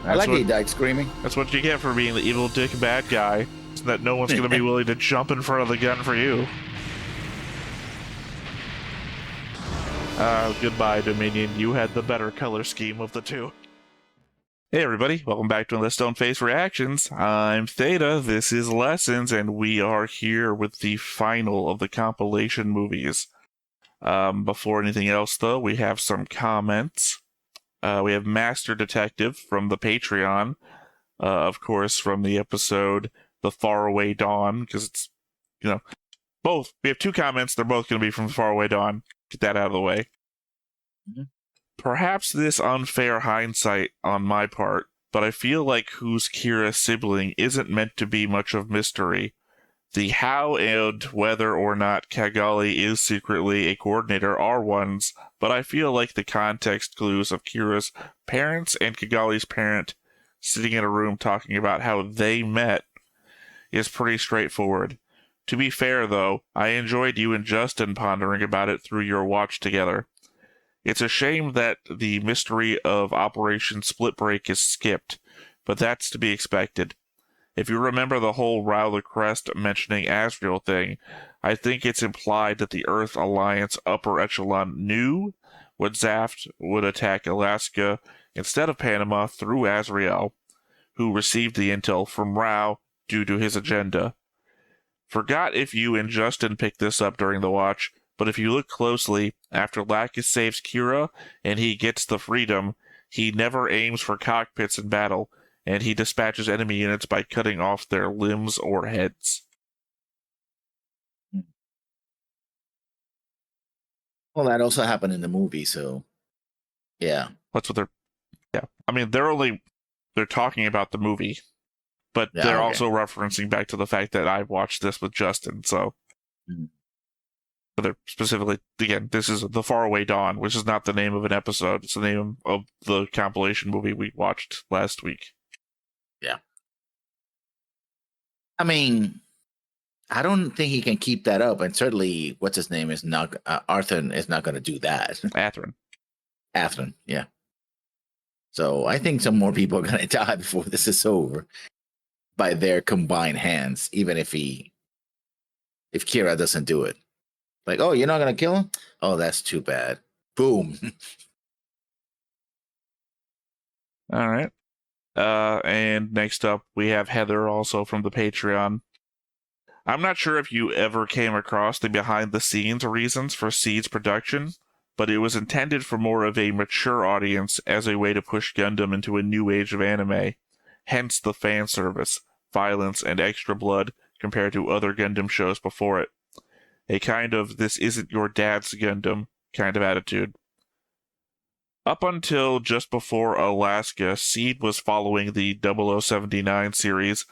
I like he died screaming. That's what you get for being the evil dick bad guy. So that no one's going to be willing to jump in front of the gun for you. Goodbye, Dominion. You had the better color scheme of the two. Hey everybody, welcome back to another Stone Face Reactions. I'm Theta, this is Lessons, and we are here with the final of the compilation movies. Before anything else though, we have some comments. We have Master Detective from the Patreon, of course, from the episode The Faraway Dawn, because it's, both. We have two comments, they're both going to be from The Faraway Dawn. Get that out of the way. Mm-hmm. Perhaps this unfair hindsight on my part, but I feel like who's Kira's sibling isn't meant to be much of mystery. The how and whether or not Cagalli is secretly a coordinator are ones, but I feel like the context clues of Kira's parents and Cagalli's parent sitting in a room talking about how they met is pretty straightforward. To be fair, though, I enjoyed you and Justin pondering about it through your watch together. It's a shame that the mystery of Operation Split Break is skipped, but that's to be expected. If you remember the whole Rowler Crest mentioning Asriel thing, I think it's implied that the Earth Alliance upper echelon knew what zaft would attack Alaska instead of Panama through Asriel, who received the intel from Rao due to his agenda. Forgot if you and Justin picked this up during the watch, but if you look closely, after Lacus saves Kira and he gets the freedom, he never aims for cockpits in battle, and he dispatches enemy units by cutting off their limbs or heads. Well, that also happened in the movie, so yeah. That's what they're... Yeah. I mean, they're talking about the movie, but yeah, they're also referencing back to the fact that I watched this with Justin, so... Mm-hmm. But they're specifically, again, this is The Faraway Dawn, which is not the name of an episode. It's the name of the compilation movie we watched last week. Yeah. I mean, I don't think he can keep that up. And certainly, what's his name is not, Arthur is not going to do that. Atherin, yeah. So I think some more people are going to die before this is over by their combined hands, even if Kira doesn't do it. Like, oh, you're not going to kill him? Oh, that's too bad. Boom. All right. And next up, we have Heather, also from the Patreon. I'm not sure if you ever came across the behind-the-scenes reasons for Seed's production, but it was intended for more of a mature audience as a way to push Gundam into a new age of anime. Hence the fan service, violence, and extra blood compared to other Gundam shows before it. A kind of this isn't your dad's Gundam kind of attitude. Up until just before Alaska, Seed was following the 0079 series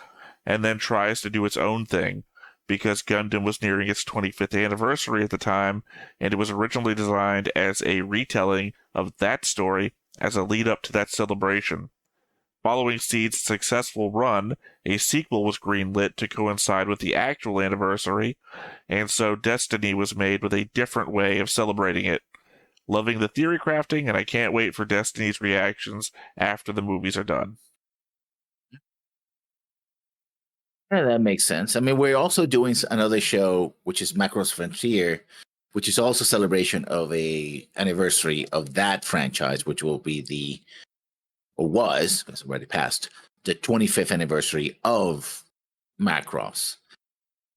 and then tries to do its own thing because Gundam was nearing its 25th anniversary at the time, and it was originally designed as a retelling of that story as a lead up to that celebration. Following Seed's successful run, a sequel was greenlit to coincide with the actual anniversary, and so Destiny was made with a different way of celebrating it. Loving the theory crafting, and I can't wait for Destiny's reactions after the movies are done. Yeah, that makes sense. I mean, we're also doing another show, which is Macross Frontier, which is also celebration of a anniversary of that franchise, which will be because it's already passed, the 25th anniversary of Macross.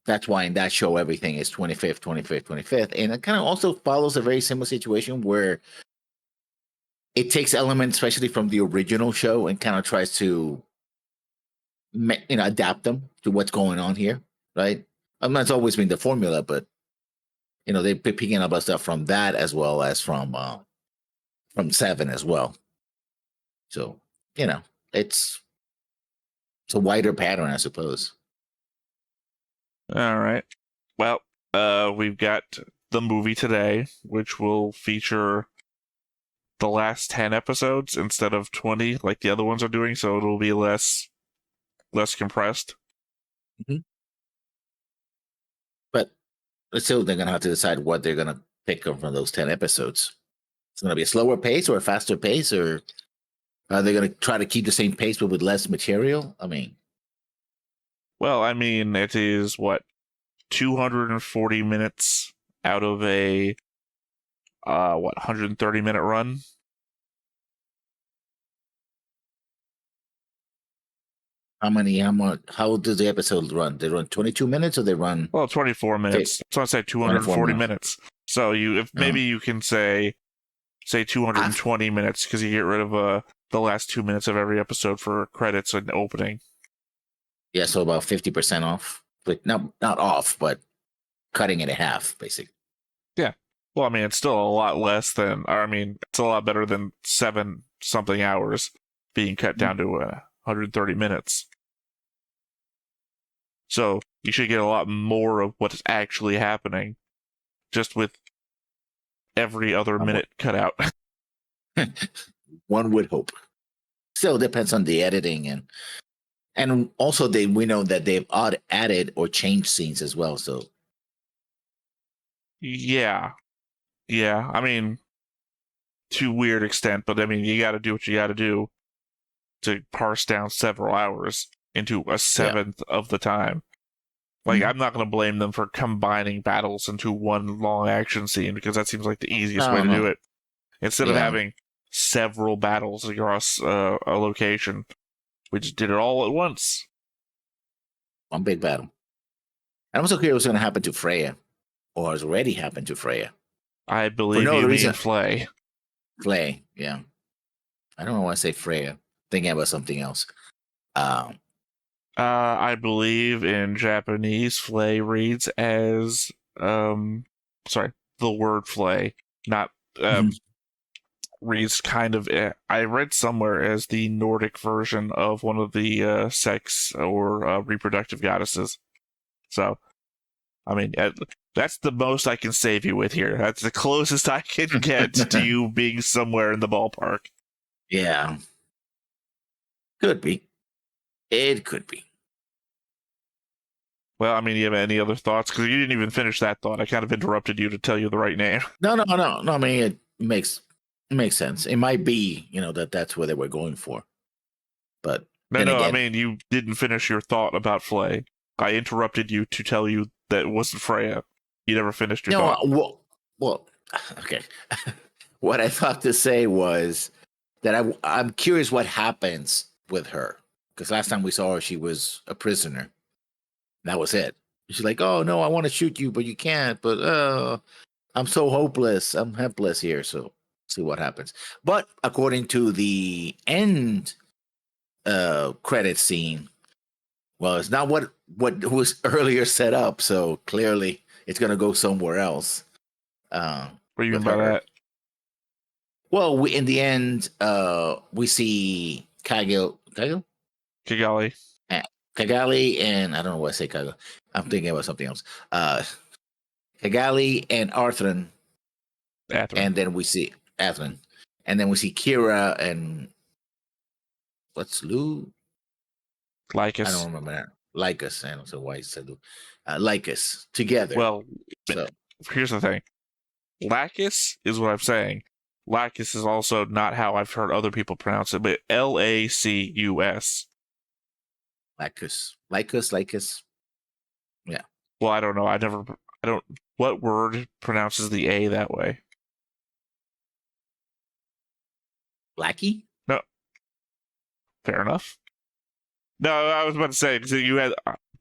That's why in that show, everything is 25th, 25th, 25th. And it kind of also follows a very similar situation where it takes elements, especially from the original show, and kind of tries to, adapt them to what's going on here, right? I mean, that's always been the formula, but, they're picking up stuff from that as well as from 7 as well. So, it's a wider pattern, I suppose. All right. Well, we've got the movie today, which will feature the last 10 episodes instead of 20 like the other ones are doing, so it'll be less compressed. Mm-hmm. But still, they're going to have to decide what they're going to pick up from those 10 episodes. It's going to be a slower pace or a faster pace, or Are they going to try to keep the same pace but with less material? I mean, well, I mean, it is what 240 minutes out of a 130-minute run. How does the episode run? They run 22 minutes or they run 24 minutes. So I say 240 minutes. So maybe you can say 220 minutes because you get rid of the last 2 minutes of every episode for credits and opening. Yeah, so about 50% off. But not off, but cutting it in half, basically. Yeah. Well, I mean, it's still a lot less than, or I mean, it's a lot better than 7-something hours being cut down to 130 minutes. So you should get a lot more of what is actually happening just with every other minute cut out. One would hope. Still depends on the editing and also we know that they've added or changed scenes as well. So yeah, I mean, to a weird extent, but I mean, you got to do what you got to do to parse down several hours into a seventh of the time. Like, I'm not going to blame them for combining battles into one long action scene because that seems like the easiest way to do it. Instead of having several battles across a location, we just did it all at once. One big battle. I'm also curious what's going to happen to Freya, or has already happened to Freya. I believe you mean Flay. Flay, yeah. I don't know why I say Freya. Thinking about something else. I believe in Japanese, Flay reads as the word Flay, not reads kind of. I read somewhere as the Nordic version of one of the sex or reproductive goddesses. So, I mean, that's the most I can save you with here. That's the closest I can get to you being somewhere in the ballpark. Yeah. Could be. It could be. Well, I mean, you have any other thoughts? Because you didn't even finish that thought. I kind of interrupted you to tell you the right name. No. I mean, it makes sense. It might be, that's where they were going for. But no. Again, I mean, you didn't finish your thought about Flay. I interrupted you to tell you that it wasn't Freya. You never finished your thought. Well, okay. What I thought to say was that I'm curious what happens with her. Because last time we saw her, she was a prisoner. That was it. She's like, oh, no, I want to shoot you, but you can't. But I'm so hopeless. I'm helpless here. So see what happens. But according to the end credit scene, well, it's not what was earlier set up. So clearly it's going to go somewhere else. What do you mean by that? Well, in the end, we see Kigali, and I don't know why I say Kigali. I'm thinking about something else. Kigali and Arthur, and then we see Athrin, and then we see Kira and what's Lou? Lycus. I don't remember that. Lycus. I don't know why he said Lou. Lycus together. Well, here's the thing. Lacus is what I'm saying. Lacus is also not how I've heard other people pronounce it, but Lacus. Lycus. Yeah. Well, I don't know. What word pronounces the A that way? Lackey? No. Fair enough. No, I was about to say,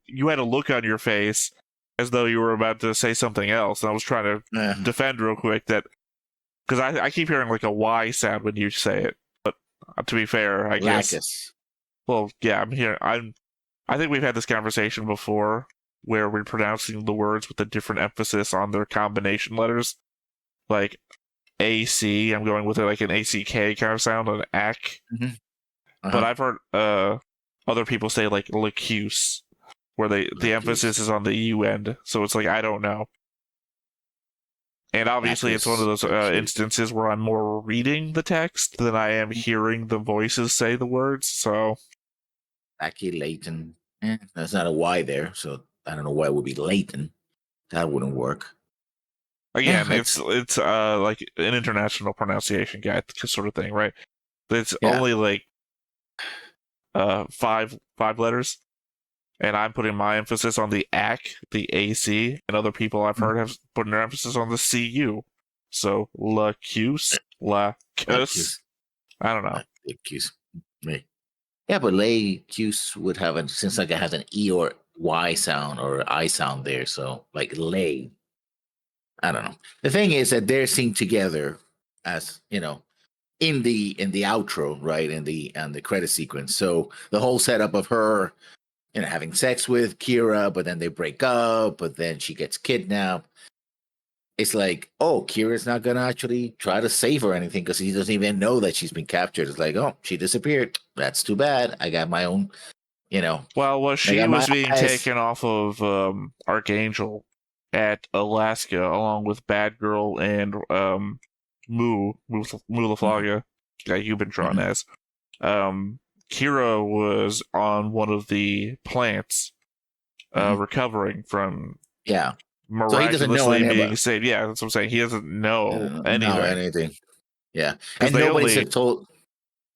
you had a look on your face as though you were about to say something else, and I was trying to defend real quick that, because I keep hearing like a Y sound when you say it, but to be fair, I guess. Well, yeah, I'm here. I think we've had this conversation before where we're pronouncing the words with a different emphasis on their combination letters. Like AC, I'm going with it like an ACK kind of sound, an ACK. Mm-hmm. But I've heard other people say like lacuse, where the emphasis is on the U end. So it's like, I don't know. And obviously it's one of those instances where I'm more reading the text than I am hearing the voices say the words, so... Lackey, Leighton. There's not a Y there, so I don't know why it would be Leighton. That wouldn't work. Again, it's like an international pronunciation guide sort of thing, right? It's only like five letters, and I'm putting my emphasis on the AC, the AC, and other people I've heard have put their emphasis on the CU. So lacus. I don't know. Lacus. Right. Yeah, but lacus would have since like it has an E or Y sound or I sound there, so like lay. I don't know. The thing is that they're seen together as in the outro, right? In the credit sequence. So the whole setup of her, having sex with Kira, but then they break up, but then she gets kidnapped. It's like, oh, Kira's not gonna actually try to save her or anything because he doesn't even know that she's been captured. It's like, oh, she disappeared. That's too bad. I got my own, Well, she was being taken off of Archangel at Alaska along with Bad Girl and Mu LaFlaga, that you've been drawn as. Kira was on one of the plants recovering from miraculously being saved. Yeah, that's what I'm saying. He doesn't know anything. Yeah, and nobody's have told.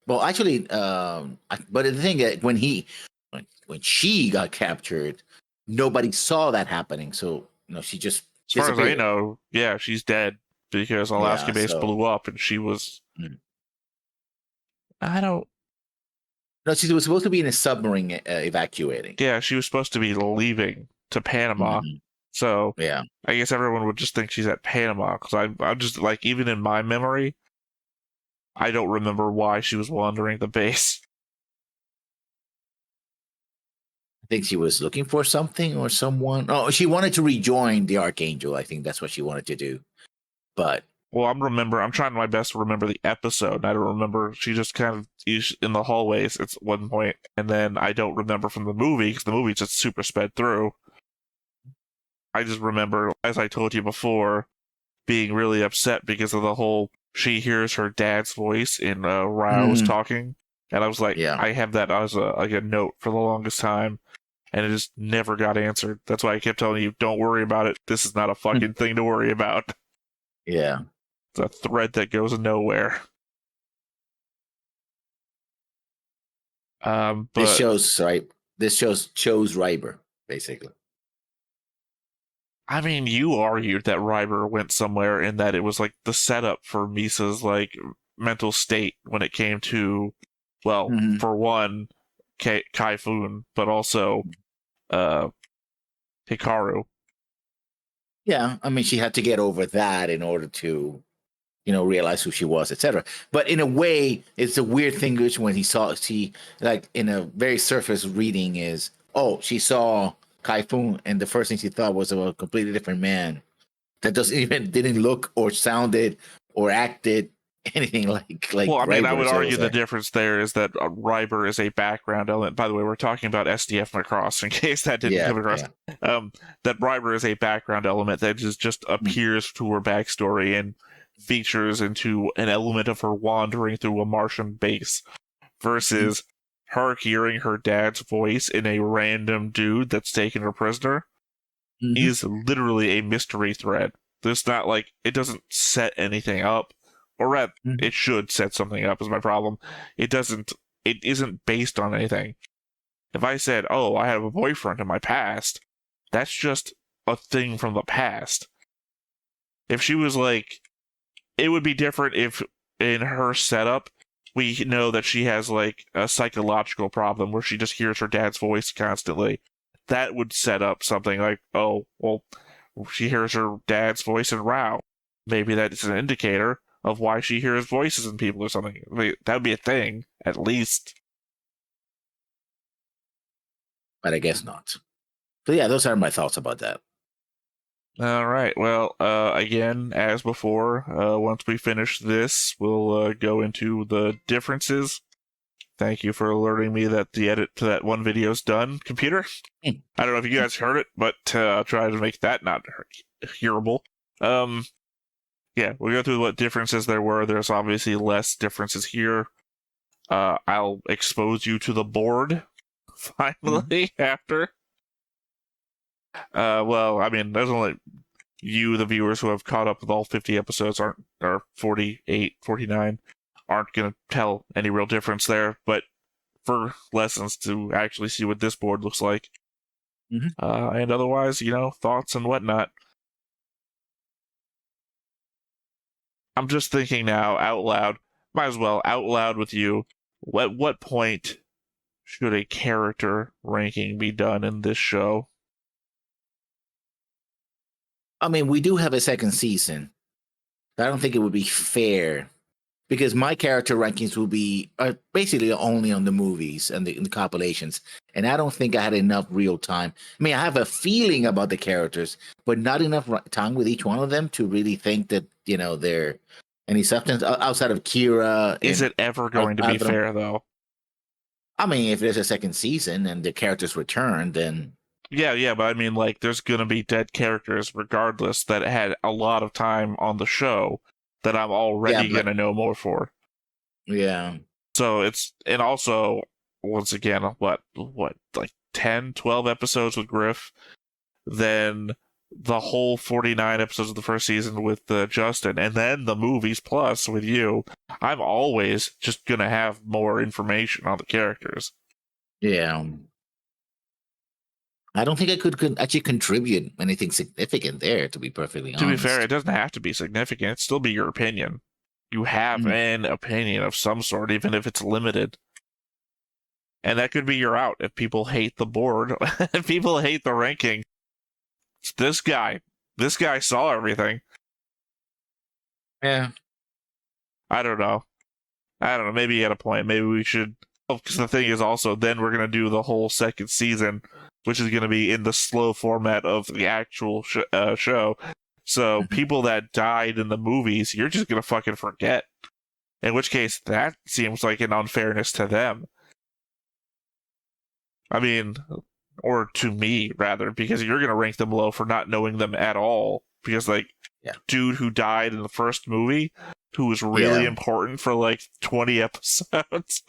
Well, actually, but the thing that when she got captured, nobody saw that happening. So she just. As far as I know, yeah, she's dead because Alaska base blew up, and she was. I don't. No, she was supposed to be in a submarine evacuating. Yeah, she was supposed to be leaving to Panama. So yeah, I guess everyone would just think she's at Panama because I'm just like, even in my memory, I don't remember why she was wandering the base. I think she was looking for something or someone. Oh, she wanted to rejoin the Archangel. I think that's what she wanted to do. But well, I'm trying my best to remember the episode. I don't remember. She just kind of is in the hallways at one point, and then I don't remember from the movie because the movie just super sped through. I just remember, as I told you before, being really upset because of the whole she hears her dad's voice in Rao's talking, and I was like, I have that as a note for the longest time, and it just never got answered. That's why I kept telling you, don't worry about it. This is not a fucking thing to worry about. Yeah. It's a thread that goes nowhere. But this shows chose Ryber, basically. I mean, you argued that Ryber went somewhere and that it was like the setup for Misa's like mental state when it came to, well, for one, Kaifun, but also Hikaru. Yeah, I mean, she had to get over that in order to, realize who she was, etc. But in a way, it's a weird thing when she like in a very surface reading is, oh, she saw Kaifun, and the first thing she thought was of a completely different man that didn't look or sounded or acted anything like. Well, I mean, Ryber, I would argue the difference there is that Ryber is a background element. By the way, we're talking about SDF Macross in case that didn't come across. Yeah. That Ryber is a background element that just appears to her backstory and features into an element of her wandering through a Martian base versus her hearing her dad's voice in a random dude that's taken her prisoner is literally a mystery thread. There's not like, it doesn't set anything up, or it should set something up is my problem. It isn't based on anything. If I said, oh, I have a boyfriend in my past, that's just a thing from the past. If she was like, it would be different if in her setup, we know that she has like a psychological problem where she just hears her dad's voice constantly. That would set up something like, oh, well, she hears her dad's voice in Rao. Maybe that's an indicator of why she hears voices in people or something. I mean, that would be a thing, at least. But I guess not. So yeah, those are my thoughts about that. All right. Well, again, as before, once we finish this, we'll go into the differences. Thank you for alerting me that the edit to that one video is done, computer. I don't know if you guys heard it, but I'll try to make that not hearable. Yeah, we'll go through what differences there were. There's obviously less differences here. I'll expose you to the board, finally, after. Well, I mean, there's only you, the viewers, who have caught up with all 50 episodes, or 48, 49, aren't going to tell any real difference there, but for lessons to actually see what this board looks like. And otherwise, thoughts and whatnot. I'm just thinking now out loud. Might as well out loud with you. At what point should a character ranking be done in this show? I mean, we do have a second season. I don't think it would be fair because my character rankings will be basically only on the movies and the compilations. And I don't think I had enough real time. I mean, I have a feeling about the characters, but not enough time with each one of them to really think that, they're any substance outside of Kira. Is it ever going to be fair, though? I mean, if there's a second season and the characters return, then... Yeah, but I mean, there's gonna be dead characters regardless that had a lot of time on the show that I'm already gonna know more for. Yeah. So and also, once again, what, 10, 12 episodes with Griff, then the whole 49 episodes of the first season with Justin, and then the movies plus with you. I'm always just gonna have more information on the characters. Yeah. I don't think I could actually contribute anything significant there, to be perfectly honest. To be fair, it doesn't have to be significant. It'd still be your opinion. You have an opinion of some sort, even if it's limited. And that could be your out if people hate the board, if people hate the ranking. It's this guy. This guy saw everything. Yeah. I don't know. Maybe you had a point. Maybe we should... Because the thing is also, then we're going to do the whole second season, which is going to be in the slow format of the actual show. So people that died in the movies, you're just going to fucking forget. In which case, that seems like an unfairness to them. I mean, or to me, rather, because you're going to rank them low for not knowing them at all. Because, dude who died in the first movie, who was really important for, 20 episodes...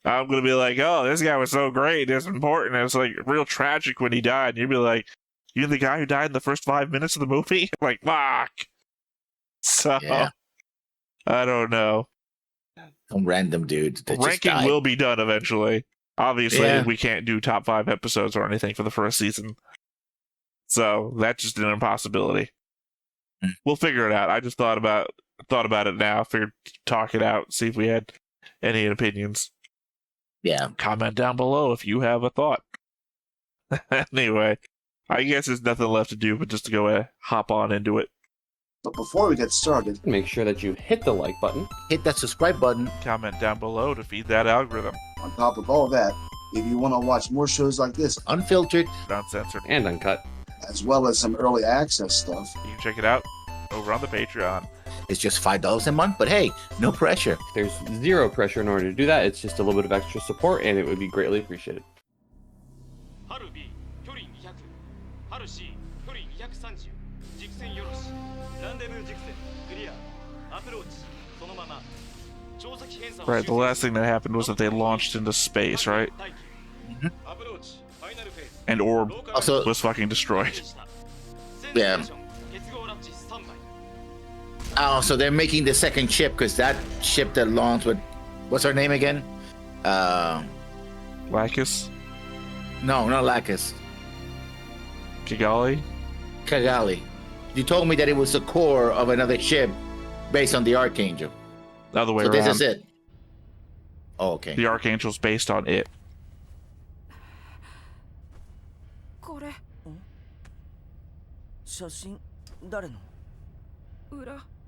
I'm going to be like, oh, this guy was so great, it's important. It was, real tragic when he died. And you'd be like, you're the guy who died in the first 5 minutes of the movie? Like, fuck. So, I don't know. Some random dude that ranking just died. will be done eventually. Obviously, we can't do top 5 episodes or anything for the first season. So, that's just an impossibility. We'll figure it out. I just thought about it now. Figured talk it out, see if we had any opinions. Yeah. Comment down below if you have a thought. Anyway, I guess there's nothing left to do but just to go hop on into it. But before we get started, make sure that you hit the like button. Hit that subscribe button. Comment down below to feed that algorithm. On top of all that, if you want to watch more shows like this, unfiltered, uncensored, and uncut, as well as some early access stuff, you can check it out over on the Patreon. It's just $5 a month, but hey, no pressure. There's zero pressure in order to do that. It's just a little bit of extra support, and it would be greatly appreciated. Right, the last thing that happened was that they launched into space, right? And Orb also was fucking destroyed. Yeah. Oh, so they're making the second ship because that ship that launched with, what's her name again? Lacus? No, not Lacus. Kigali? Kigali. You told me that it was the core of another ship based on the Archangel. The other way so around. This is it. Oh, okay. The Archangel's based on it.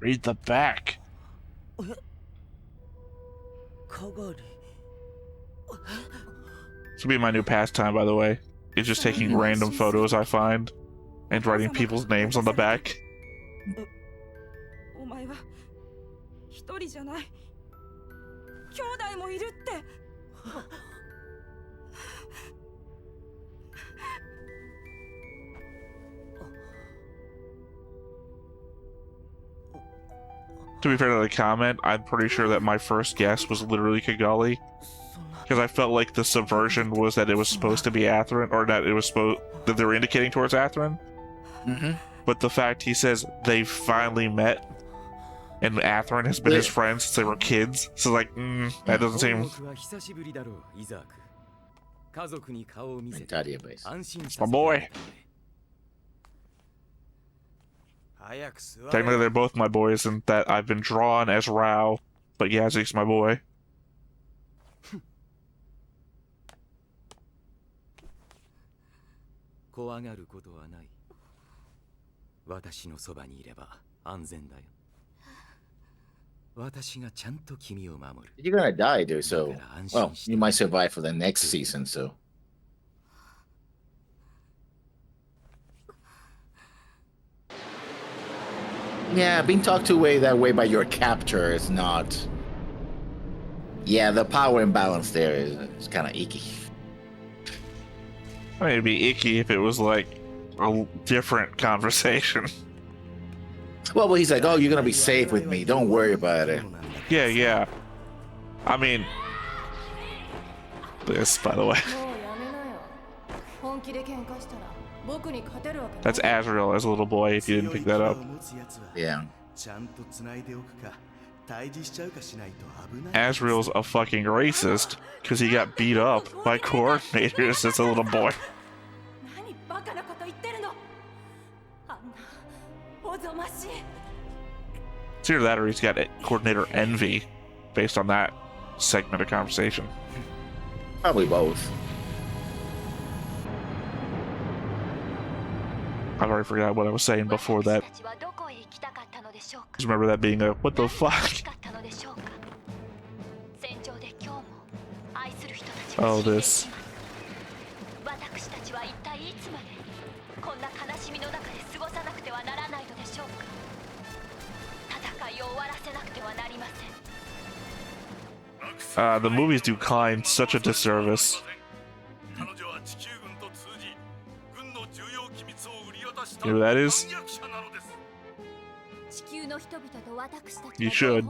Read the back. This will be my new pastime, by the way. It's just taking random photos I find and writing people's names on the back. To be fair to the comment, I'm pretty sure that my first guess was literally Kigali. Because I felt like the subversion was that it was supposed to be Atherin, or that it was that they were indicating towards Atherin. But the fact he says they finally met, And Athrun has been his friend since they were kids. So like, that doesn't seem... Database. My boy. Technically, they're both my boys, and that I've been drawn as Rao, but Yazik's my boy. You're gonna die, dude, so... Well, you might survive for the next season, so... Yeah, being talked to that way by your captor is not... Yeah, the power imbalance there is kind of icky. I mean, it'd be icky if it was like a different conversation. Well, he's like, oh, you're gonna be safe with me. Don't worry about it. Yeah. I mean... This, by the way. That's Azrael as a little boy, if you didn't pick that up. Yeah. Azrael's a fucking racist, because he got beat up by coordinators as a little boy. It's either that or he's got coordinator envy, based on that segment of conversation. Probably both. I've already forgot what I was saying before that. Just remember that being a, what the fuck? Oh, this. The movies do Klein such a disservice. You know who that is? You should.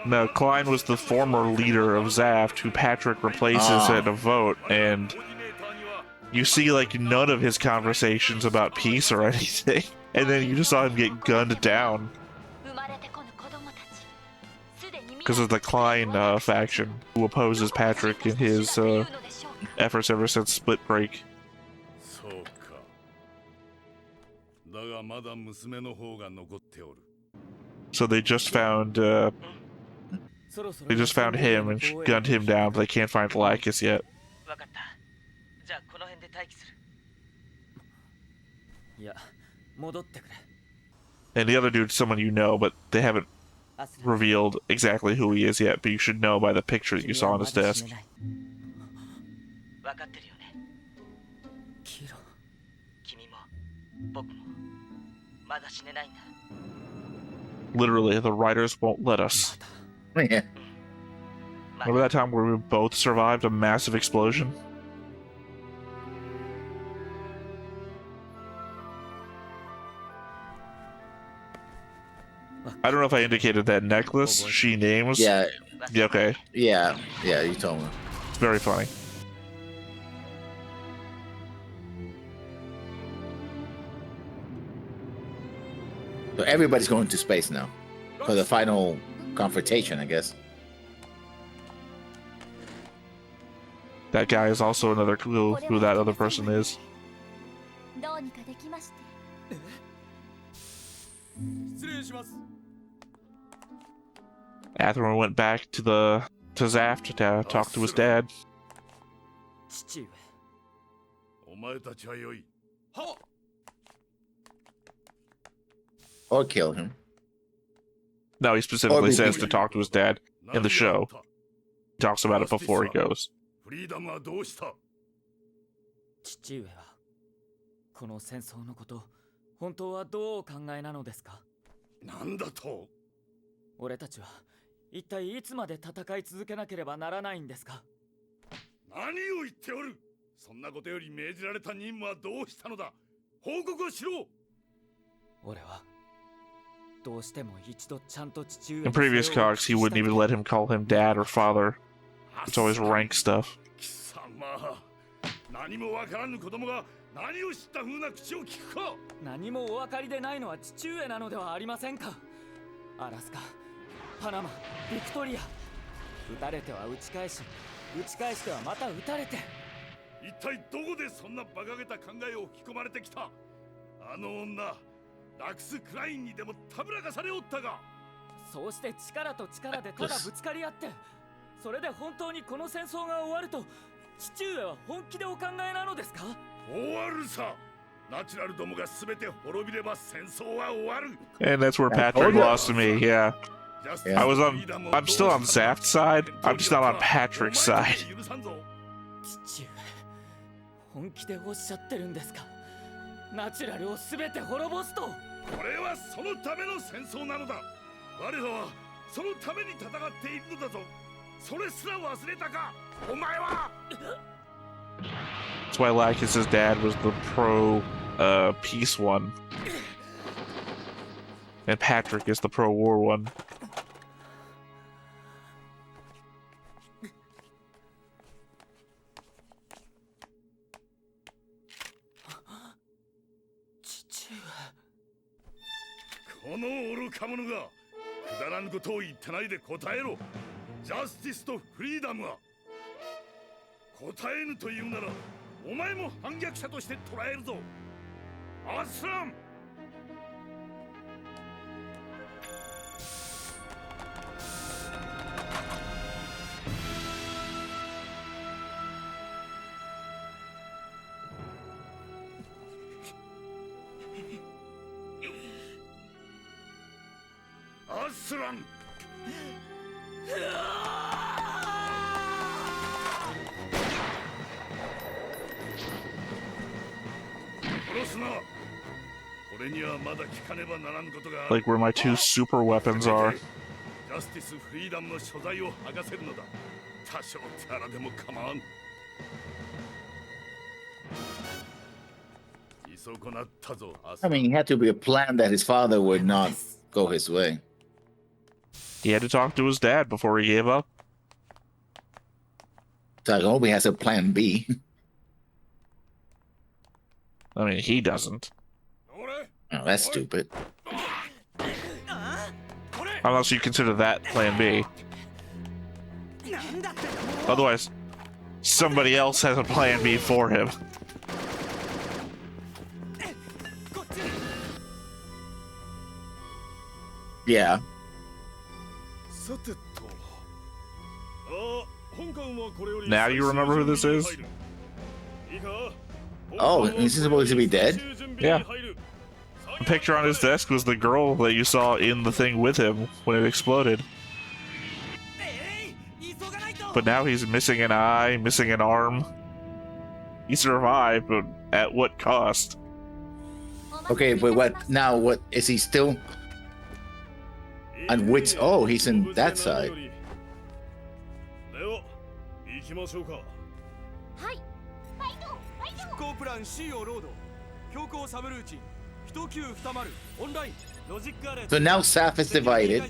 No, Klein was the former leader of Zaft, who Patrick replaces at a vote, and you see like none of his conversations about peace or anything, and then you just saw him get gunned down because of the Klein faction, who opposes Patrick in his efforts ever since Split Break. So they just found him and gunned him down, but they can't find Lacus yet. And the other dude's someone you know, but they haven't revealed exactly who he is yet, but you should know by the picture that you saw on his desk. Literally, the writers won't let us. Yeah. Remember that time where we both survived a massive explosion? I don't know if I indicated that necklace she names. Yeah. Yeah, okay. Yeah, you told me. It's very funny. So everybody's going to space now for the final confrontation, I guess. That guy is also another clue who that other person is. Athrun went back to Zaft to talk to his dad. Or kill him. No, he specifically says to talk to his dad in the show. He talks about it before he goes. In previous cogs, he wouldn't even let him call him dad or father. It's always rank stuff. 何を知った風な口を聞くか。何もお分かりでないのは父上なのではありませんか。アラスカ、パナマ、ビクトリア、撃たれては撃ち返し、撃ち返してはまた撃たれて。一体どこでそんな馬鹿げた考えを吹き込まれてきた。あの女ラクス・クラインにでもたぶらかされおったが。そうして力と力でただぶつかり合って、それで本当にこの戦争が終わると父上は本気でお考えなのですか。終わるさ。ナチュラルどもが全て滅びれば戦争は終わる。 And that's where Patrick lost to me. Yeah. I'm still on Zaft's side. I'm just not on Patrick's side. 父上、本気でおっしゃってるんですか。ナチュラルを全て滅ぼすと。これはそのための戦争なのだ。我らはそのために戦っているのだぞ。それすら忘れたか、お前は。That's why Lacus's dad was the pro peace one. And Patrick is the pro war one. 父上。この愚か者がくだらんことを言ってないで答えろ。ジャスティスとフリーダムは。答えぬというならお前も反逆者として捕らえるぞ。アスラン。アスラン。殺すな。これにはまだ聞かねばならんことがある。 Like where my two super weapons are. ジャスティス・フリーダムの所在を剥がせるのだ。多少手荒でも構わん。いそこなったぞ。 I mean, it had to be a plan that his father would not go his way. He had to talk to his dad before he gave up. So I hope he has a plan B. I mean, he doesn't. Oh, that's stupid. Unless you consider that plan B. Otherwise, somebody else has a plan B for him. Yeah. Now you remember who this is? Oh, is he supposed to be dead? Yeah. The picture on his desk was the girl that you saw in the thing with him when it exploded. But now he's missing an eye, missing an arm. He survived, but at what cost? Okay, but what now? What is he still? On which? Oh, he's in that side. 実行プラン C をロード。強行サブルーチン。1920オンライン。ロジックアレート。 So now SAF is divided,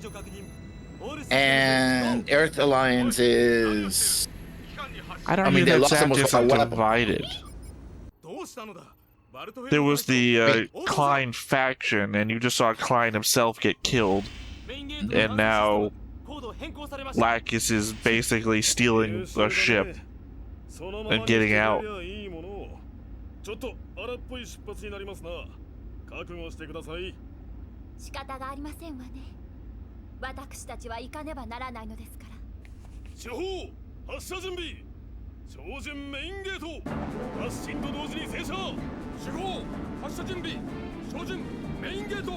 and Earth Alliance is. I don't I mean, know they that lost Zaft almost isn't a weapon. divided. どうしたのだ。 There was the Klein faction, and you just saw Klein himself get killed. And now Lacus is basically stealing the ship and getting out. ちょっと荒っぽい出発になりますな。覚悟してください。仕方がありませんわね。私たちは行かねばならないのですから。地方発射準備。超人メインゲート。発進と同時に停車。地方発射準備。超人メインゲート。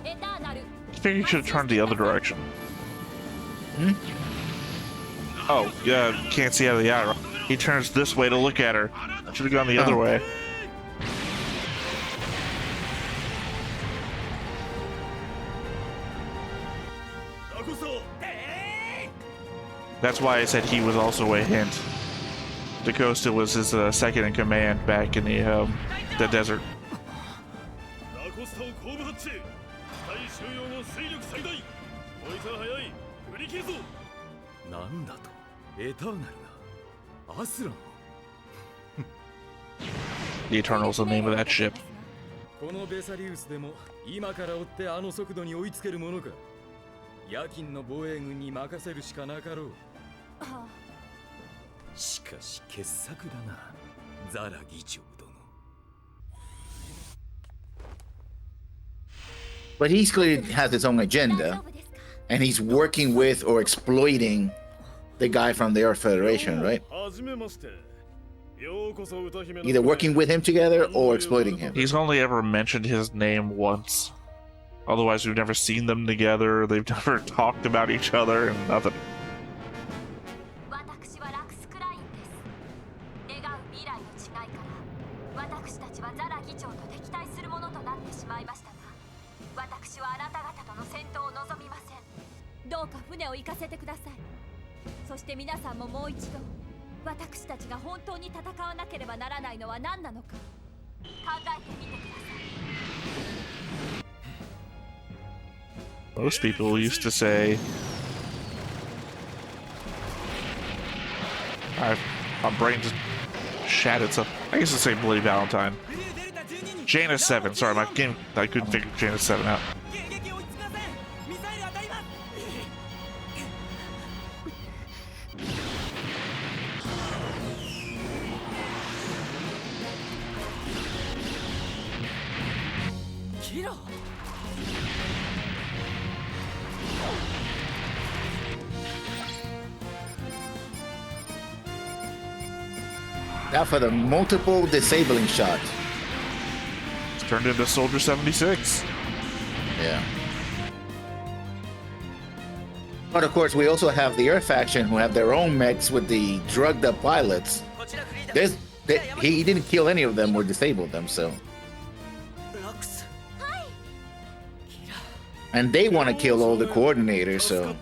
エターナル。 I think you should have turned the other direction. Oh, yeah, can't see out of the eye. He turns this way to look at her. Should have gone the other way. That's why I said he was also a hint. DaCosta was his second in command back in the desert. なんだとエターナルがアスランを The Eternal's the name of that ship. このベサリウスでも今から追ってあの速度に追いつけるものか。夜勤の防衛軍に任せるしかなかろう。しかし傑作だな、ザラ議長殿。But he's clearly has his own agenda, and he's working with or exploiting the guy from the Earth Federation, right? Either working with him together or exploiting him. He's only ever mentioned his name once. Otherwise, we've never seen them together. They've never talked about each other and nothing. Most people used to say, my brain just shat itself. I guess to say Bloody Valentine. Janus 7, sorry, my game, I couldn't figure Janus 7 out. Now for the multiple disabling shots. It's turned into Soldier 76. Yeah. But of course, we also have the Earth faction who have their own mechs with the drugged up pilots. He didn't kill any of them or disable them, so. And they want to kill all the coordinators, so.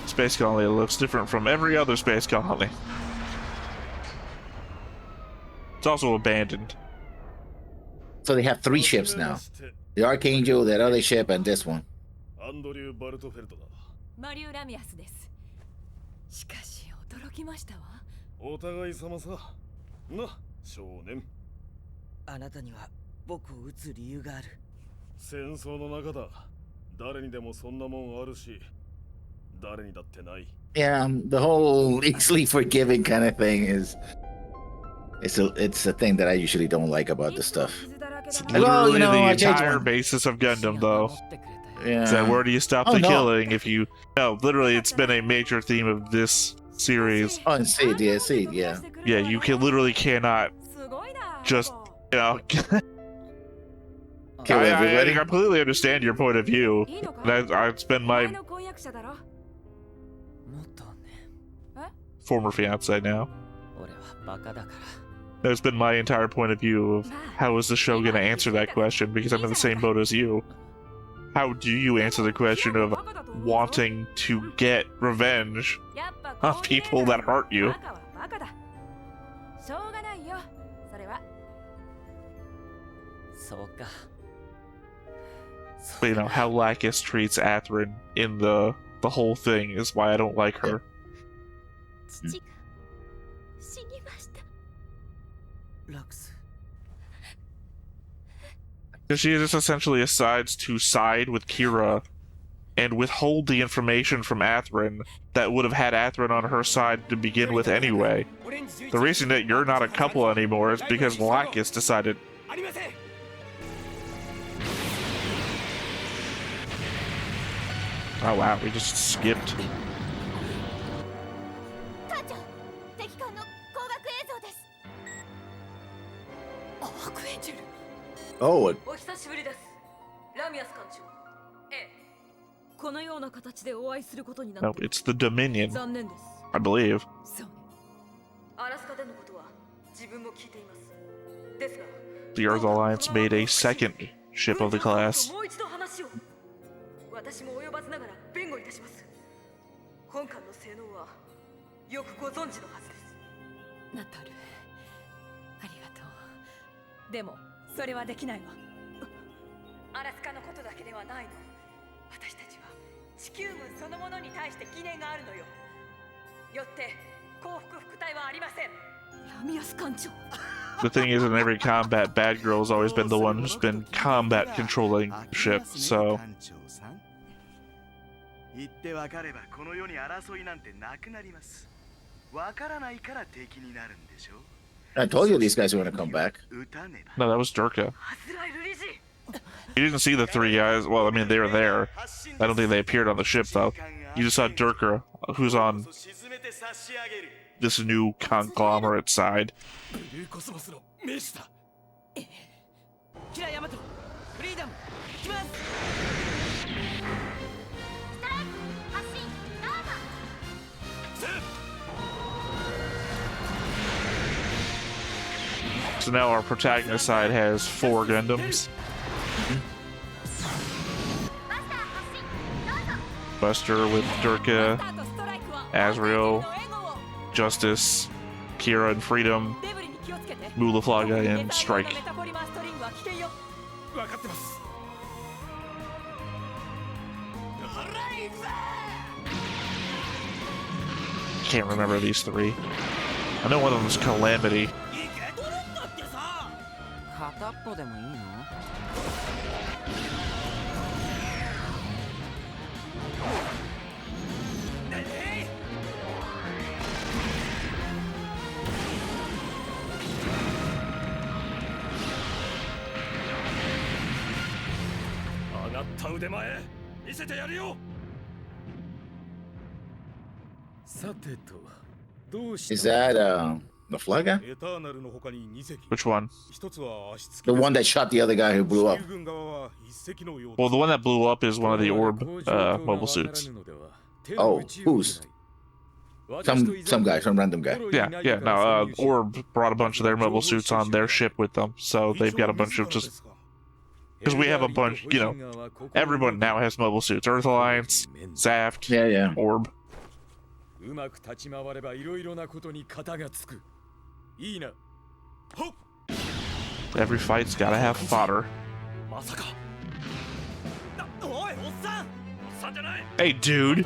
Space colony looks different from every other space colony. It's also abandoned. So they have 3 ships now. The Archangel, that other ship, and this one. Yeah, the whole easily forgiving kind of thing is it's a thing that I usually don't like about this stuff. It's literally the entire basis of Gundam, though. Yeah. Is that where do you stop the killing if you... No, literally, it's been a major theme of this series. Oh, and seed, yeah. Yeah, you literally cannot just, you know... Kill everybody. I completely understand your point of view. It's been my former fiance now. That's been my entire point of view of how is the show going to answer that question, because I'm in the same boat as you. How do you answer the question of wanting to get revenge on people that hurt you? But, you know, how Lacus treats Athrun in the whole thing is why I don't like her. Because she just essentially decides to side with Kira and withhold the information from Athrun that would have had Athrun on her side to begin with anyway. The reason that you're not a couple anymore is because Lacus decided. Oh wow, we just skipped. Oh, no, it's the Dominion, I believe. The Earth Alliance made a second ship of the class. アラスカのことだけではないの。私たちは地球軍そのものに対して疑念があるのよ。よって降伏副隊はありません。ラミアス艦長。 The thing is, in every combat, Bad Girl's always been the one who's been combat controlling ship, so. 言ってわかればこの世に争いなんてなくなります。わからないから敵になるんでしょ。 I told you these guys were gonna come back. No, that was Durka. You didn't see the three guys. Well, I mean, they were there. I don't think they appeared on the ship, though. You just saw Durka, who's on this new conglomerate side. So now our protagonist side has 4 Gundams. Buster with Durka, Azrael, Justice, Kira and Freedom, Mulaflaga and Strike. Can't remember these 3. I know one of them is Calamity. 片っぽでもいいの？上がった腕前見せてやるよ。さてと、どうし Is that the Flagga? Which one? The one that shot the other guy who blew up. Well, the one that blew up is one of the orb mobile suits. Oh, whose? Some guy, some random guy. Yeah. No, Orb brought a bunch of their mobile suits on their ship with them, so they've got a bunch of just. Because we have a bunch, you know, everyone now has mobile suits. Earth Alliance, Zaft, yeah. Orb. うまく立ち回ればいろいろなことに型がつく。いいな。ほっ。 Every fight's gotta have fodder. まさか。おい、おっさん。おっさんじゃない。 Hey, dude.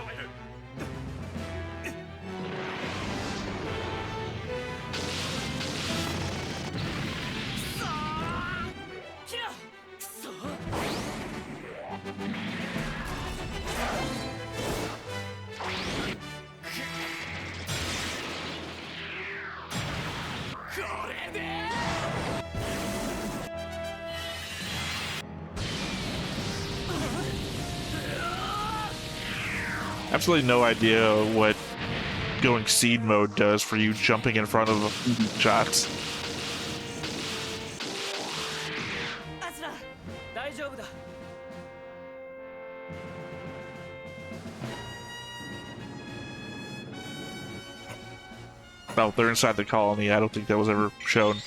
Absolutely no idea what going seed mode does for you jumping in front of the shots. Oh, they're inside the colony. I don't think that was ever shown.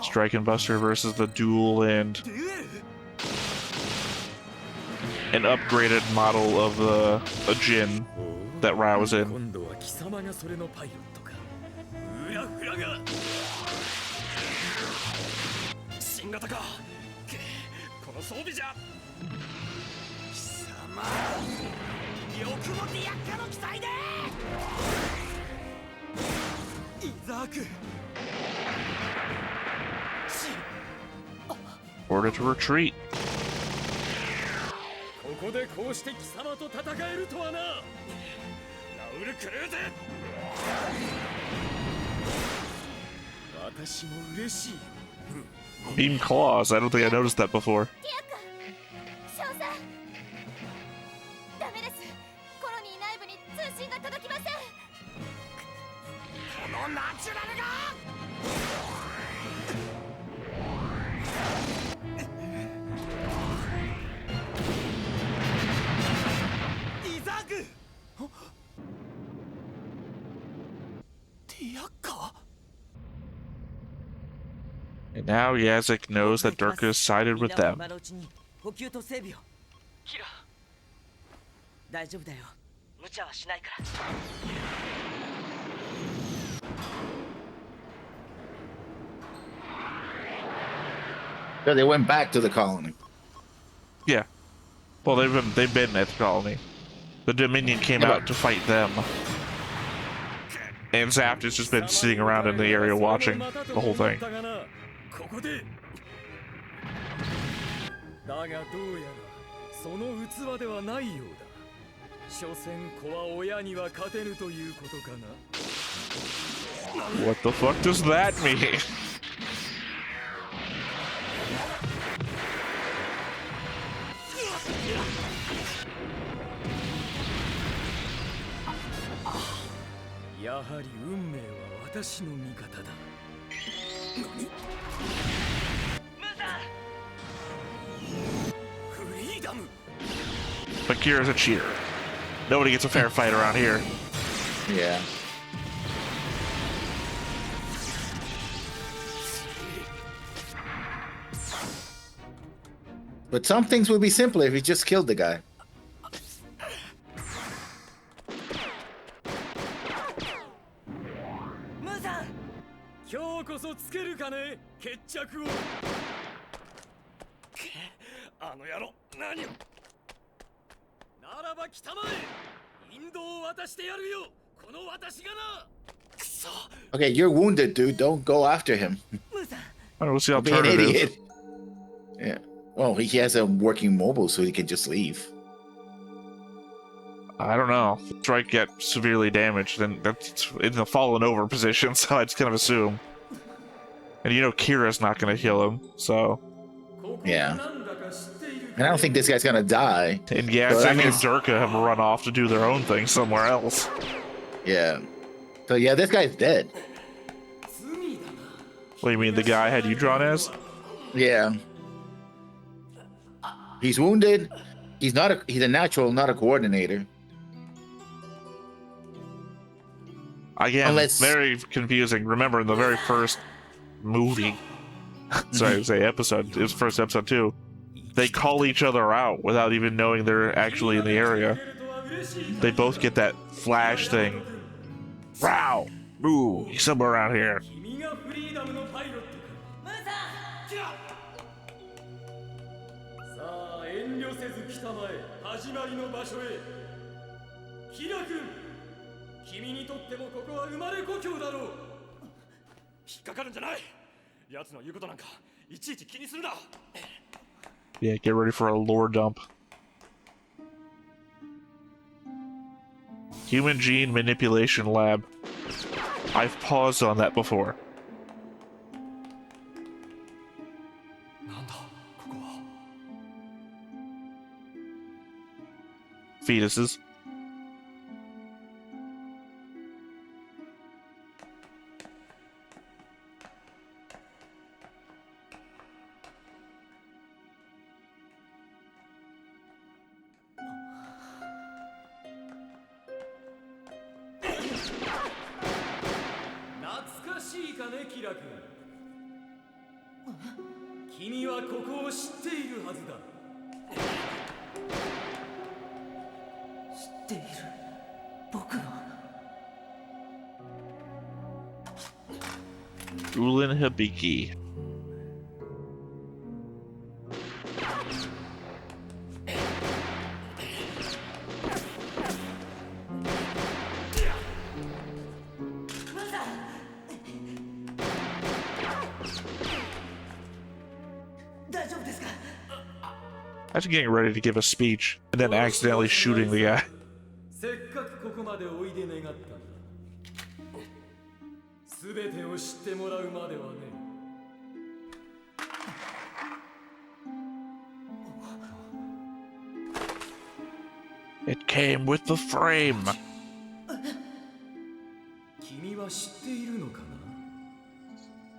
Strike and Buster versus the Duel and an upgraded model of a Jin that Ra was in. Order to retreat. ここでこうして貴様と戦えるとはな。ラウルクルーゼ。私も嬉しい。Beam claws. I don't think I noticed that before. 少佐。ダメです。コロニー内部に通信が届きません。このナチュラルが。 And now Yazek knows that Durka is sided with them. 大丈夫だよ。無茶はしないから。So they went back to the colony. Yeah. Well, they've been at the colony. The Dominion came out to fight them. And Zaft has just been sitting around in the area watching the whole thing. だがどうやらその器ではないようだ。所詮子は親には勝てぬということかな。What the fuck does that mean? But Kira's a cheater. Nobody gets a fair fight around here. Yeah. But some things would be simpler if you just killed the guy. Okay, you're wounded, dude. Don't go after him. I don't see Be an alternative. idiot. Yeah. Well, he has a working mobile, so he can just leave. I don't know. Strike get severely damaged, and that's in the fallen over position, so I just kind of assume. And you know Kira's not going to kill him, so... Yeah. And I don't think this guy's going to die. And yeah, So that Zing and means- Durka have run off to do their own thing somewhere else. Yeah. So yeah, this guy's dead. What do you mean, the guy had you drawn as? Yeah. He's wounded. He's a natural, not a coordinator. Again, Unless- very confusing. Remember, in the very first movie, sorry to say episode, it was first episode too, they call each other out without even knowing they're actually in the area. They both get that flash thing. Wow! Ooh, he's somewhere around here. Yeah, get ready for a lore dump. Human gene manipulation lab. I've paused on that before. Fetuses. Ulin Hibiki. That's getting ready to give a speech and then accidentally shooting the guy. It came with the frame. 君は知っているのかな。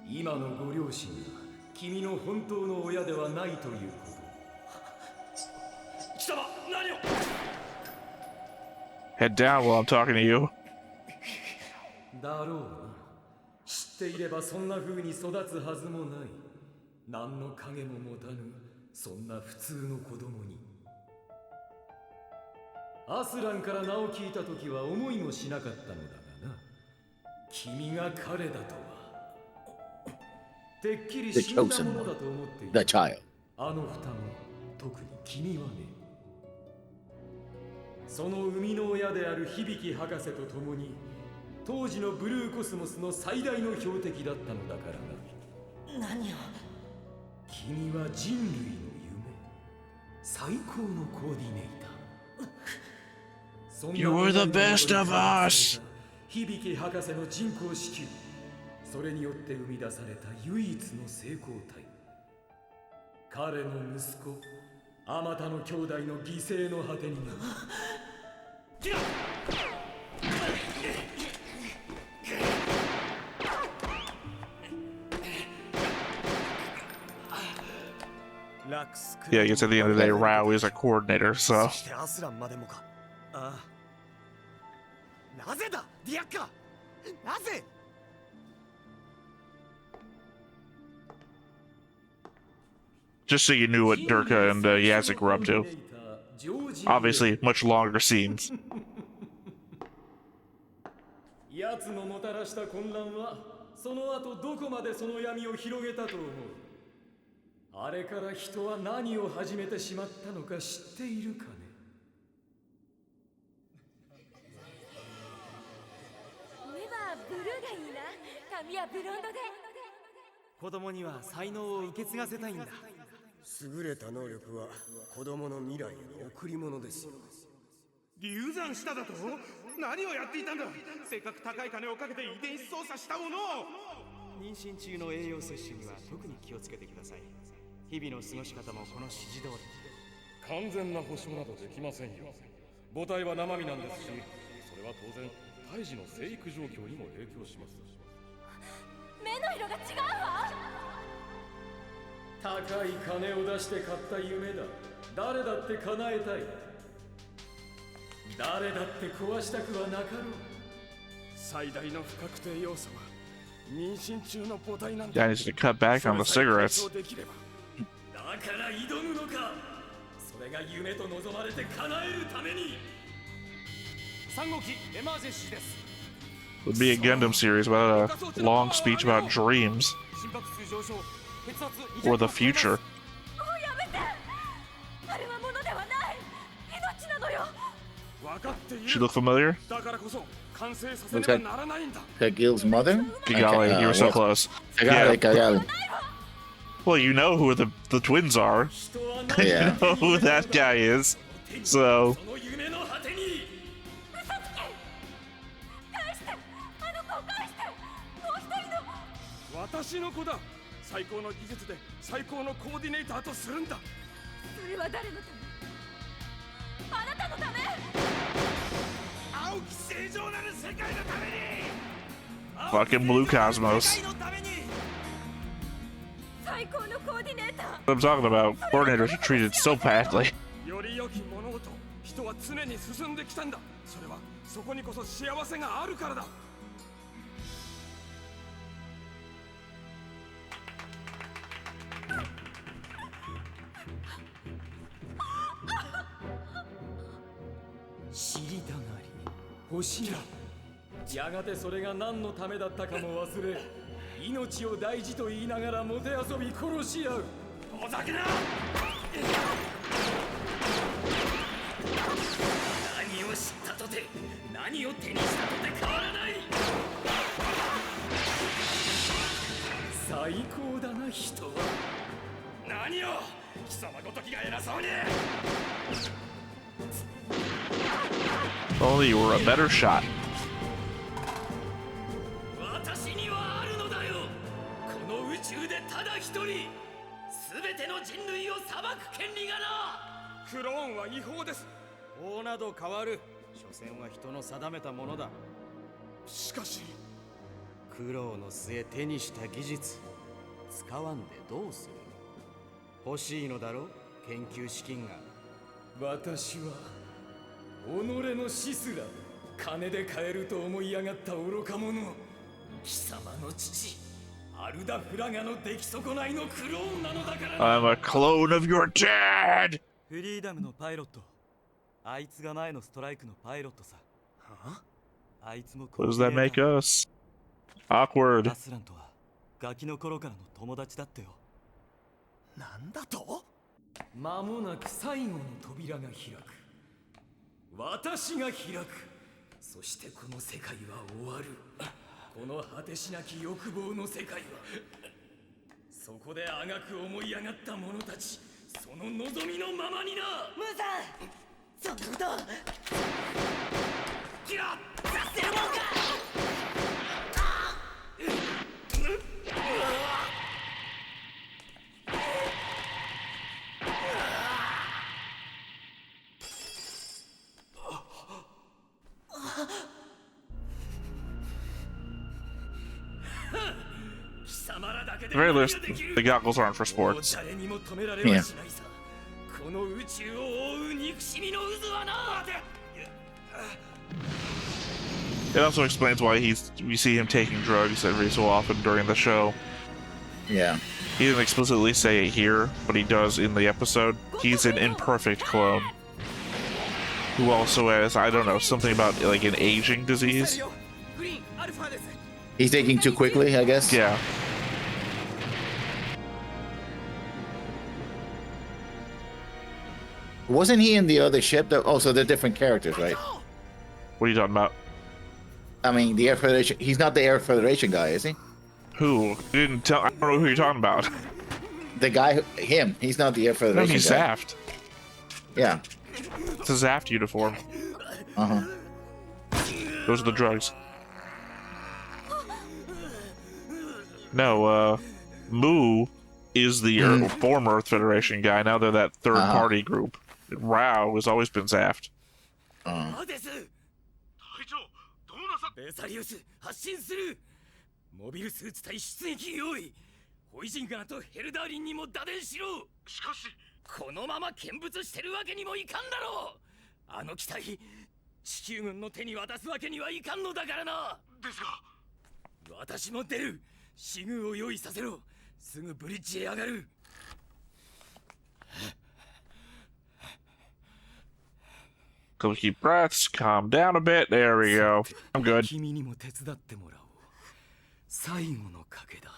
今のご両親が君の本当の親ではないということ。貴様、何を。 Head down while I'm talking to you. だろうな。知っていればそんな風に育つはずもない。何の影も持たぬそんな普通の子供に。アスランから名を聞いた時は思いもしなかったのだがな。君が彼だとは。てっきり The 死んだ chosen ものだ one, と思ってい the た。 child. あの双子、特に君はね。その生みの親である響博士と共に当時のブルーコスモスの最大の標的だったのだからな。何を。君は人類の夢、最高のコーディネーター。そんな You are the best of us! 響博士の人工子宮、それによって生み出された唯一の成功体。彼の息子あまたの兄弟の犠牲の果てになる。Yeah, I guess at the end of the day, Rao is a coordinator, so. アスランまでもか。ああ。なぜだ、ディアッカ。なぜ。Just so you knew what Durka and Yazik were up to. Obviously, much longer scenes. 奴のもたらした混乱はその後どこまでその闇を広げたと思う。あれから人は何を始めてしまったのか知っているかね。目はブルーがいいな。髪はブロンドで。子供には才能を受け継がせたいんだ。優れた能力は子供の未来への贈り物ですよ。流産しただと。何をやっていたんだ。せっかく高い金をかけて遺伝子操作したものを。妊娠中の栄養摂取には特に気をつけてください。日々の過ごし方もこの指示通り。完全な保証などできませんよ。母体は生身なんですし、それは当然胎児の生育状況にも影響します。目の色が違うわ。高い金を出して買った夢だ。誰だって叶えたい。誰だって壊したくはなかろう。最大の不確定要素は妊娠中の母体なんだ。 Yeah, I need to cut back on the cigarettes. だから挑むのか。それが夢と望まれて叶えるために。3号機エマージェンシーです。 Would be a Gundam series about a long speech about dreams 心拍数上昇、血圧 or the future. もうやめて。あれはものではない。命なのよ。 分かっている。 She look familiar? だからこそ完成させねばならないんだ。 Kagil's mother? Kigali, you were so close. Kagale, Kagale. Well, you know who the twins are. Yeah. You know who that guy is. So, その夢の果てに。嘘つき。返して。あの子を返して。もう一人の。私の子だ。最高の技術で最高のコーディネーターとするんだ。それは誰のため。あなたのため。青き正常なる世界のために。 fucking Blue Cosmos. 最高のコーディネーター。 What I'm talking about. Coordinators are treated so badly. より良き物事、人は常に進んできたんだ。それはそこにこそ幸せがあるからだ。知りたがり、欲しがり。やがてそれが何のためだったかも忘れ、命を大事と言いながらもてあそび殺し合う。おざけな。何を知ったとて、何を手にしたとて変わらない。最高だな人は。何を。貴様ごときが偉そうに。 Only you were a better shot. 私にはあるのだよ。この宇宙でただ一人、全ての人類を裁く権利がな。クローンは違法です。法など変わる。所詮は人の定めたものだ。しかし苦労の末手にした技術、使わんでどうする。欲しいのだろう、研究資金が。私は己の死すら金で買えると思いやがった愚か者。貴様の父アルダ・フラガの出来損ないのクローンなのだからな。 I'm a clone of your dad! フリーダムのパイロット。あいつが前のストライクのパイロットさ。あいつも What does that make us? Awkward. アスランとはガキの頃からの友達だってよ。なんだと？間もなく最後の扉が開く。私が開く。そしてこの世界は終わる。この果てしなき欲望の世界は、そこであがく思い上がった者たち、その望みのままにな。ムーさん、そんなことキラさせるもんか。At the very least, the goggles aren't for sports. Yeah. It also explains why we see him taking drugs every so often during the show. Yeah. He didn't explicitly say it here, but he does in the episode. He's an imperfect clone who also has, I don't know, something about like an aging disease. He's taking too quickly, I guess. Yeah. Wasn't he in the other ship? Oh, so they're different characters, right? What are you talking about? I mean, the Air Federation. He's not the Air Federation guy, is he? Who? You didn't tell. I don't know who you're talking about. The guy, him. He's not the Air Federation. No, he's guy. zaft. Yeah. It's a zaft uniform. Those are the drugs. No, Moo is the former Earth Federation guy. Now they're that third-party group. Rao has always been zaft. ベサリウス発進する。モビルスーツ隊出撃用意。ホイジンガーとヘルダーリンにも打電しろ。しかしこのまま見物してるわけにもいかんだろう。あの機体地球軍の手に渡すわけにはいかんのだからな。ですが私も出る。シグを用意させろ。すぐブリッジへ上がる。Go keep breaths, calm down a bit. There we go. I'm good. 君にも手伝ってもらおう。最後の賭けだ。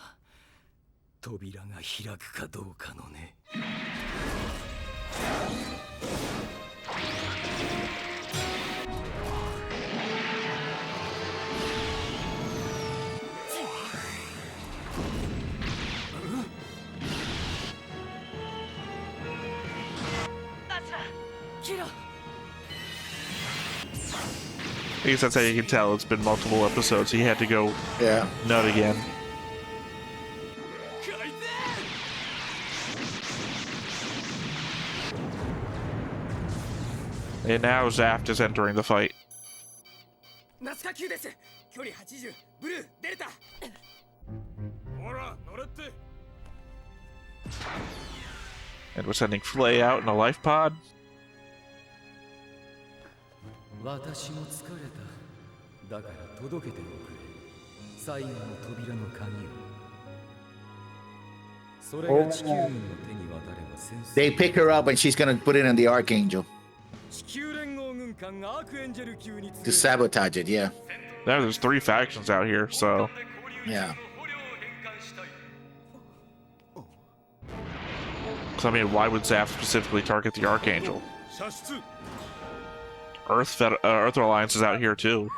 扉が開くかどうかのね。キラ。I guess that's how you can tell it's been multiple episodes. He had to go nut again. And now Zaft is entering the fight. And we're sending Flay out in a life pod. 私も疲れた。だから届けておくれ。最後の扉の鍵を。それが地球軍の手に渡れば戦争。They pick her up and she's gonna put it in the Archangel. 地球連合軍艦アークエンジェル級に To sabotage it, yeah. Now there's 3 factions out here, so. Yeah. So I mean, why would Zaft specifically target the Archangel? Earth Alliance is out here too.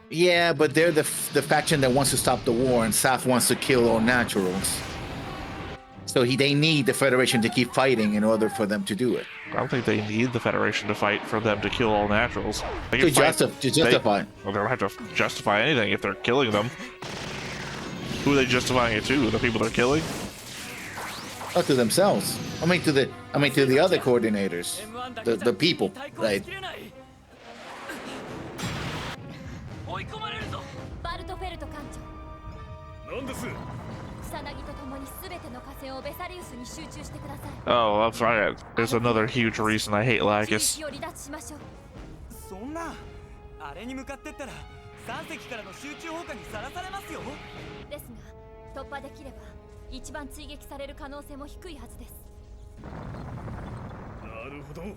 Yeah, but they're the faction that wants to stop the war, and Saf wants to kill all naturals. So they need the Federation to keep fighting in order for them to do it. I don't think they need the Federation to fight for them to kill all naturals. They To can justify. Well, they don't have to justify anything if they're killing them. Who are they justifying it to? The people they're killing? Oh, to themselves. I mean to the other coordinators, the people, right? 追い込まれるぞ。バルトフェルト艦長。なんです。草薙と共に全ての河川をベサリウスに集中してください。 Oh, that's right. There's another huge reason I hate Lacus. 地域を離脱しましょう。そんな、あれに向かってったら3隻からの集中砲火にさらされますよ。ですが、突破できれば一番追撃される可能性も低いはずです。なるほど。お願い。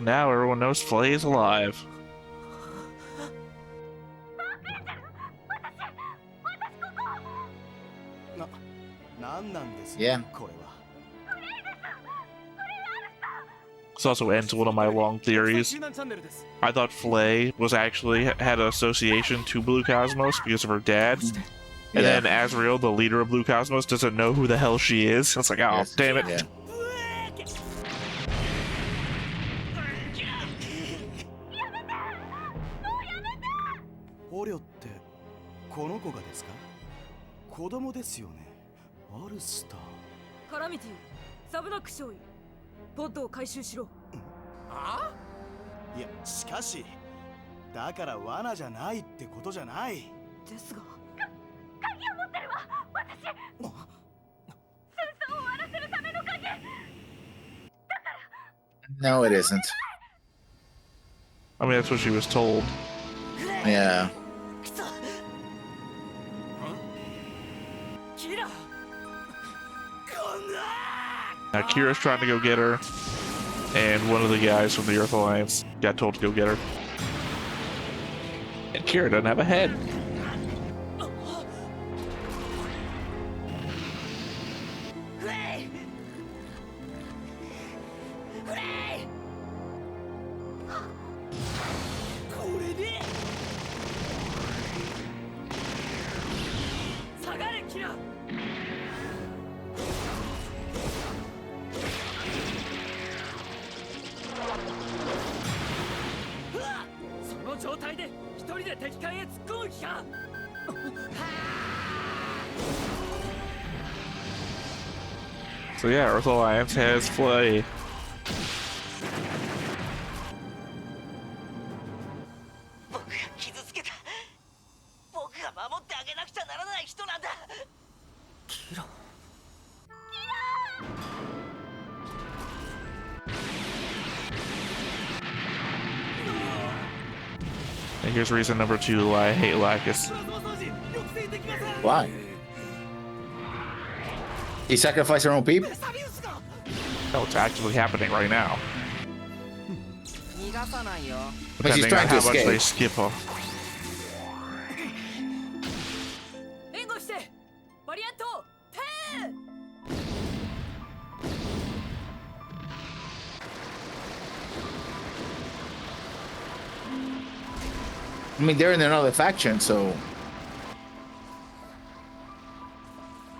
now everyone knows Flay is alive. Yeah. This also ends one of my long theories. I thought Flay was actually had an association to Blue Cosmos because of her dad. And then Azrael, the leader of Blue Cosmos, doesn't know who the hell she is. It's like, oh, damn it. Yeah. No, it isn't. I mean, that's what she was told. Yeah. Now Kira's trying to go get her, and one of the guys from the Earth Alliance got told to go get her. And Kira doesn't have a head. So yeah, Earth Alliance has Flay. And here's reason number 2 why I hate Lacus. Why? He sacrificed her own people? No, it's actually happening right now. But she's Depending on trying to how much escape. they skip her. I mean, they're in another faction, so...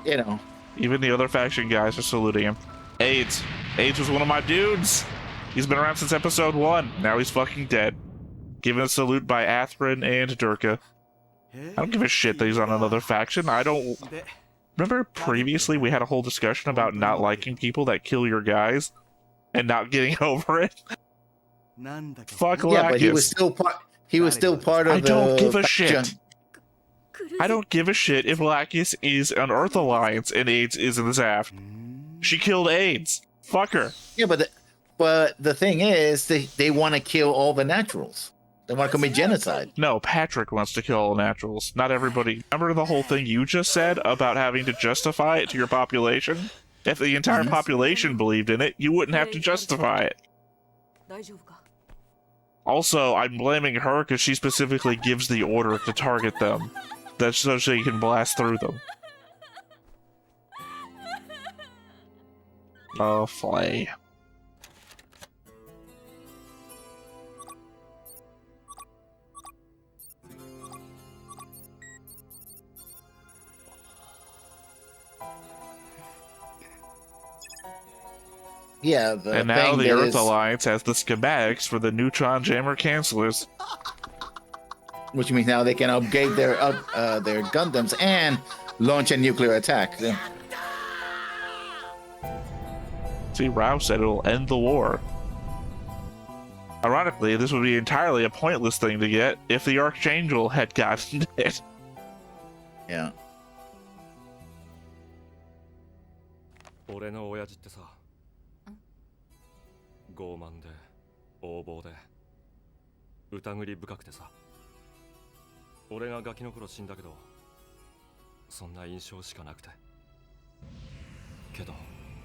You know. Even the other faction guys are saluting him. AIDS. AIDS was one of my dudes. He's been around since episode 1. Now he's fucking dead. Given a salute by Atherin and Durka. I don't give a shit that he's on another faction. I don't... Remember previously we had a whole discussion about not liking people that kill your guys? And not getting over it? Fuck Lacus. Yeah, but he was still part... He was still part of I don't the give a faction. shit. I don't give a shit if Lacus is an Earth Alliance and AIDS is in the Zaft. She killed AIDS. Fuck her. Yeah, but the thing is, they want to kill all the naturals. They want to commit genocide. No, Patrick wants to kill all naturals. Not everybody. Remember the whole thing you just said about having to justify it to your population? If the entire population believed in it, you wouldn't have to justify it. Also, I'm blaming her because she specifically gives the order to target them. That's so she can blast through them. Oh, Flay. Yeah, and now the Earth Alliance has the schematics for the neutron jammer cancelers. Which means now they can upgrade their Gundams and launch a nuclear attack. Yeah. See, Rao said it'll end the war. Ironically, this would be entirely a pointless thing to get if the Archangel had gotten it. Yeah. 俺の親父ってさ、傲慢で横暴で疑り深くてさ、俺がガキの頃死んだけど、そんな印象しかなくて。けど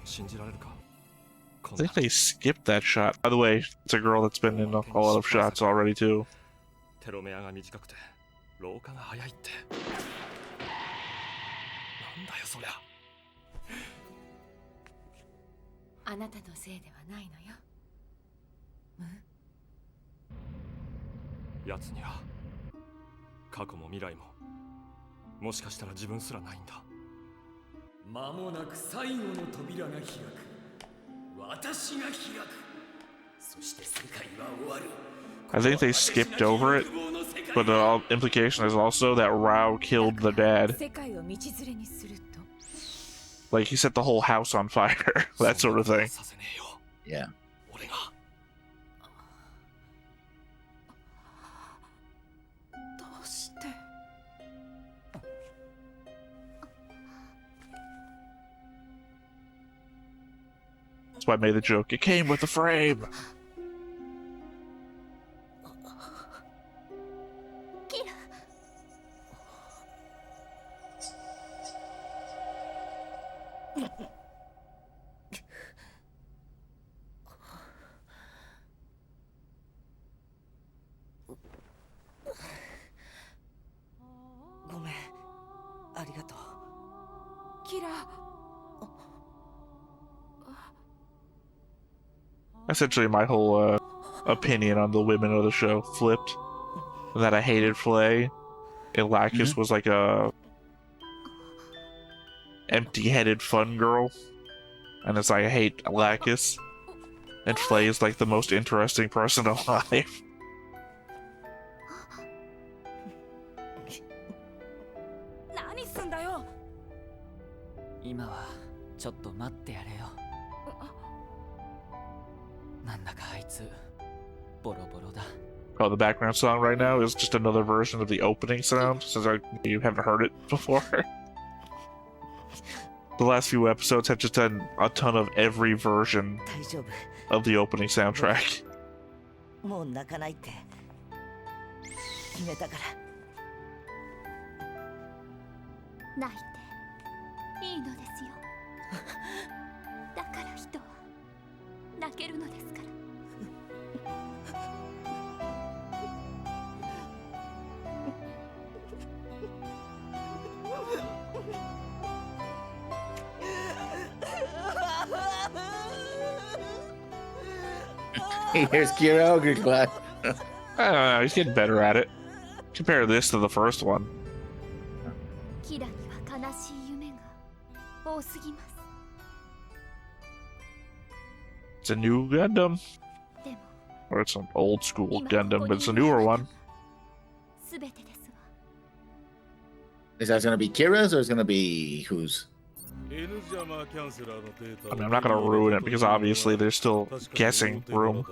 信じられるか？ I think they skipped that shot. By the way, it's a girl that's been in a lot of shots already too. テロメアが短くて老化が早いってなんだよそりゃ。あなたのせいではないのよ。奴には過去も未来ももしかしたら自分すらないんだ。間もなく最後の扉が開く。私が開く。そして世界は終わる。 I think they skipped over it, but the implication is also that Rao killed the dad. Like he set the whole house on fire, that sort of thing. Yeah. That's why I made the joke. It came with the frame. Essentially, my whole opinion on the women of the show flipped. That I hated Flay, and Lacus was like a empty-headed fun girl, and it's like I hate Lacus, and Flay is like the most interesting person alive. 今はちょっと待ってやれよ。なんだかあいつボロボロだ。 Oh, the background song right now is just another version of the opening sound, since you haven't heard it before. The last few episodes have just done a ton of every version of the opening soundtrack. もう泣かないって決めたから。泣いていいのですよ。だから人は泣けるのですから。Here's Kiro. Good glad. I don't know, he's getting better at it. Compare this to the first one. キラには悲しい夢が多すぎます。 It's a new Gundam. Or it's an old school Gundam, but it's a newer one. すべてですわ。 Is that going to be Kira's or is it going to be whose? I mean, I'm not going to ruin it because obviously there's still guessing room.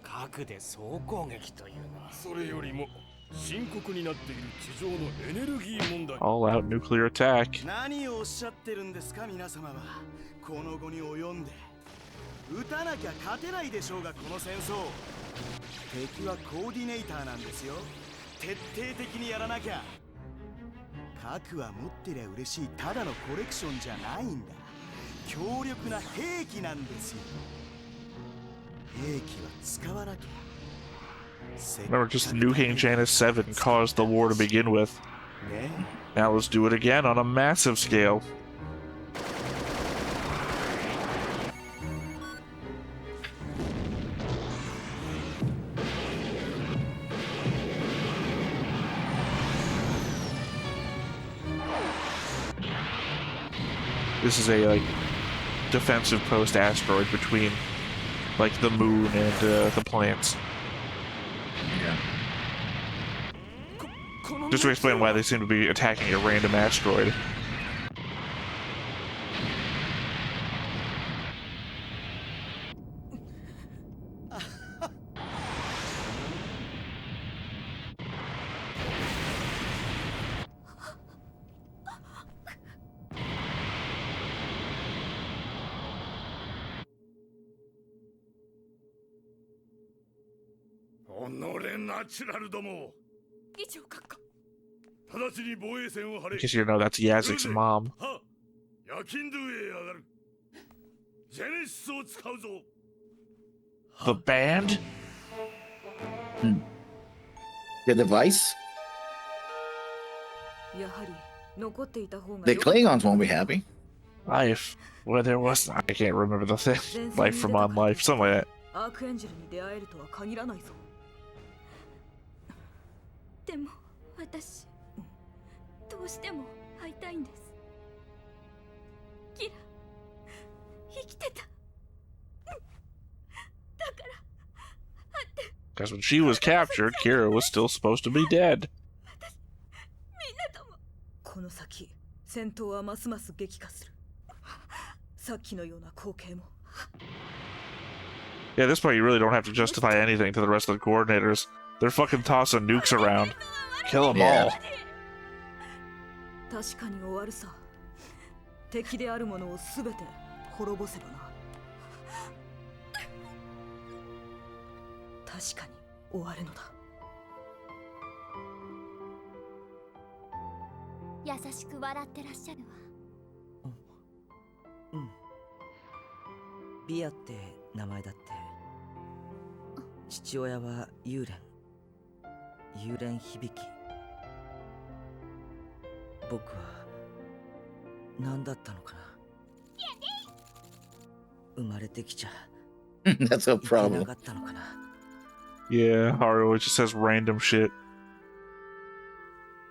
核で総攻撃というのはそれよりも深刻になっている地上のエネルギー問題。 All out nuclear attack. 何をおっしゃってるんですか皆様は。この後に及んで撃たなきゃ勝てないでしょうがこの戦争。敵はコーディネーターなんですよ。徹底的にやらなきゃ。核は持ってりゃ嬉しいただのコレクションじゃないんだ。強力な兵器なんですよ。兵器は使わなきゃ。 Remember, just nuking Janus 7 caused the war to begin with. Now let's do it again on a massive scale. This is a defensive post asteroid between like the moon and the planets. Yeah. Just to explain why they seem to be attacking a random asteroid. In case you didn't know, that's Yazik's mom. The band? The device? やはり残っていた方が The Klingons won't be happy. Life. Where there was. I can't remember the thing. Life from on life. Something like that. アークエンジェルに出会えるとは限らないぞ。でも私どうしても会いたいんです。キラ生きてた。だから会って。Because when she was captured, Kira was still supposed to be dead. みんなとも。この先戦闘はますます激化する。さっきのような光景も。Yeah, at this point you really don't have to justify anything to the rest of the coordinators. They're fucking tossing nukes around. Kill them all. 確かに終わるさ。敵であるものをすべて滅ぼせばな。確かに終わるのだ。優しく笑ってらっしゃるわ。うん。ビアって名前だって。父親は幽霊響き。僕は何だったのかな。生まれてきちゃ That's a いけな problem. かったのかな。Yeah, Haru just says random shit.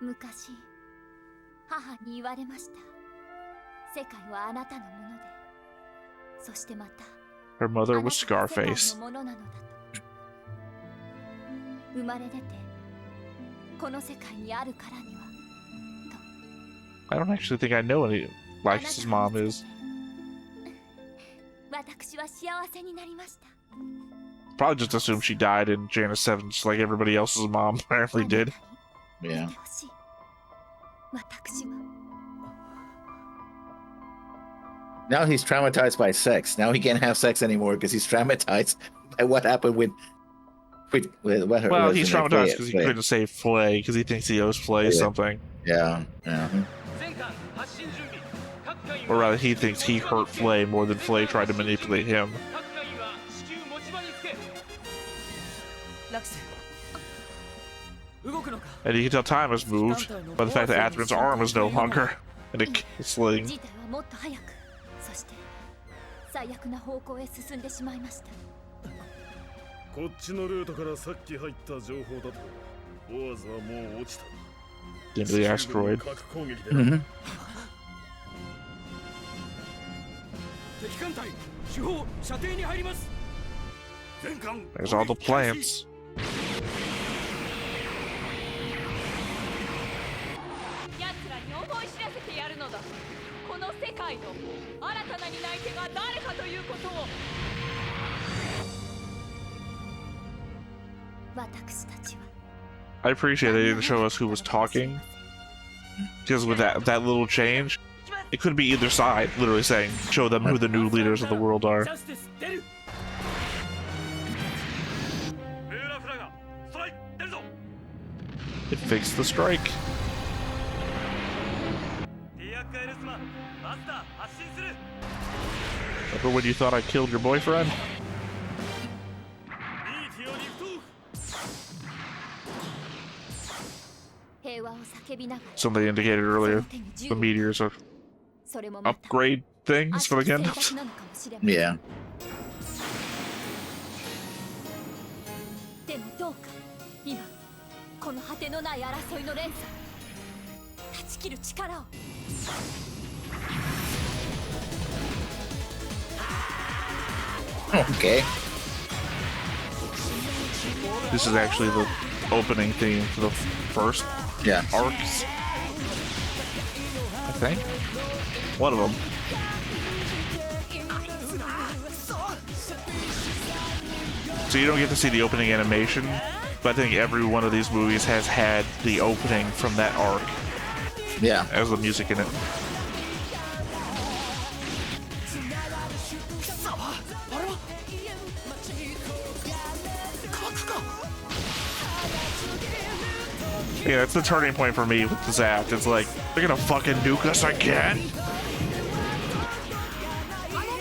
昔母に言われました。世界はあなたのもので、そしてまた Her mother あな was たが世界 Scarface. のものなのだと。生まれ出てこの世界にあるからには I don't actually think I know any like his mom is. 私は幸せになりました。 Probably just assume she died in Janus 7, just like everybody else's mom apparently did. Yeah. 私は Now he's traumatized by sex. Now he can't have sex anymore because he's traumatized by what happened with what her. Well, he's traumatized because he couldn't save Flay because he thinks he owes Flay something. Yeah, yeah. Or rather, he thinks he hurt Flay more than Flay tried to manipulate him. And you can tell time has moved by the fact that Atherin's arm is no longer in a sling. 事態はもっと早く、そして最悪な方向へ進んでしまいました。こっちのルートからさっき入った情報だと、ボアズはもう落ちた。 Into the asteroid. 核攻撃で。敵艦隊、主砲射程に入ります。 There's all the plants. 奴らに思い知らせてやるのだ。この世界の新たな担い手が誰かということを。 私たちは I appreciate they didn't show us who was talking. Because with that little change, it could be either side, literally saying, show them who the new leaders of the world are. It fixed the strike. Remember when you thought I killed your boyfriend? Somebody indicated earlier the meteors are upgrade things for the Gundams. Yeah. でもどうか今この果てのない争いの連鎖断ち切る力を Okay. This is actually the opening theme for the first arcs. I think. One of them. So you don't get to see the opening animation, but I think every one of these movies has had the opening from that arc. Yeah. As the music in it. Yeah, that's the turning point for me with the zaft. It's like, they're gonna fucking nuke us again?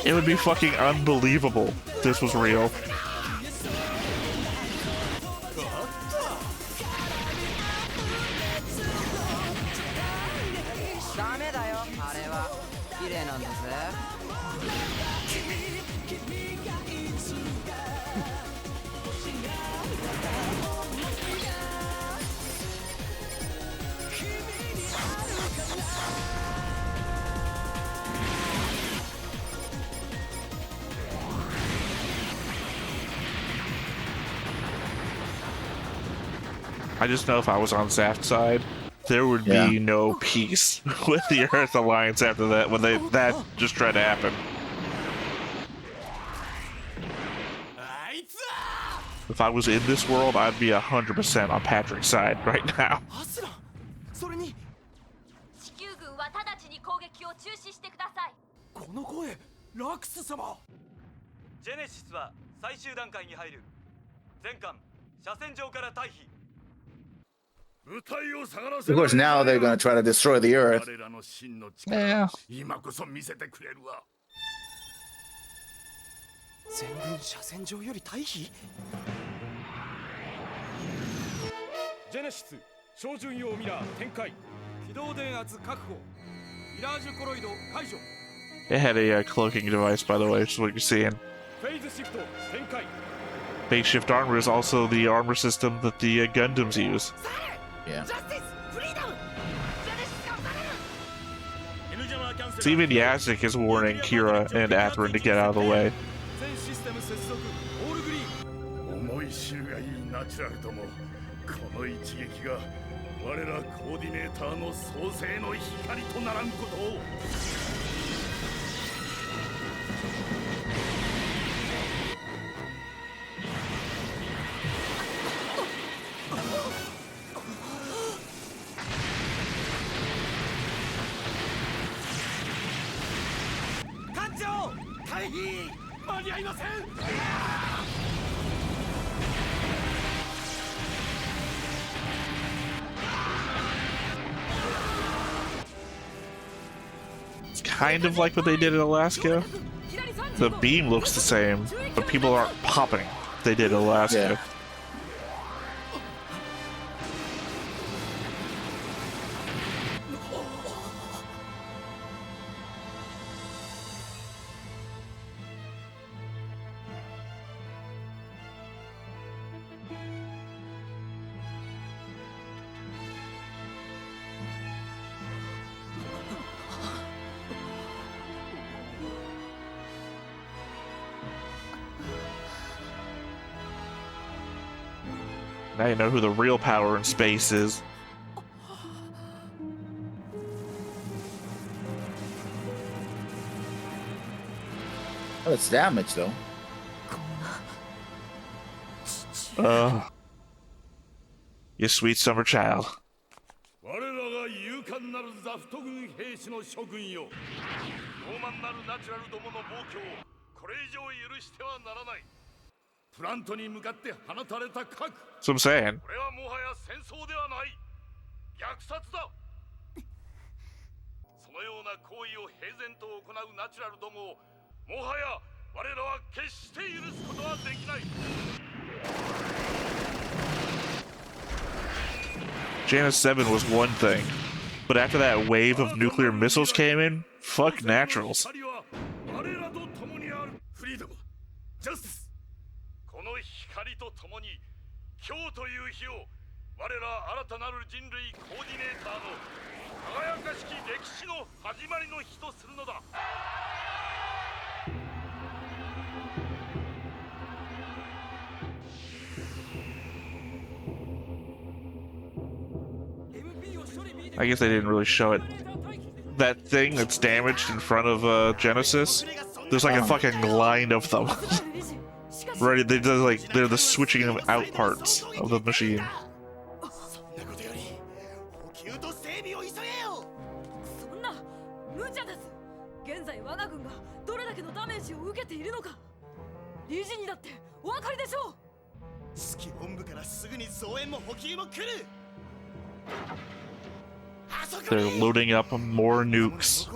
It would be fucking unbelievable if this was real. I just know if I was on Zaft's side, there would be no peace with the Earth Alliance after that when that just tried to happen. If I was in this world, I'd be 100% on Patrick's side right now. 地球軍は直ちに攻撃を中止してください。この声、ラクス様。ジェネシスは最終段階に入る。全艦車線上から退避。 Of course, now they're going to try to destroy the Earth. Yeah. 全軍車線上より退避。ジェネシス、照準用ミラー展開。機動電圧確保。ミラージュコロイド解除。 It had a cloaking device, by the way, which is what you're seeing. フェイズシフト展開。 Phase shift armor is also the armor system that the Gundams use. Yeah. So even Yasik is warning Kira and Athrun to get out of the way. 全システム接続オールグリーン。思い知るがいいナチュラルども、この一撃が我らコーディネーターの創世の光とならんことを。 間に合いません。 It's kind of like what they did in Alaska. The beam looks the same, but people aren't popping. They did in Alaska. Yeah. Now you know who the real power in space is. Oh, it's damaged though. You sweet summer child. 我らが勇敢なるザフト軍兵士の諸君よ。傲慢なるナチュラルどもの暴挙をこれ以上許してはならない。プラントに向かって放たれた核。 That's what I'm saying. これはもはや戦争ではない。虐殺だ。そのような行為を平然と行うナチュラルどもをもはや我らは決して許すことはできない。 Janus 7 was one thing, but after that wave of nuclear missiles came in, fuck naturals. 我らと共にあるフリーダム、ジャスティス。この光と共に今日という日を我ら新たなる人類コーディネーターの輝かしき歴史の始まりの日とするのだ。 I guess they didn't really show it. That thing that's damaged in front of Genesis, there's like a fucking line of them. Ready, they're the switching of out parts of the machine. そんな無茶です。現在我が軍がどれだけのダメージを受けているのか、理事にだってお分かりでしょう。指揮本部からすぐに増援も補給も来る。 They're loading up more nukes.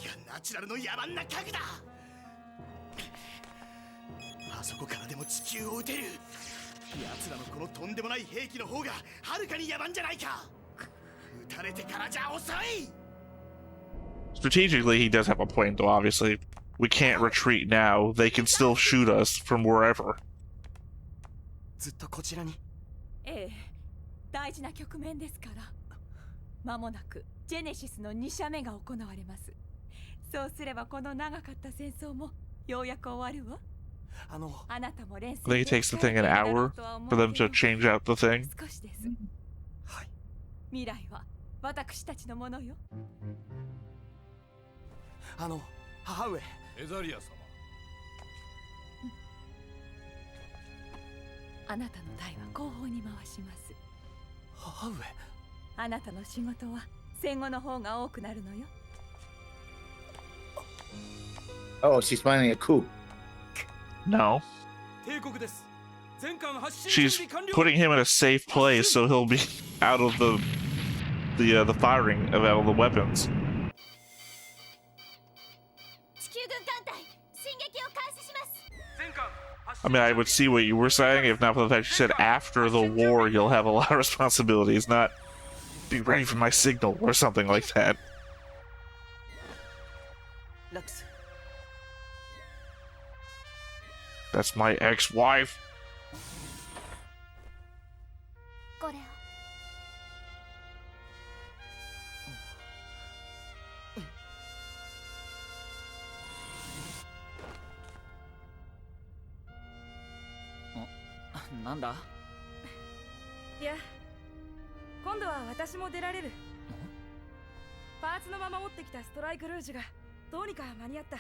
敵はナチュラルの野蛮な核だ。あそこからでも地球を撃てる。奴らのこのとんでもない兵器の方がはるかに野蛮じゃないか。撃たれてからじゃ遅い。 Strategically, he does have a point, though, obviously. We can't retreat now. They can still shoot us from wherever. ずっとこちらに。ええ、大事な局面ですから。間もなくジェネシスの2射目が行われます。そうすればこの長かった戦争もようやく終わるわ。あなたも連戦 I think it takes the thing an hour for them to change out the thing. 少しです。はい。未来は私たちのものよ。母上。エザリア様。あなたの台は後方に回します。母上。あなたの仕事は戦後の方が多くなるのよ。Oh, she's planning a coup. No. She's putting him in a safe place so he'll be out of the firing of all the weapons. I mean, I would see what you were saying if not for the fact you said after the war you'll have a lot of responsibilities, not be ready for my signal or something like that. That's my ex-wife. Nanda? いや、今度は私も出られる。パーツのまま持ってきたストライクルージュがどうにか間に合った。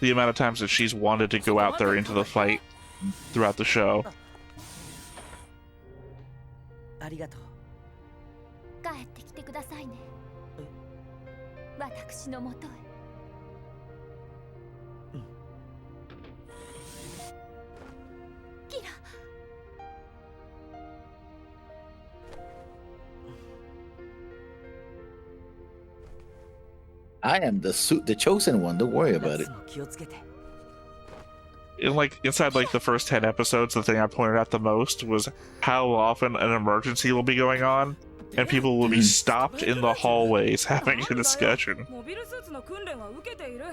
The amount of times that she's wanted to go out there into the fight throughout the show. ありがとう。帰ってきてくださいね。私のもとへ。キラ。I am the chosen one. Don't worry about it. In inside the first 10 episodes, the thing I pointed out the most was how often an emergency will be going on, and people will be stopped in the hallways having a discussion. モビルスーツの訓練は受けている。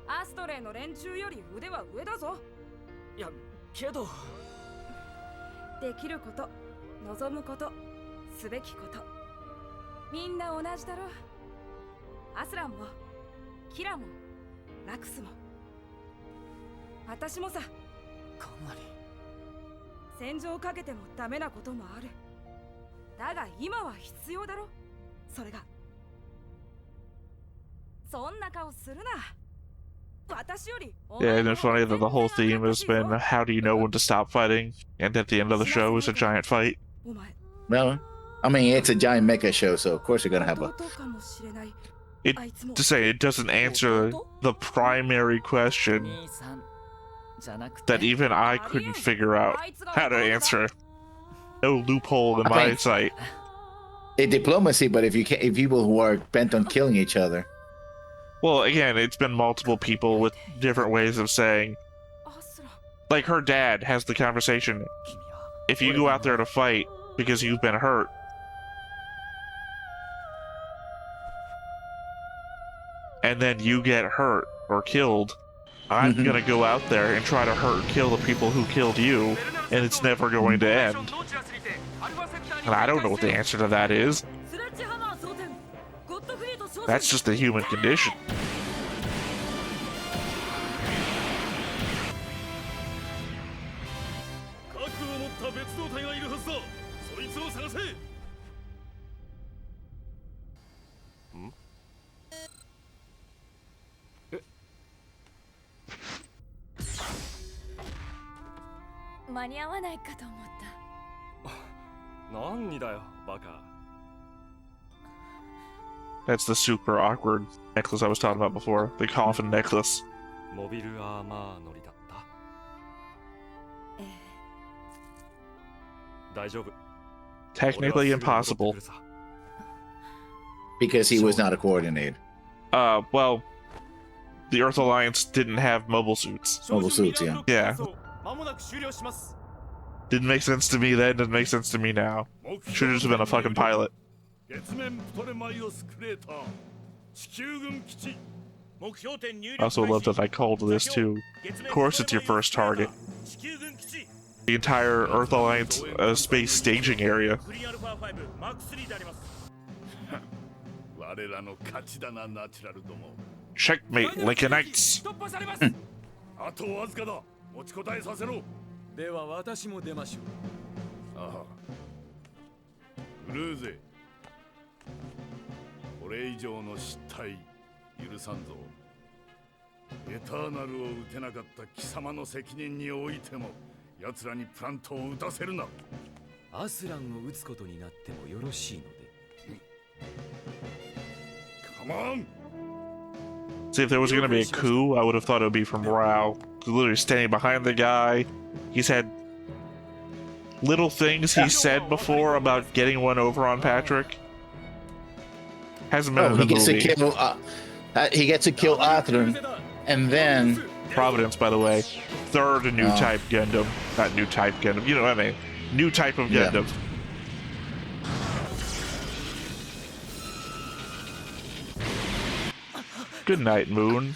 アストレイの連中より腕は上だぞ。いや、けど。できること、望むこと、すべきこと。みんな同じだろ。アスランも、キラも、ラクスも。私もさ。かなり。戦場をかけてもダメなこともある。だが今は必要だろ。それが。そんな顔するな。私より。Yeah, isn't it funny that the whole theme has been how do you know when to stop fighting, and at the end of the show is a giant fight? Well, I mean, it's a giant mecha show, so of course you're gonna have a. To say it doesn't answer the primary question that even I couldn't figure out how to answer. No loophole in my sight. It's diplomacy, but if people who are bent on killing each other. Well, again, it's been multiple people with different ways of saying. Like her dad has the conversation. If you go out there to fight because you've been hurt, and then you get hurt or killed, I'm gonna go out there and try to hurt and kill the people who killed you, and it's never going to end. And I don't know what the answer to that is. That's just the human condition. That's the super awkward necklace I was talking about before. The coffin necklace. Technically impossible. Because he was not a coordinator. Well, the Earth Alliance didn't have mobile suits. Mobile suits, yeah. Yeah. Didn't make sense to me then, doesn't make sense to me now. Should've just been a fucking pilot. I also love that I called this too. Of course it's your first target. The entire Earth Alliance space staging area. Checkmate, Lincolnites. あとわずかだ。持ちこたえさせろ。では私も出ましょう。ああ。ルーゼ。これ以上の失態許さんぞ。エターナルを撃てなかった貴様の責任においても、奴らにプラントを撃たせるな。アスランを撃つことになってもよろしいので。Come on! See, if there was gonna be a coup, I would have thought it would be from Rao. Literally standing behind the guy. He's had little things he said before about getting one over on Patrick. Hasn't been in the movie. He gets to kill Arthur, and then Providence, by the way, third new type Gundam, not new type Gundam. You know what I mean? New type of Gundam. Yeah. Good night, Moon.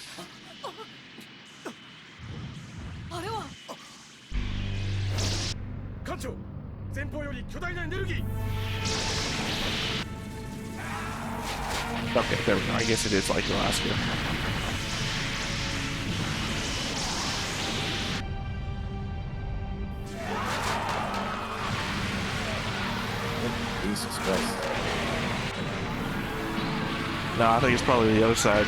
Okay, there we go. I guess it is like Alaska. Jesus Christ. No, I think it's probably the other side.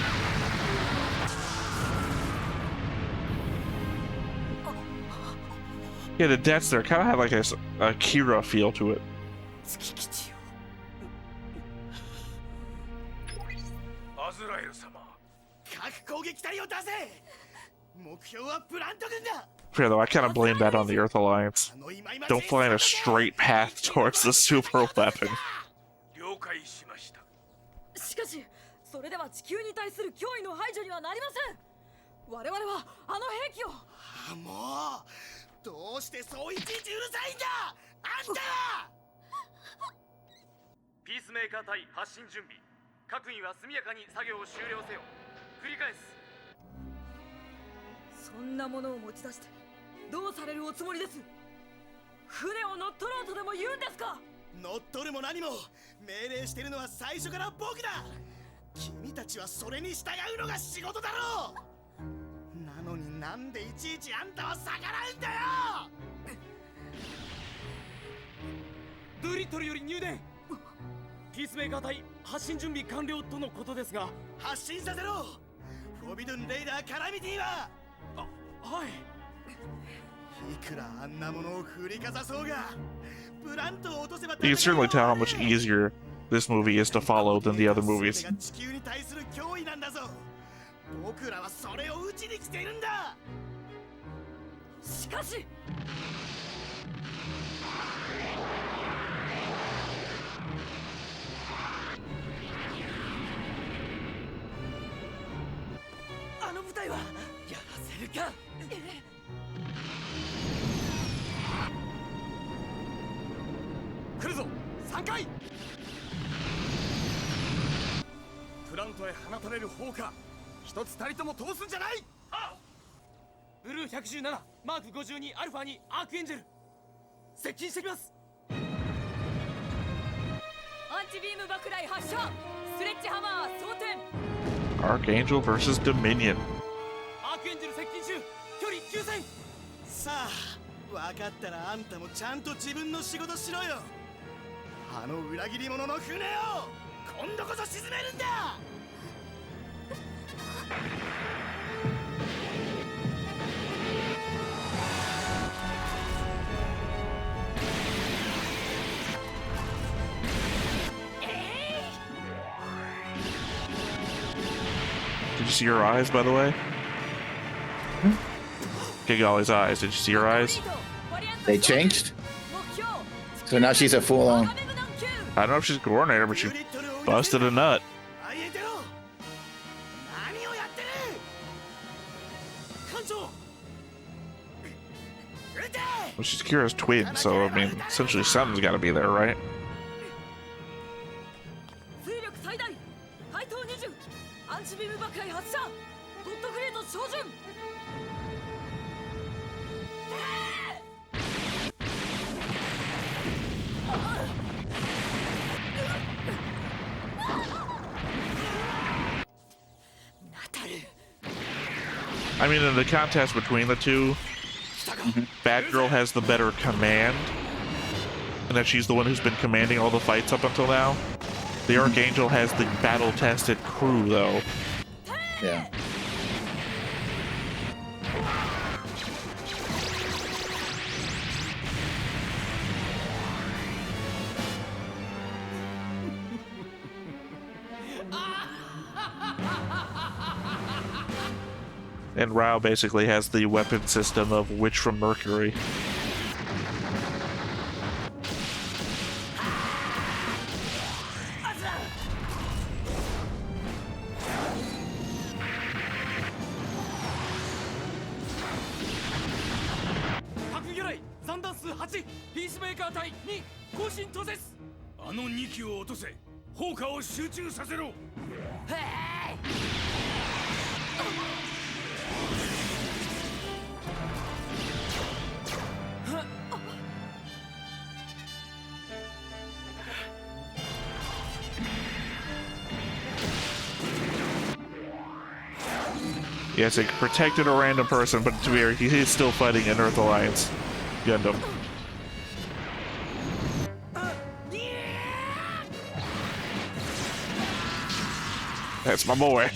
Yeah, the deaths there kind of have like a Kira feel to it. アズラエル様、各攻撃隊を出せ。目標はプラント軍だ。 Fair though, I kind of blame that on the Earth Alliance. Don't fly in a straight path towards the super weapon. 了解しました。しかし、それでは地球に対する脅威の排除にはなりません。我々はあの兵器を。もう。 どうしてそういちいちうるさいんだあんたはピースメーカー隊発進準備各員は速やかに作業を終了せよ繰り返すそんなものを持ち出してどうされるおつもりです船を乗っ取ろうとでも言うんですか乗っ取るも何も命令してるのは最初から僕だ君たちはそれに従うのが仕事だろうなのになんでいちいちあんたは逆らうんだよドゥリットルより入電ピースメーカー隊発進準備完了とのことですが発進させろフォビドゥンレイダーカラミティははいいくらあんなものを振りかざそうがプラントを落とせば You can certainly tell how much easier this movie is to follow than the other movies. 地球に対する脅威なんだぞ僕らはそれを打ちに来ているんだしかしあの部隊はやらせるか来るぞ3回プラントへ放たれる砲火一つたりとも通すんじゃないブルー117マーク52アルファにアークエンジェル接近してきますアンチビーム爆雷発射ストレッチハマー装填 Archangel versus Dominion アークエンジェル接近中距離9000さあ分かったらあんたもちゃんと自分の仕事しろよあの裏切り者の船を今度こそ沈めるんだDid you see her eyes, by the way? Gigali's eyes. Did you see her eyes? They changed? So now she's a full-on... I don't know if she's a coordinator, but she Busted a nut. Well, she's Kira's twin, so I mean, essentially something's got to be there, right? I mean, in the contest between the two, Batgirl has the better command, and that she's the one who's been commanding all the fights up until now. The Archangel has the battle-tested crew, though. Yeah. And Rao basically has the weapon system of Witch from Mercury. Yes, it protected a random person, but to be fair, he's still fighting an Earth Alliance Gundam. That's my boy.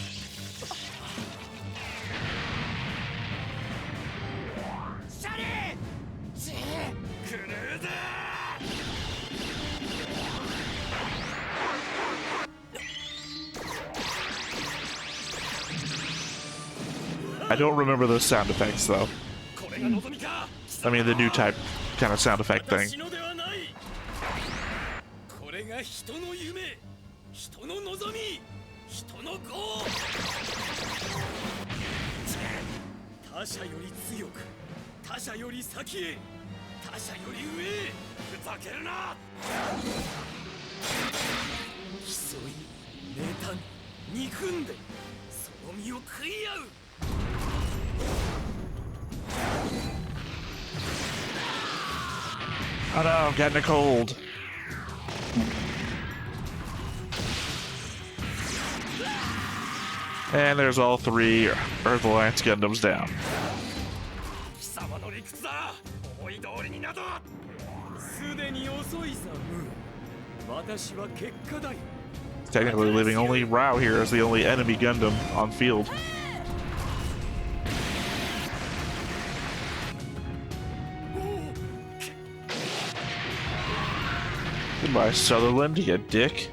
I don't remember those sound effects, though. I mean, the new type kind of sound effect thing. Oh no, I'm getting a cold. And there's all three Earth Alliance Gundams down. Technically leaving only Rao here as the only enemy Gundam on field. Goodbye, Sutherland, you dick.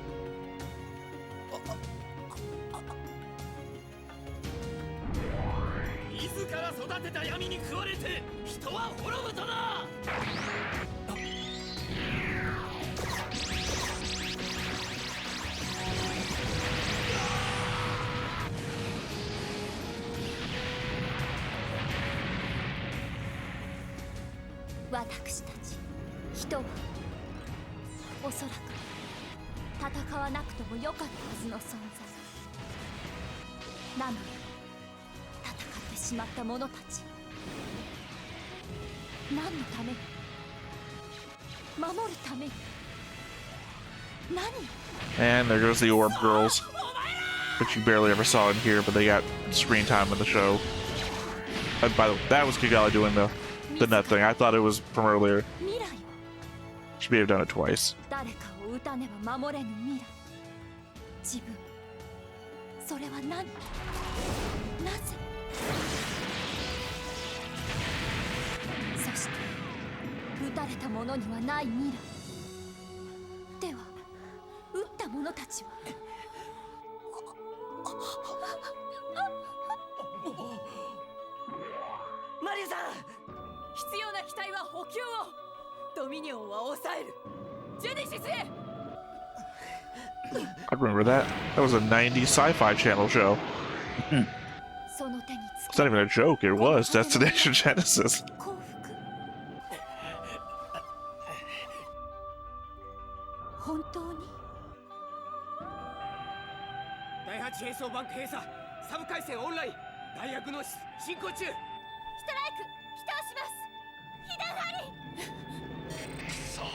And there goes the Orb Girls, which you barely ever saw in here, but they got screen time in the show. And by the way, that was Kigala doing the nut thing. I thought it was from earlier. She may have done it twice. I remember that. That was a 90s sci-fi channel show. It's not even a joke, it was Destination Genesis. 本当に第8並走バンク閉鎖サブ回線オンライン大学の進行中ストライク起動します被弾ありさあ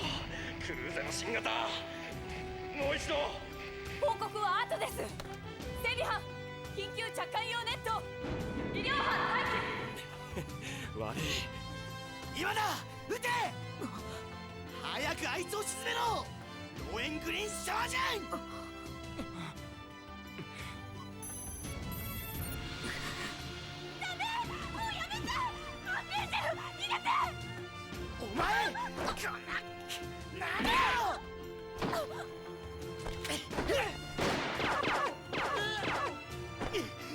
クルーザーの新型もう一度報告は後です整備班緊急着艦用ネット医療班待機悪い今だ撃て早くあいつを沈めろロエングリーンサージェンダメもうやめてメーテル逃げてお前こんな何だよ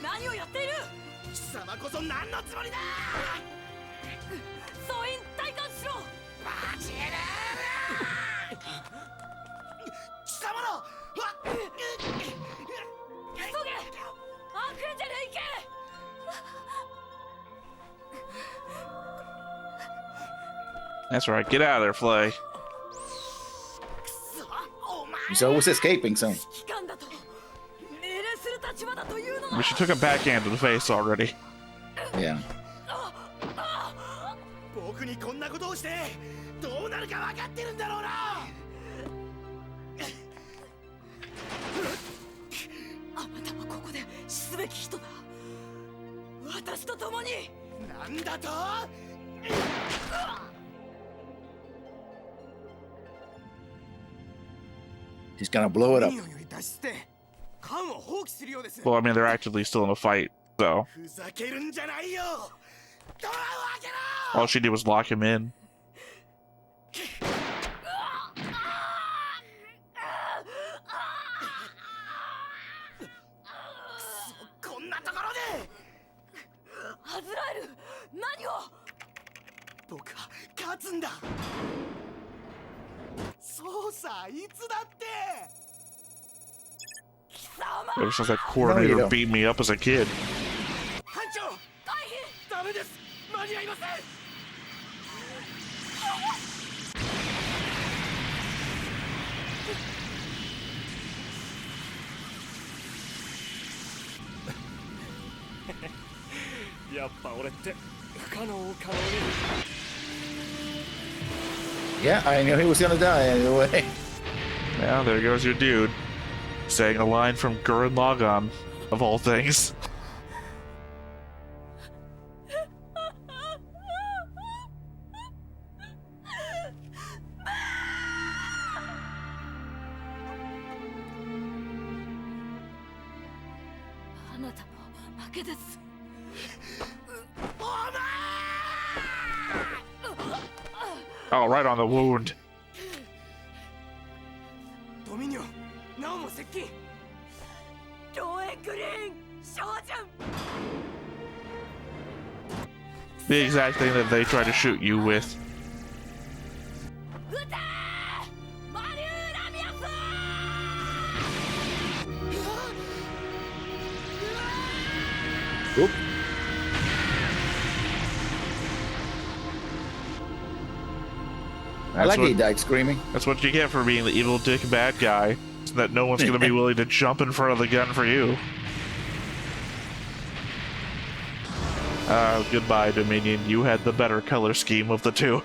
何をやっている貴様こそ何のつもりだ総員体感しろバチエル貴様ら急げアークエンジェル行け That's right, get out of there, Flay. He's always escaping, so. 機関だと命令する立場だというの But she took a backhand to the face already. Yeah. 僕にこんなことをしてどうなるか分かってるんだろうなあなたはここで死すべき人だ私と共になんだと He's gonna blow it up. Well, I mean, they're actively still in a fight, so. ふざけるんじゃないよドアを開けろ All she did was lock him in. こんなところでアズラエル何を僕は勝つんだそうさいつだって Ever since that coordinator beat me up as a kid. 班長ダメです間に合いませんやっぱ俺って不可能を可能に Yeah, I knew he was gonna die anyway. Yeah, there goes your dude. Saying a line from Gurren Lagann, of all things. あなたの負けです Oh, right on the wound. ドミニオンなおも接近ロエグリーン少女 The exact thing that they try to shoot you with. Oop. I like he died screaming. That's what you get for being the evil dick bad guy. So that no one's going to be willing to jump in front of the gun for you. Goodbye, Dominion. You had the better color scheme of the two.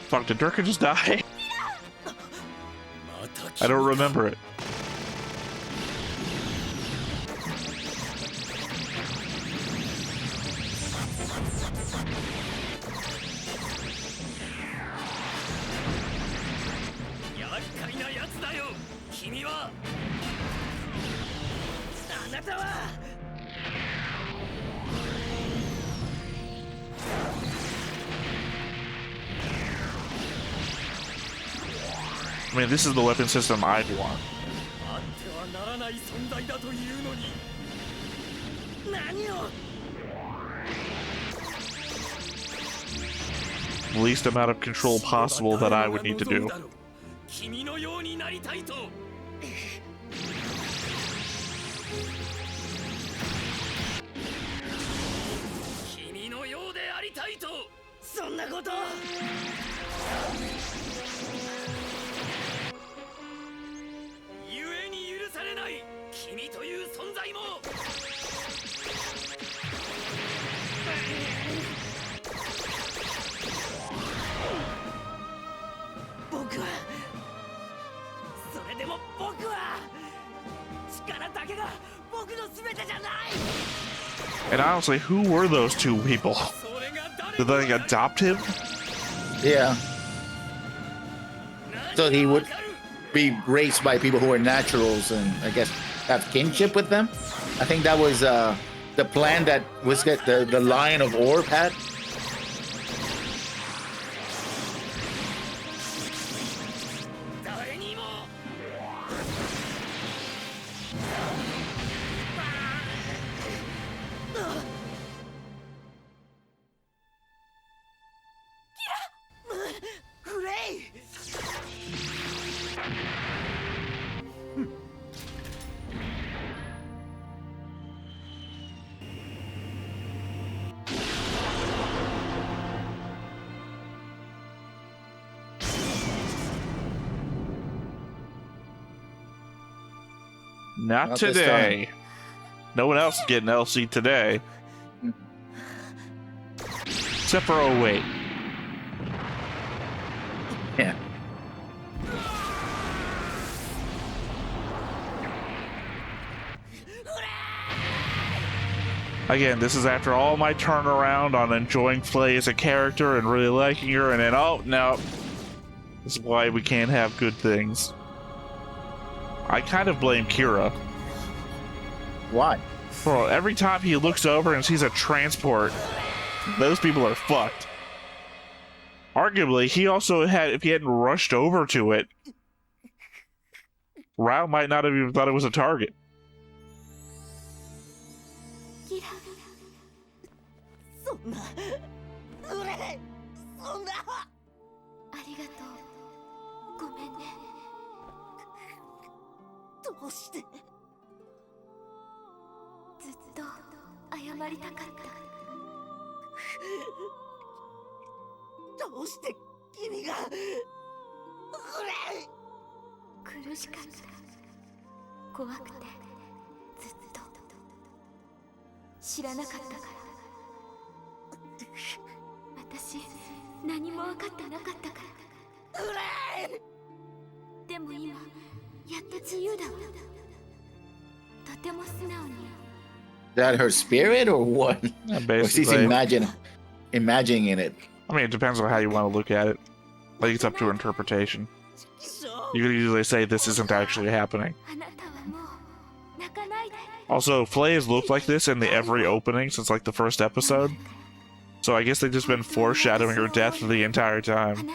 Fuck, did Durka just die? I don't remember it. 「君はあなたは I mean, this is the weapon system I'd want. あってはならない存在だというのに何を Least amount of control possible that I would need to do. 君のようになりたいと 君のようでありたいとそんなこと故に許されない君という存在も僕はそれでも僕は力だけが僕の全てじゃない And honestly, who were those two people? Did they adopt him? Yeah. So he would be raised by people who are naturals and I guess have kinship with them. I think that was the plan that was the Lion of Orb had. Not today. No one else is getting LC today. Except for 08. Yeah. Again, this is after all my turnaround on enjoying Flay as a character and really liking her, and then, oh, no. This is why we can't have good things. I kind of blame Kira. Why? Well, every time he looks over and sees a transport, those people are fucked. Arguably, he also had, if he hadn't rushed over to it, Rao might not have even thought it was a target. That her spirit or what? Or she's imagining it. I mean, it depends on how you want to look at it. Like, it's up to interpretation. You could usually say this isn't actually happening. Also, Flay has looked like this in every opening since like the first episode. So I guess they've just been foreshadowing her death the entire time.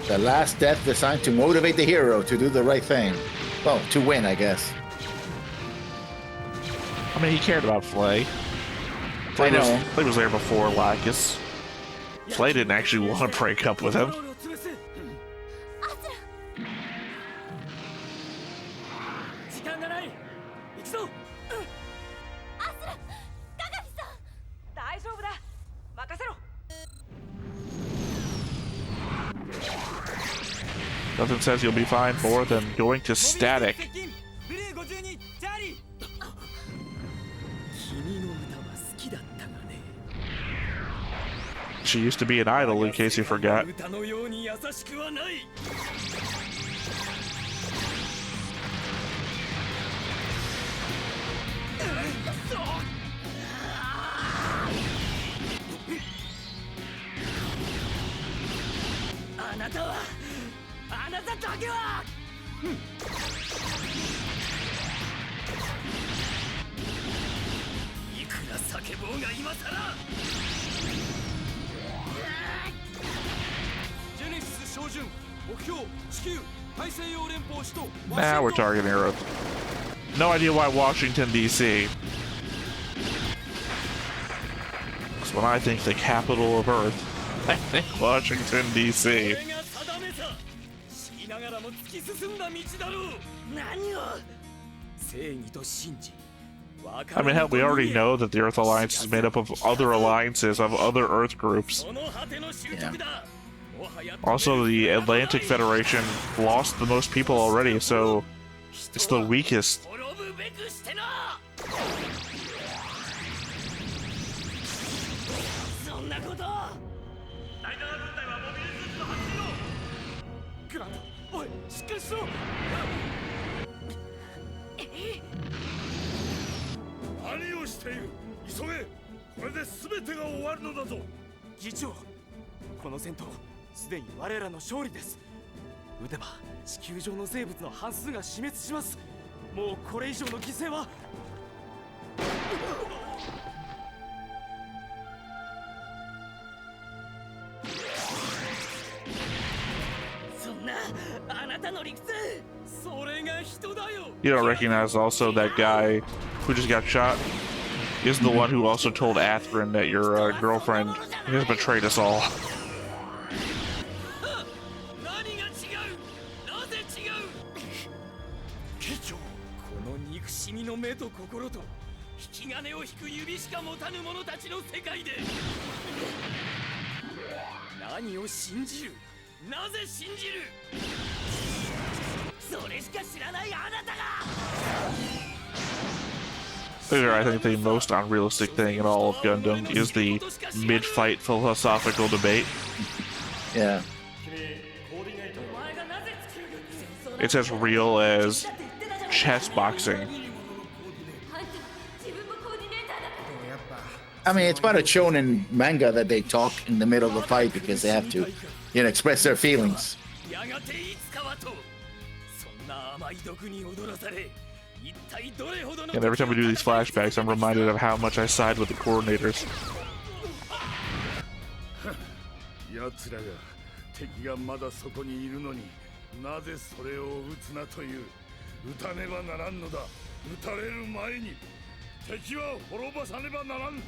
The last death designed to motivate the hero to do the right thing. Well, to win, I guess. I mean, he cared about Flay. Flay was there before Lacus. Flay didn't actually want to break up with him. Nothing says you'll be fine more than going to static. She used to be an idol, in case you forgot. あなたはあなただけは、いくら叫ぼうが今さら。ジェネシス照準目標地球大西洋連邦首都 Now we're targeting Earth. No idea why Washington, D.C. Because when I think the capital of Earth, I think Washington, D.C. I mean, hell, we already know that the Earth Alliance is made up of other alliances of other Earth groups. Yeah. Also, the Atlantic Federation lost the most people already, so it's the weakest.すでに我らの勝利です。撃てば地球上の生物の半数が死滅します。もうこれ以上の犠牲は。そんなあなたの理屈、それが人だよ。 You don't recognize also that guy who just got shot is the one who also told Athrun that your girlfriend has betrayed us all. Figure, I think the most unrealistic thing in all of Gundam is the mid-fight philosophical debate. Yeah. It's as real as chess boxing. I mean, it's about a shonen manga that they talk in the middle of a fight because they have to, you know, express their feelings. And every time we do these flashbacks, I'm reminded of how much I side with the coordinators. 奴らが敵がまだそこにいるのになぜそれを撃つなという。撃たねばならんのだ。撃たれる前に敵は滅ばさねばならん。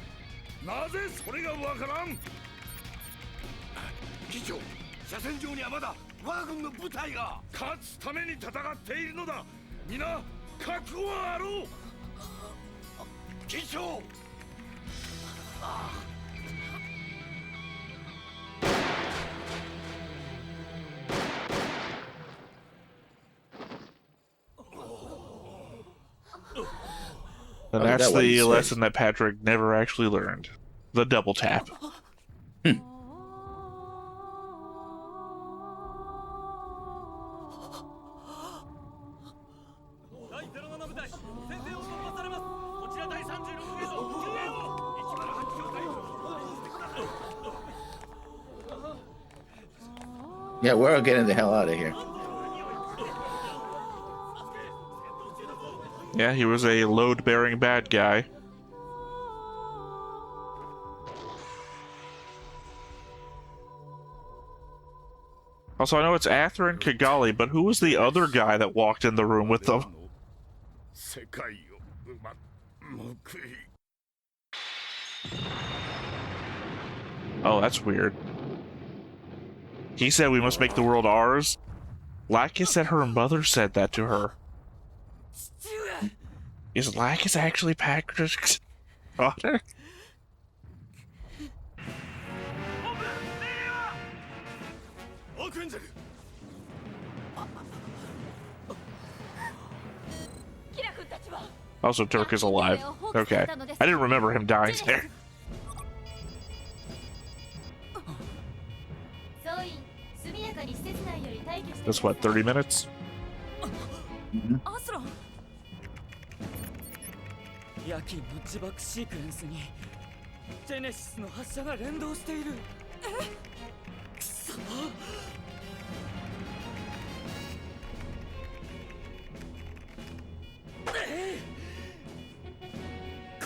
なぜそれがわからん。議長、車線上にはまだ我が軍の部隊が。勝つために戦っているのだ。皆覚悟はあろう。議長。And that's the lesson that Patrick never actually learned. The double tap. Yeah, we're all getting the hell out of here. Yeah, he was a load-bearing bad guy. Also, I know it's Athra and Kigali, but who was the other guy that walked in the room with them? Oh, that's weird. He said we must make the world ours. Lacus said her mother said that to her. Is Lacus actually Patrick's daughter? Also, Turk is alive. Okay. I didn't remember him dying there. That's what, 30 minutes? ヤキンの自爆シークエンスにジェネシスの発射が連動している。くそ。こ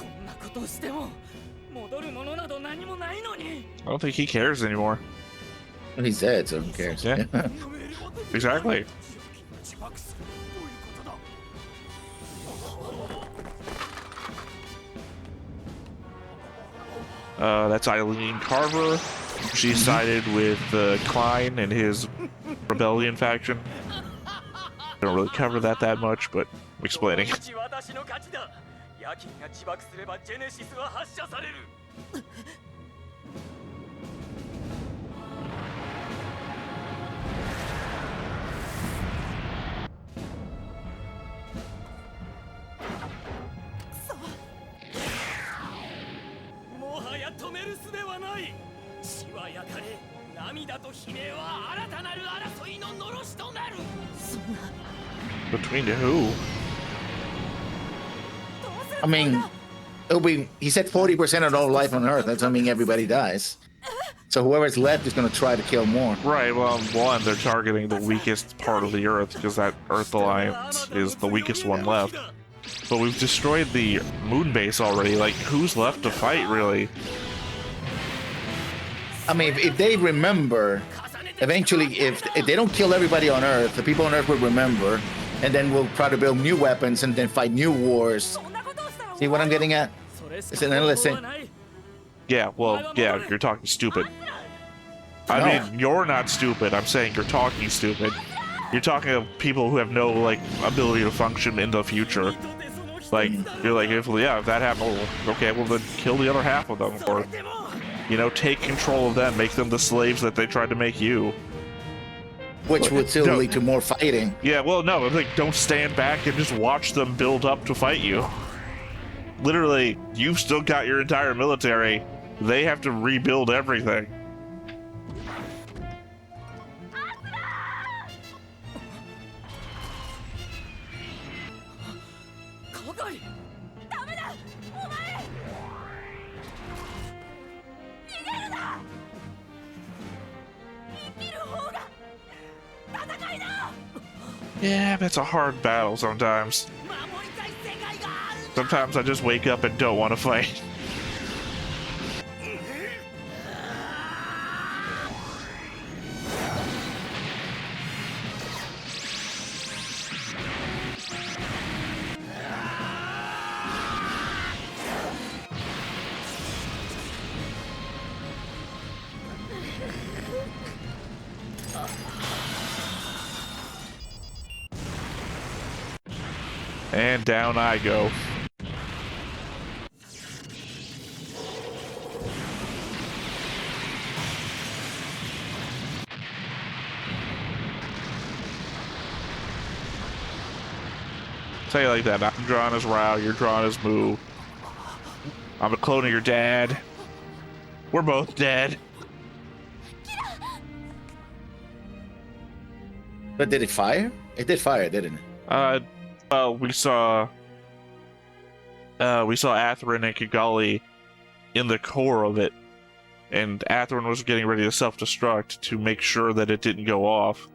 んなことしても戻るものなど何もないのに。 I don't think he cares anymore. He's dead, so who cares? Yeah. Exactly. That's Eileen Carver. She sided with Klein and his rebellion faction. Don't really cover that much, but I'm explaining. ヤキンが自爆すればジェネシスは発射される。もはや止める術はない。血は焼かれ、涙と悲鳴は新たなる争いののろしとなる。そんな。Between who? I mean, it'll be. He said 40% of all life on Earth. That's assuming everybody dies. So whoever's left is going to try to kill more. Right. Well, one, they're targeting the weakest part of the Earth because that Earth Alliance is the weakest one left. But we've destroyed the moon base already. Like, who's left to fight, really? I mean, if they remember, eventually, if they don't kill everybody on Earth, the people on Earth will remember, and then we'll try to build new weapons and then fight new wars. See what I'm getting at? It's an endless thing. Yeah, well, yeah, you're talking stupid. I mean, you're not stupid. I'm saying you're talking stupid. You're talking of people who have no, like, ability to function in the future. Like, you're like, if that happened, okay, well, then kill the other half of them. Or, you know, take control of them. Make them the slaves that they tried to make you. Which would still lead to more fighting. Yeah, well, no, like, don't stand back and just watch them build up to fight you. Literally, you've still got your entire military. They have to rebuild everything. Yeah, but it's a hard battle sometimes. Sometimes I just wake up and don't want to fight. And down I go. Tell you like that. I'm drawing as Rao, you're drawing as Moo. I'm a clone of your dad. We're both dead. But did it fire? It did fire, didn't it? Well, we saw Athrun and Kigali in the core of it, and Athrun was getting ready to self-destruct to make sure that it didn't go off.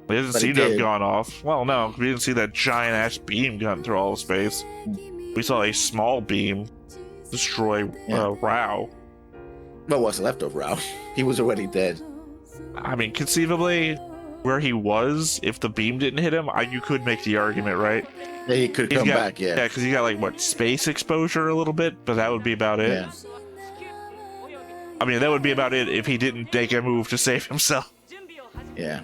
It doesn't seem to have gone off. Well, no, we didn't see that giant-ass beam gun through all of space. We saw a small beam destroy Rao. What was left of Rao? He was already dead. I mean, conceivably, where he was, if the beam didn't hit him, you could make the argument, right? Yeah, he could come back, yeah. Yeah, because he got, like, what, space exposure a little bit, but that would be about it. Yeah. I mean, that would be about it if he didn't make a move to save himself. Yeah.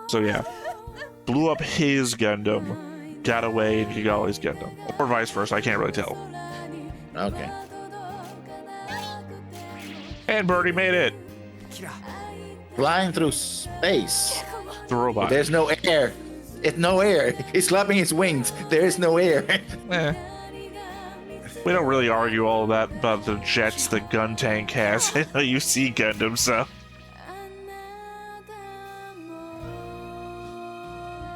So yeah, blew up his Gundam, got away in Kigali's Gundam. Or vice versa, I can't really tell. Okay. And Birdie made it! Flying through space. The robot. There's no air. It's no air. He's flapping his wings. There is no air. We don't really argue all that about the jets the gun tank has. You see Gundam, so.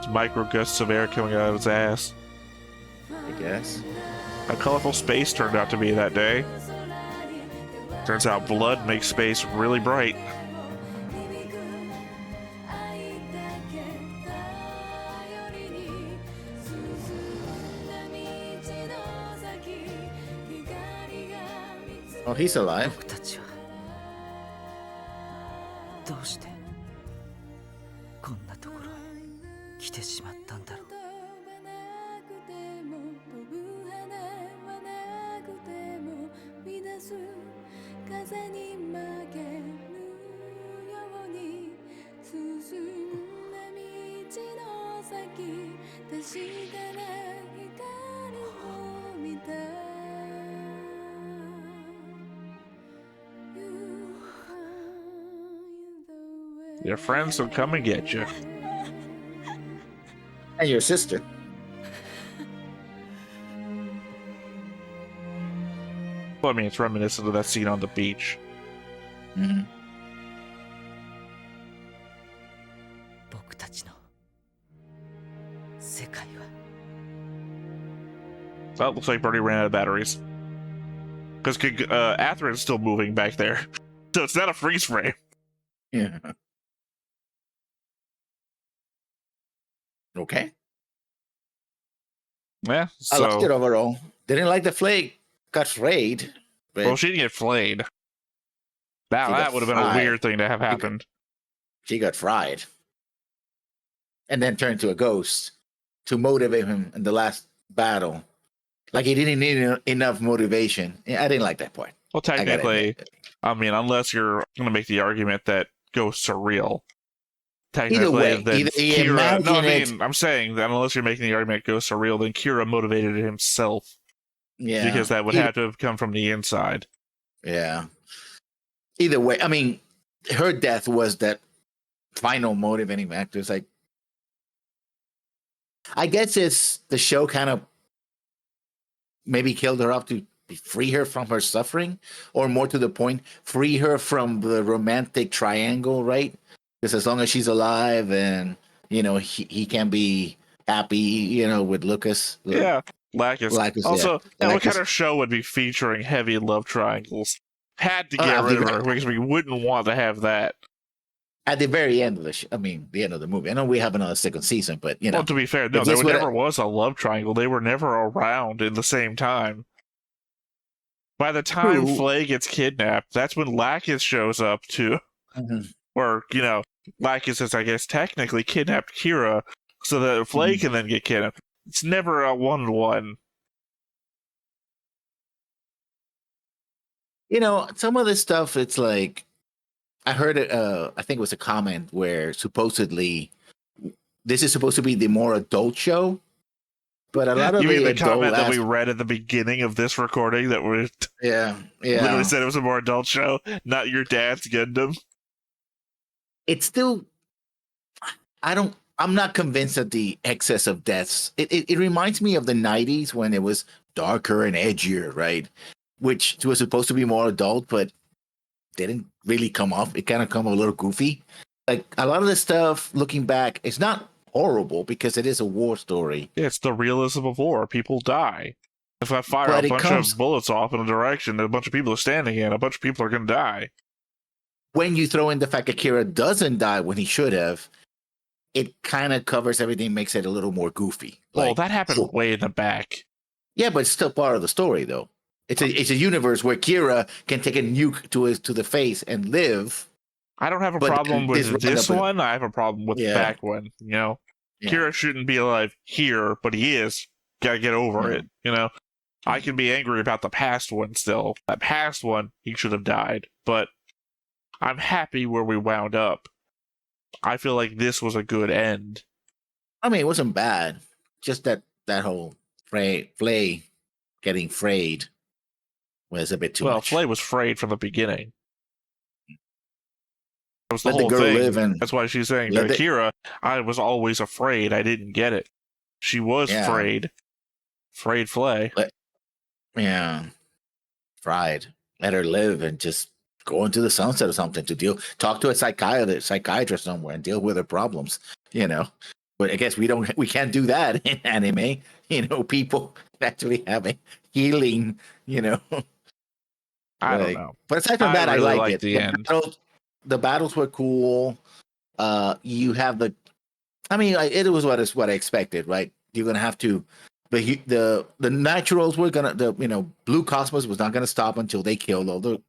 Micro gusts of air coming out of his ass. I guess. How colorful space turned out to be that day. Turns out blood makes space really bright. Oh, he's alive. 僕たちはどうしてこんなところへ来てしまったんだろう。Your friends will come and get you. And your sister. Well, I mean, it's reminiscent of that scene on the beach. Mm-hmm. 僕たちの世界は Well, it looks like Birdie ran out of batteries. Because Atherin is still moving back there. So it's not a freeze frame. Yeah. Okay. Yeah, I so... liked it overall. Didn't like the flake got frayed. But Well, she didn't get flayed. That would have been a weird thing to have happened. She got fried. And then turned to a ghost to motivate him in the last battle. Like he didn't need enough motivation. I didn't like that part. Well, technically, I mean, unless you're going to make the argument that ghosts are real. Technically, Either way, then Kira, no, I mean, I'm saying that unless you're making the argument ghosts are real, then Kira motivated himself. Yeah. Because that would have to have come from the inside. Yeah. Either way, I mean, her death was that final motivating factor. It's like, I guess it's the show kind of maybe killed her off to free her from her suffering, or more to the point, free her from the romantic triangle, right? Because as long as she's alive and, you know, he can be happy, you know, with Lucas. Yeah, Lacus. Also, yeah. What kind of show would be featuring heavy love triangles? Had to get rid of her because we wouldn't want to have that. At the very end of the the end of the movie. I know we have another second season, but, you know. Well, to be fair, no, there never was a love triangle. They were never around in the same time. By the time Flay gets kidnapped, that's when Lacus shows up too. Mm-hmm. Or, you know, Lacus has, I guess, technically kidnapped Kira so that Flay can then get kidnapped. It's never a one-to-one. You know, some of this stuff, it's like, I heard it, I think it was a comment where supposedly this is supposed to be the more adult show, but a lot of the comment that we read at the beginning of this recording that was literally said it was a more adult show, not your dad's Gundam. It's still, I'm not convinced of the excess of deaths. It reminds me of the 90s when it was darker and edgier, right? Which was supposed to be more adult, but didn't really come off. It kind of come a little goofy. Like a lot of the stuff, looking back, it's not horrible because it is a war story. Yeah, it's the realism of war. People die. If I fire a bunch of bullets off in a direction that a bunch of people are standing in, a bunch of people are going to die. When you throw in the fact that Kira doesn't die when he should have, it kind of covers everything, makes it a little more goofy. Well, that happened way in the back. Yeah, but it's still part of the story, though. It's a universe where Kira can take a nuke to the face and live. I don't have a problem with this one. I have a problem with the back one. You know, Kira shouldn't be alive here, but he is. Gotta get over it. You know, I can be angry about the past one still. That past one, he should have died. But I'm happy where we wound up. I feel like this was a good end. I mean, it wasn't bad. Just that whole Flay getting frayed was a bit too much. Well, Flay was frayed from the beginning. That was the Let the whole girl thing. live and That's why she's saying let to the- Akira, I was always afraid. I didn't get it. She was afraid. Afraid flay. Yeah. Fried. Let her live and just go into the sunset or something to talk to a psychiatrist somewhere and deal with her problems, you know. But I guess we can't do that in anime. You know, people actually have a healing, you know. I don't know. But aside from that, really I like liked it. the end. The battles were cool. You have it was what I expected, right? You're gonna have to the naturals were gonna Blue Cosmos was not gonna stop until they killed all the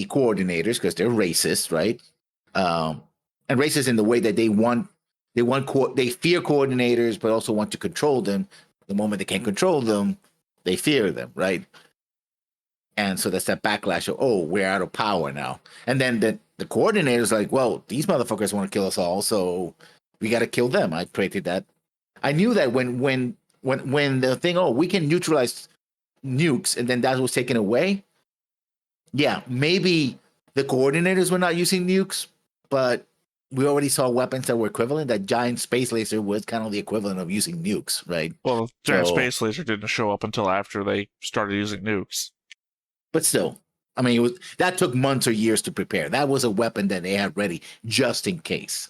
coordinators because they're racist, right? And racist in the way that they fear coordinators, but also want to control them. The moment they can't control them, they fear them, right? And so that's that backlash of, oh, we're out of power now. And then the coordinator's like, well, these motherfuckers want to kill us all, so we got to kill them. I predicted that. I knew that when the thing, oh, we can neutralize nukes, and then that was taken away. Yeah, maybe the coordinators were not using nukes, but we already saw weapons that were equivalent. That giant space laser was kind of the equivalent of using nukes, right? Well, the giant space laser didn't show up until after they started using nukes. But still, I mean, that took months or years to prepare. That was a weapon that they had ready just in case,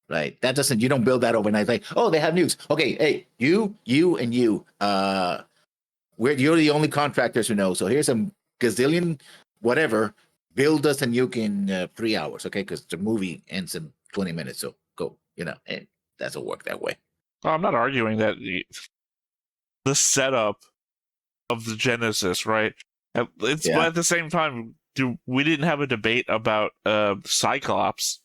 right? You don't build that overnight. Like, oh, they have nukes. Okay, hey, you, and you. You're the only contractors who know. So here's a gazillion, whatever. Build us a nuke in 3 hours, okay? Because the movie ends in 20 minutes. So go, it doesn't work that way. Well, I'm not arguing that the setup of the Genesis, right? But at the same time, we didn't have a debate about Cyclops.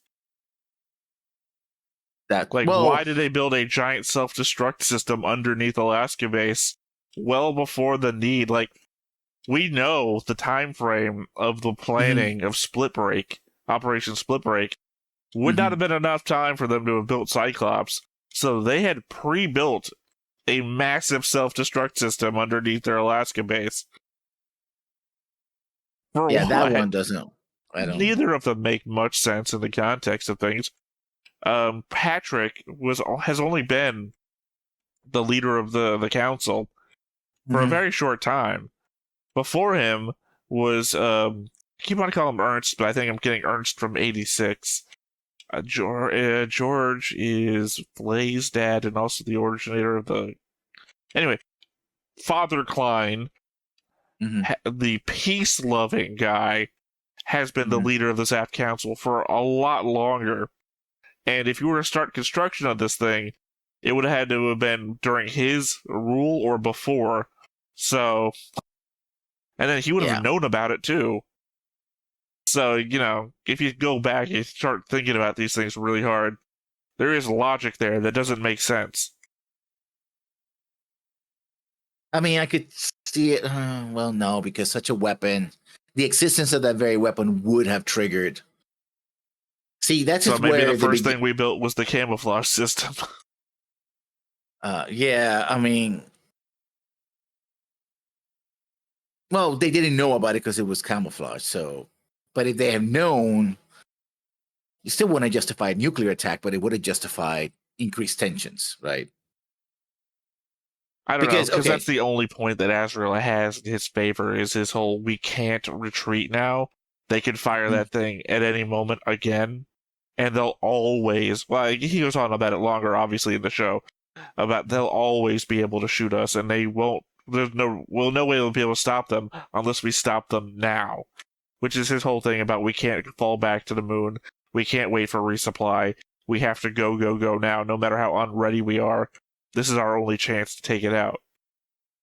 Why did they build a giant self-destruct system underneath Alaska base well before the need? Like, we know the time frame of the planning of Operation Split Break would not have been enough time for them to have built Cyclops. So they had pre-built a massive self-destruct system underneath their Alaska base. That one doesn't. Neither of them make much sense in the context of things. Patrick has only been the leader of the council for a very short time. Before him was I keep on calling him Ernst, but I think I'm getting Ernst from '86. George is Blaze dad and also the originator of the. Anyway, Father Klein, the peace-loving guy, has been the leader of the Zaft Council for a lot longer. And if you were to start construction on this thing, it would have had to have been during his rule or before. So, and then he would have known about it too. So, if you go back and start thinking about these things really hard, there is logic there that doesn't make sense. I mean, I could see it. Well, no, because such a weapon, the existence of that very weapon would have triggered. See, that's just maybe where the first thing we built was the camouflage system. Yeah, I mean, well, they didn't know about it because it was camouflage. So, but if they had known, you still wouldn't have justified nuclear attack, but it would have justified increased tensions, right? I don't know, because that's the only point that Azrael has in his favor is his whole, we can't retreat now. They can fire that thing at any moment again, and they'll always, well, he goes on about it longer, obviously, in the show, about they'll always be able to shoot us, and they won't, there's no way they'll be able to stop them unless we stop them now, which is his whole thing about we can't fall back to the moon, we can't wait for resupply, we have to go now, no matter how unready we are. This is our only chance to take it out.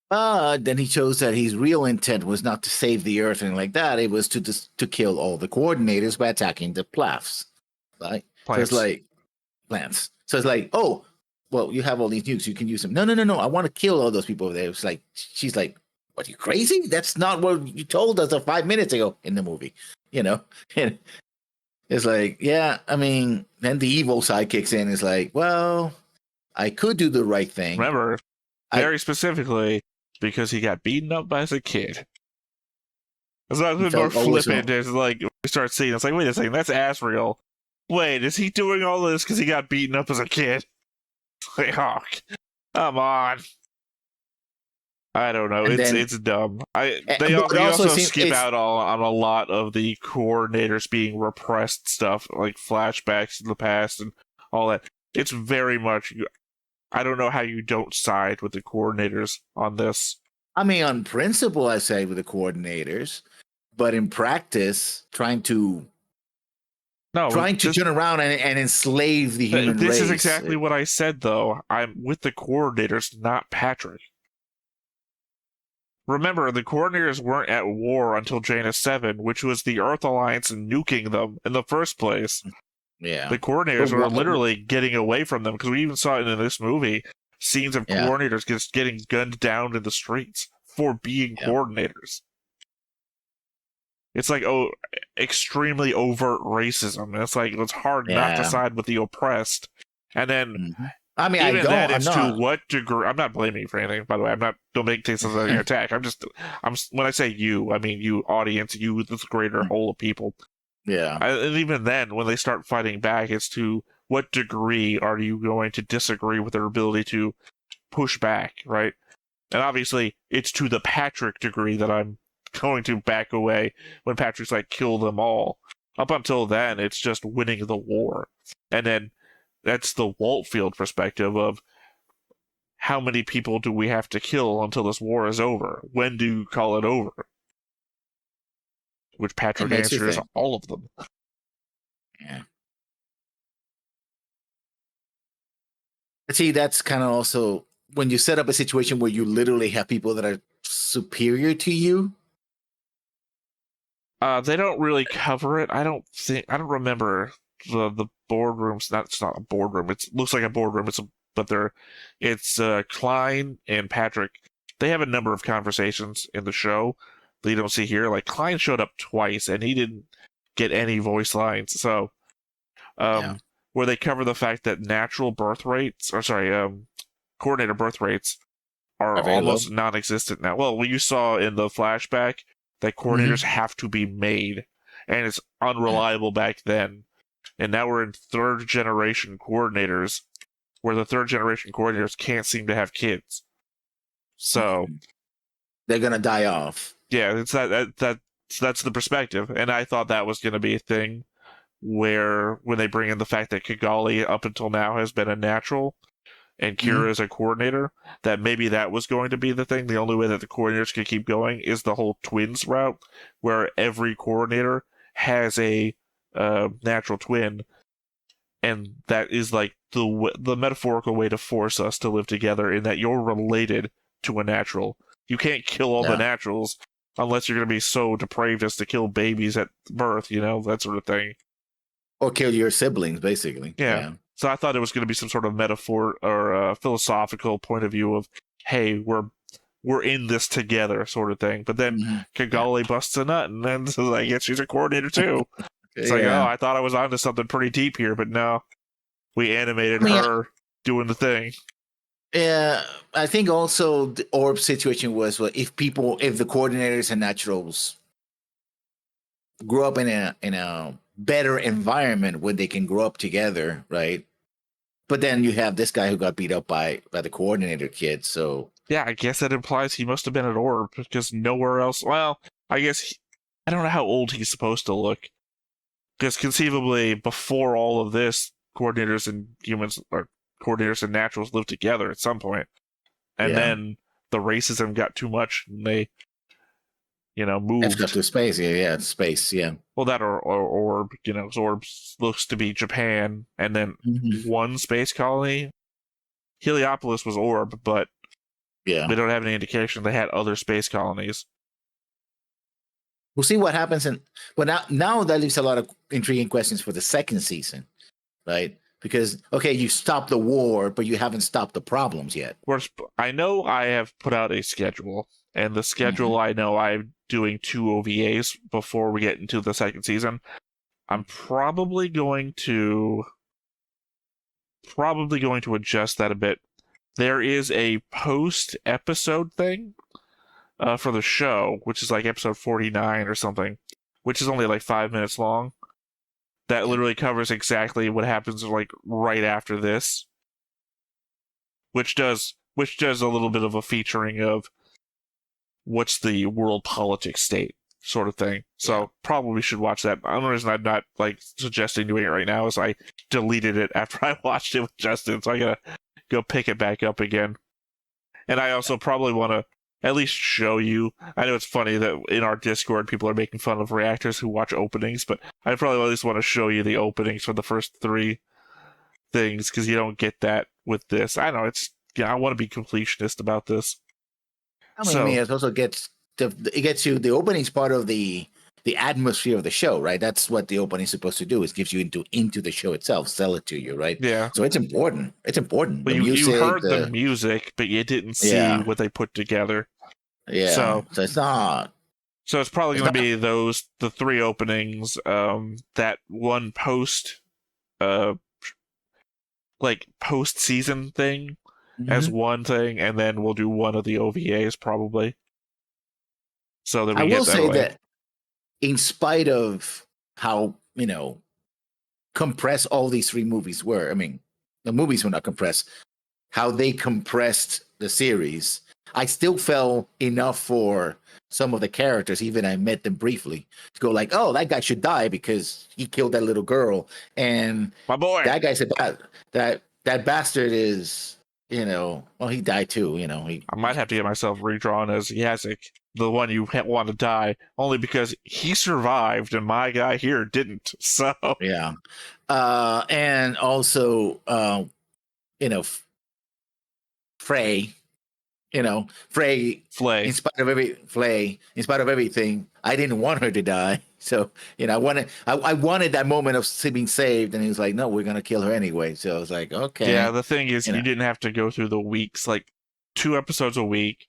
Then he shows that his real intent was not to save the Earth or anything like that. It was to kill all the coordinators by attacking the plafs. Right? Plants. So it's like plants. So it's like, oh, well, you have all these nukes, you can use them. No. I want to kill all those people over there. It's like, she's like, what, you crazy? That's not what you told us 5 minutes ago in the movie. And it's like, yeah, I mean, then the evil side kicks in. It's like, well, I could do the right thing. Remember, very specifically, because he got beaten up as a kid. It's not more flippant. It's like, We start seeing, it's like, wait a second, that's Asriel. Wait, is he doing all this because he got beaten up as a kid? Like, oh, come on. I don't know. It's dumb. They also skip out on a lot of the coordinators being repressed stuff, like flashbacks in the past and all that. It's very much. I don't know how you don't side with the coordinators on this. I mean, on principle, I side with the coordinators, but in practice, trying to turn around and enslave the human race. This is exactly what I said, though. I'm with the coordinators, not Patrick. Remember, the coordinators weren't at war until Janus 7, which was the Earth Alliance nuking them in the first place. Yeah. The coordinators were literally getting away from them, because we even saw it in this movie, scenes of coordinators just getting gunned down in the streets for being coordinators. It's like, extremely overt racism. And it's like, it's hard not to side with the oppressed. And then... I mean, to what degree? I'm not blaming you for anything, by the way. Don't make things as an attack. When I say you, I mean you, audience, you, this greater whole of people. Yeah. And even then, when they start fighting back, it's to what degree are you going to disagree with their ability to push back, right? And obviously, it's to the Patrick degree that I'm going to back away when Patrick's like, kill them all. Up until then, it's just winning the war. And then that's the Waltfield perspective of how many people do we have to kill until this war is over? When do you call it over? Which Patrick answers all of them. Yeah. See, that's kind of also when you set up a situation where you literally have people that are superior to you. They don't really cover it. I don't remember the boardrooms. It's not a boardroom. It looks like a boardroom. It's Klein and Patrick. They have a number of conversations in the show that you don't see here. Like Klein showed up twice and he didn't get any voice lines. So, where they cover the fact that coordinator birth rates are almost non-existent now. Well, you saw in the flashback that coordinators have to be made, and it's unreliable back then. And now we're in third generation coordinators, where the third generation coordinators can't seem to have kids. So they're gonna die off. Yeah, it's that's the perspective, and I thought that was going to be a thing where when they bring in the fact that Kigali up until now has been a natural, and Kira is a coordinator, that maybe that was going to be the thing. The only way that the coordinators could keep going is the whole twins route, where every coordinator has a natural twin, and that is like the metaphorical way to force us to live together, in that you're related to a natural. You can't kill all the naturals unless you're going to be so depraved as to kill babies at birth, that sort of thing. Or kill your siblings, basically. Yeah. So I thought it was going to be some sort of metaphor or philosophical point of view of, hey, we're in this together, sort of thing. But then Kigali busts a nut, and then I guess she's a coordinator too. It's like, I thought I was onto something pretty deep here, but no, we animated her doing the thing. Yeah, I think also the orb situation was if the coordinators and naturals grew up in a better environment where they can grow up together, right? But then you have this guy who got beat up by the coordinator kid, so yeah, I guess that implies he must have been at orb, because nowhere else. Well, I guess I don't know how old he's supposed to look, because conceivably before all of this, coordinators and humans or coordinators and naturals lived together at some point, and then the racism got too much, and they moved up to space. Space. Well, that or orb, orb looks to be Japan, and then one space colony. Heliopolis was orb, but we don't have any indication they had other space colonies. We'll see what happens, now that leaves a lot of intriguing questions for the second season, right? Because, you stopped the war, but you haven't stopped the problems yet. I know I have put out a schedule, and the schedule I know I'm doing 2 OVAs before we get into the second season. I'm probably going to adjust that a bit. There is a post-episode thing for the show, which is like episode 49 or something, which is only like 5 minutes long. That literally covers exactly what happens like right after this, which does a little bit of a featuring of what's the world politics state sort of thing. So probably should watch that. The only reason I'm not like suggesting doing it right now is I deleted it after I watched it with Justin, so I gotta go pick it back up again. And I also probably want to at least show you. I know it's funny that in our Discord people are making fun of reactors who watch openings, but I probably at least want to show you the openings for the first 3 things, because you don't get that with this. I know I want to be completionist about this. I mean, it also gets you the opening's part of the atmosphere of the show, right? That's what the opening is supposed to do, is gives you into the show itself, sell it to you, right? Yeah. So it's important. It's important. But you heard the music, but you didn't see what they put together. Yeah. So it's not. So it's probably going to be the 3 openings, that one post-season thing as one thing, and then we'll do one of the OVAs probably. So that we I will say that in spite of how, compressed all these 3 movies were, I mean, the movies were not compressed, how they compressed the series, I still felt enough for some of the characters, even I met them briefly, to go like, oh, that guy should die because he killed that little girl. And my boy, that guy said that bastard is, well, he died too, I might have to get myself redrawn as Yazik, the one you want to die, only because he survived and my guy here didn't. So yeah. And also, Frey, Flay. In spite of everything, I didn't want her to die. So, I wanted that moment of being saved, and he was like, "No, we're gonna kill her anyway." So I was like, "Okay." Yeah, the thing is, you didn't have to go through the weeks, like 2 episodes a week,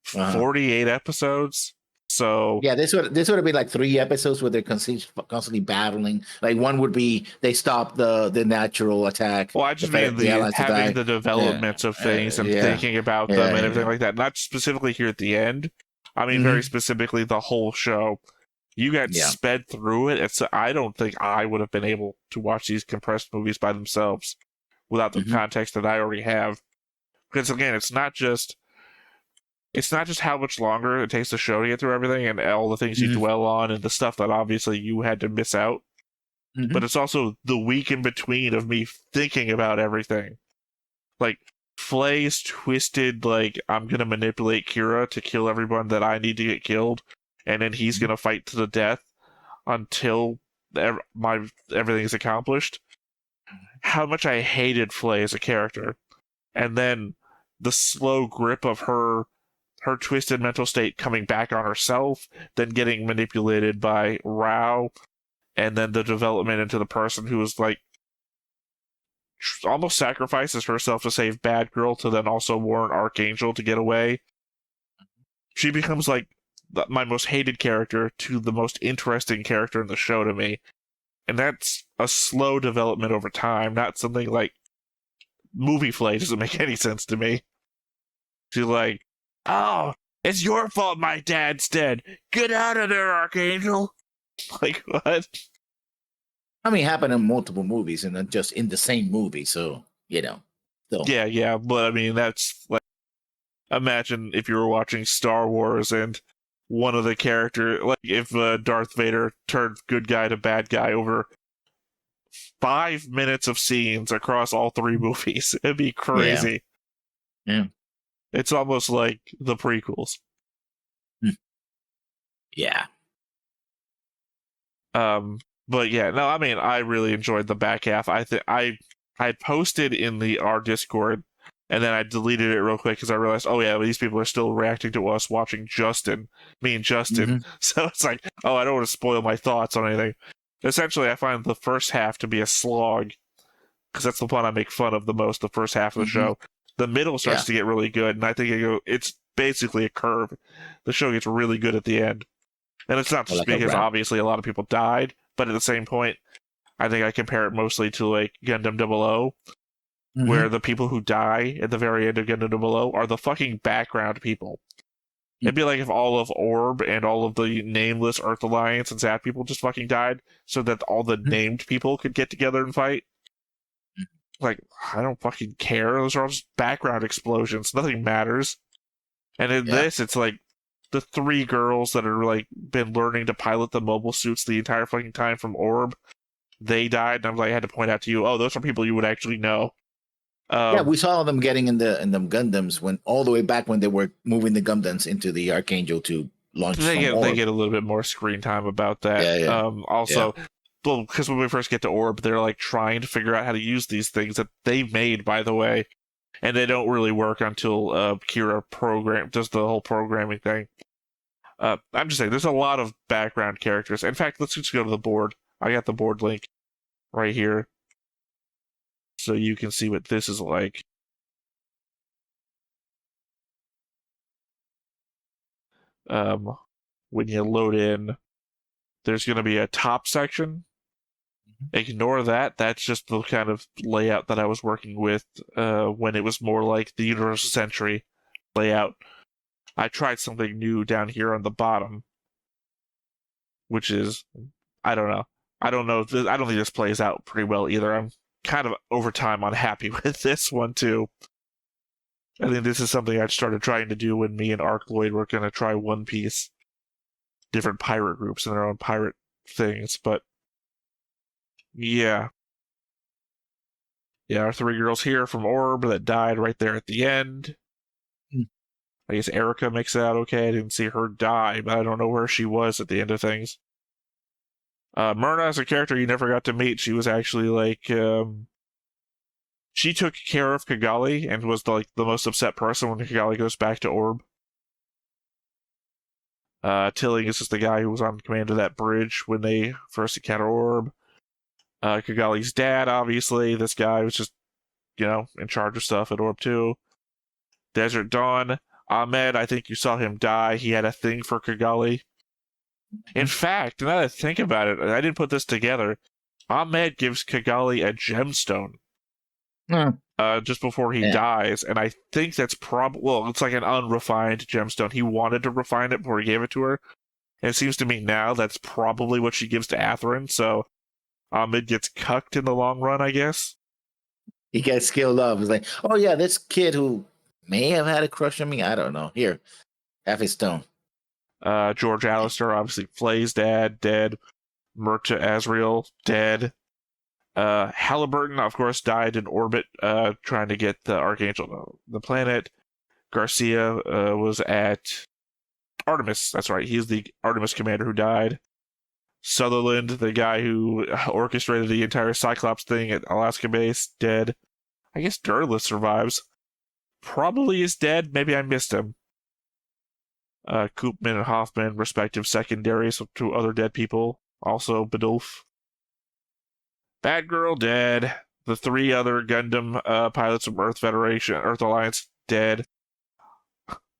48 episodes. So yeah, this would have been like 3 episodes where they're constantly battling. Like one would be they stop the natural attack. Well, I just mean having the developments of things and thinking about them and everything like that. Not specifically here at the end. I mean, very specifically the whole show. You got sped through it. I don't think I would have been able to watch these compressed movies by themselves without the context that I already have. Because again, it's not just how much longer it takes the show to get through everything and all the things you dwell on and the stuff that obviously you had to miss out. But it's also the week in between of me thinking about everything. Like, Flay's twisted, like, I'm going to manipulate Kira to kill everyone that I need to get killed, and then he's going to fight to the death until everything's accomplished. How much I hated Flay as a character. And then the slow grip of her twisted mental state coming back on herself, then getting manipulated by Rao, and then the development into the person who is like almost sacrifices herself to save Bad Girl to then also warn Archangel to get away. She becomes like my most hated character to the most interesting character in the show to me. And that's a slow development over time, not something like movie Flay doesn't make any sense to me. She's like, oh, it's your fault my dad's dead. Get out of there, Archangel. Like, what? I mean, it happened in multiple movies and then just in the same movie, so, So. Yeah, but I mean, that's like, imagine if you were watching Star Wars and one of the characters, like if Darth Vader turned good guy to bad guy over 5 minutes of scenes across all 3 movies. It'd be crazy. Yeah. It's almost like the prequels. Yeah. But yeah, no, I mean, I really enjoyed the back half. I posted in our Discord, and then I deleted it real quick because I realized, oh yeah, these people are still reacting to us watching me and Justin. So it's like, oh, I don't want to spoil my thoughts on anything. Essentially, I find the first half to be a slog, because that's the one I make fun of the most, the first half of the show. The middle starts to get really good, and I think it's basically a curve. The show gets really good at the end. And it's not just because obviously a lot of people died, but at the same point, I think I compare it mostly to like Gundam 00, where the people who die at the very end of Gundam 00 are the fucking background people. It'd be like if all of Orb and all of the nameless Earth Alliance and Zaft people just fucking died, so that all the named people could get together and fight. Like, I don't fucking care. Those are all just background explosions. Nothing matters. And in this, it's like the 3 girls that are like been learning to pilot the mobile suits the entire fucking time from Orb. They died, and I'm like, I had to point out to you, oh, those are people you would actually know. Yeah, we saw them getting in them Gundams when all the way back when they were moving the Gundams into the Archangel to launch. They get a little bit more screen time about that. Yeah. Also, well, because when we first get to Orb, they're like trying to figure out how to use these things that they made, by the way, and they don't really work until Kira does the whole programming thing. I'm just saying, there's a lot of background characters. In fact, let's just go to the board. I got the board link right here, so you can see what this is like. When you load in, there's going to be a top section. Ignore that. That's just the kind of layout that I was working with when it was more like the Universal Century layout. I tried something new down here on the bottom, which is, I don't know. I don't think this plays out pretty well either. I'm kind of over time unhappy with this one too. I think this is something I started trying to do when me and Arcloid were going to try One Piece. Different pirate groups and their own pirate things, but yeah. Yeah, our 3 girls here from Orb that died right there at the end. I guess Erica makes it out okay. I didn't see her die, but I don't know where she was at the end of things. Myrna is a character you never got to meet. She was actually like, she took care of Kigali and was the most upset person when Kigali goes back to Orb. Tilling is just the guy who was on command of that bridge when they first encounter Orb. Kigali's dad, obviously. This guy was just, in charge of stuff at Orb 2. Desert Dawn. Ahmed, I think you saw him die. He had a thing for Kigali. In fact, now that I think about it, I didn't put this together. Ahmed gives Kigali a gemstone just before he dies, and I think that's it's like an unrefined gemstone. He wanted to refine it before he gave it to her, and it seems to me now that's probably what she gives to Atherin, so Ahmed gets cucked in the long run, I guess. He gets skilled up. He's like, oh yeah, this kid who may have had a crush on me, I don't know. Here, have his stone. George Alistair, obviously, Flay's dad, dead. Murta Azrael, dead. Halliburton, of course, died in orbit trying to get the Archangel the planet. Garcia was at Artemis. That's right. He's the Artemis commander who died. Sutherland, the guy who orchestrated the entire Cyclops thing at Alaska base, dead. I guess Durless survives. Probably is dead. Maybe I missed him. Koopman and Hoffman, respective secondaries to other dead people. Also Badulf. Batgirl, dead. The 3 other Gundam pilots from Earth Alliance, dead.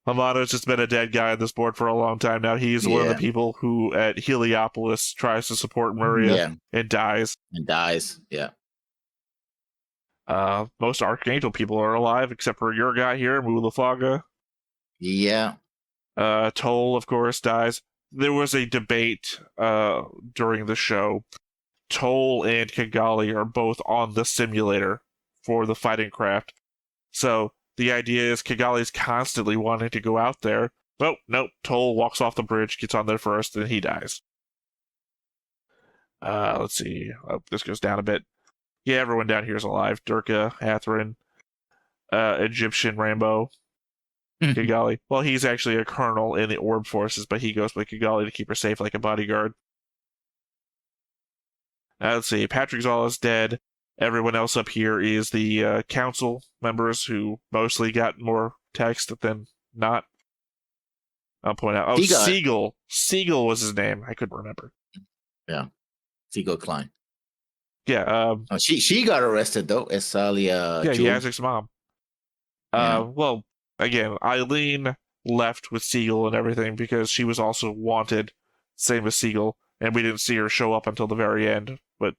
Hamano's just been a dead guy on this board for a long time now. He's one of the people who, at Heliopolis, tries to support Maria and dies. Yeah. Most Archangel people are alive, except for your guy here, Mulafaga. Yeah. Toll, of course, dies. There was a debate during the show. Toll and Kigali are both on the simulator for the fighting craft. So the idea is Kigali's constantly wanting to go out there. But nope, Toll walks off the bridge, gets on there first, and he dies. Let's see. Oh, this goes down a bit. Yeah, everyone down here is alive. Durka, Atherin, Egyptian Rambo, Kigali. Well, he's actually a colonel in the Orb forces, but he goes with Kigali to keep her safe like a bodyguard. Let's see. Patrick Zoll is dead. Everyone else up here is the council members who mostly got more text than not. I'll point out. Oh, Siegel. Siegel was his name. I couldn't remember. Yeah. Siegel Klein. Yeah. She got arrested, though, as Salia. Yeah, Yazik's mom. Well, again, Eileen left with Siegel and everything because she was also wanted, same as Siegel, and we didn't see her show up until the very end. But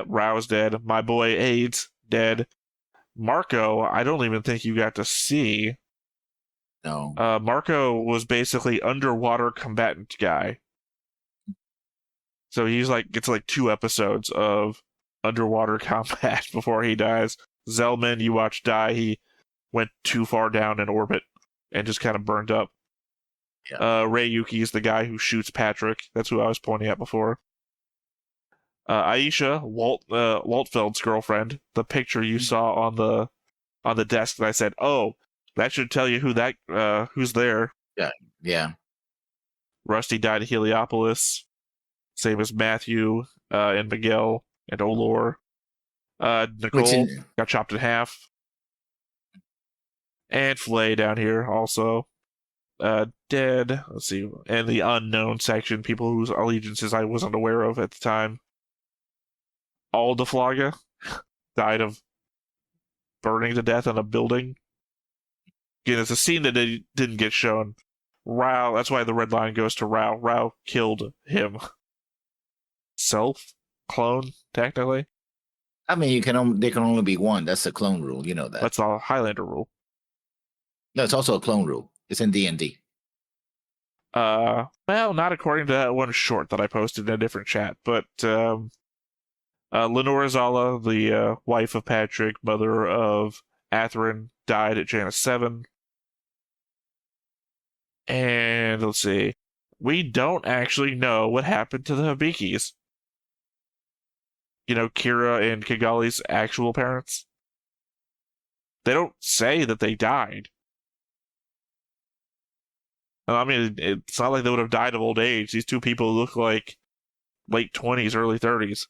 Rao's dead. My boy AIDS dead. Marco, I don't even think you got to see. No. Marco was basically underwater combatant guy. So he's like, it's like 2 episodes of underwater combat before he dies. Zellman, you watch die. He went too far down in orbit and just kind of burned up. Yeah. Ray Yuki is the guy who shoots Patrick. That's who I was pointing at before. Aisha, Waltfeld's girlfriend, the picture you saw on the desk that I said, oh, that should tell you who's there. Yeah. Rusty died at Heliopolis. Same as Matthew and Miguel and Olor. Nicole got chopped in half. And Flay down here also. Dead. Let's see. And the unknown section, people whose allegiances I wasn't aware of at the time. Aldeflaga died of burning to death in a building. Again, it's a scene that didn't get shown. Rao, that's why the red line goes to Rao. Rao killed him. Clone, technically. I mean, there can only be one. That's the clone rule. You know that. That's the Highlander rule. No, it's also a clone rule. It's in D&D. Well, not according to that one short that I posted in a different chat, but Lenora Zala, the wife of Patrick, mother of Athrun, died at Janus 7. And let's see. We don't actually know what happened to the Habikis. You know, Kira and Kigali's actual parents. They don't say that they died. I mean, it's not like they would have died of old age. These 2 people look like late 20s, early 30s.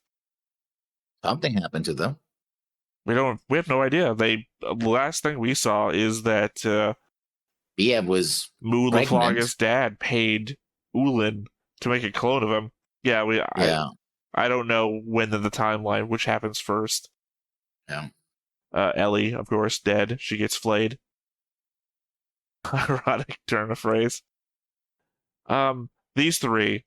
Something happened to them. We have no idea. The last thing we saw is that Bieb was Mu Laflaga's dad paid Ulin to make a clone of him. Yeah, I don't know when in the timeline which happens first. Yeah. Ellie, of course, dead. She gets flayed. Ironic turn of phrase. These 3.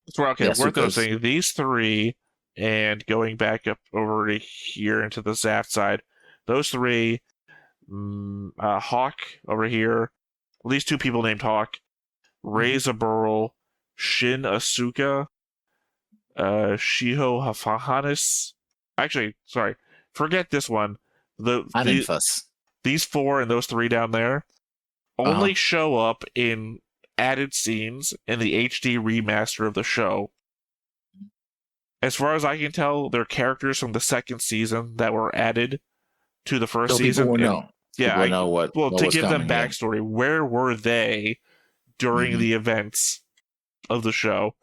It's worth noticing. These 3, and going back up over to here into the Zaft side, those 3, Hawk over here, at least 2 people named Hawk, Razor Burl, Shin Asuka, Shiho Hafahanis. Actually, sorry, forget this one. These 4 and those 3 down there only show up in added scenes in the HD remaster of the show. As far as I can tell, they're characters from the 2nd season that were added to the first season. People will know. Yeah, people know what to give coming, them backstory. Where were they during the events of the show?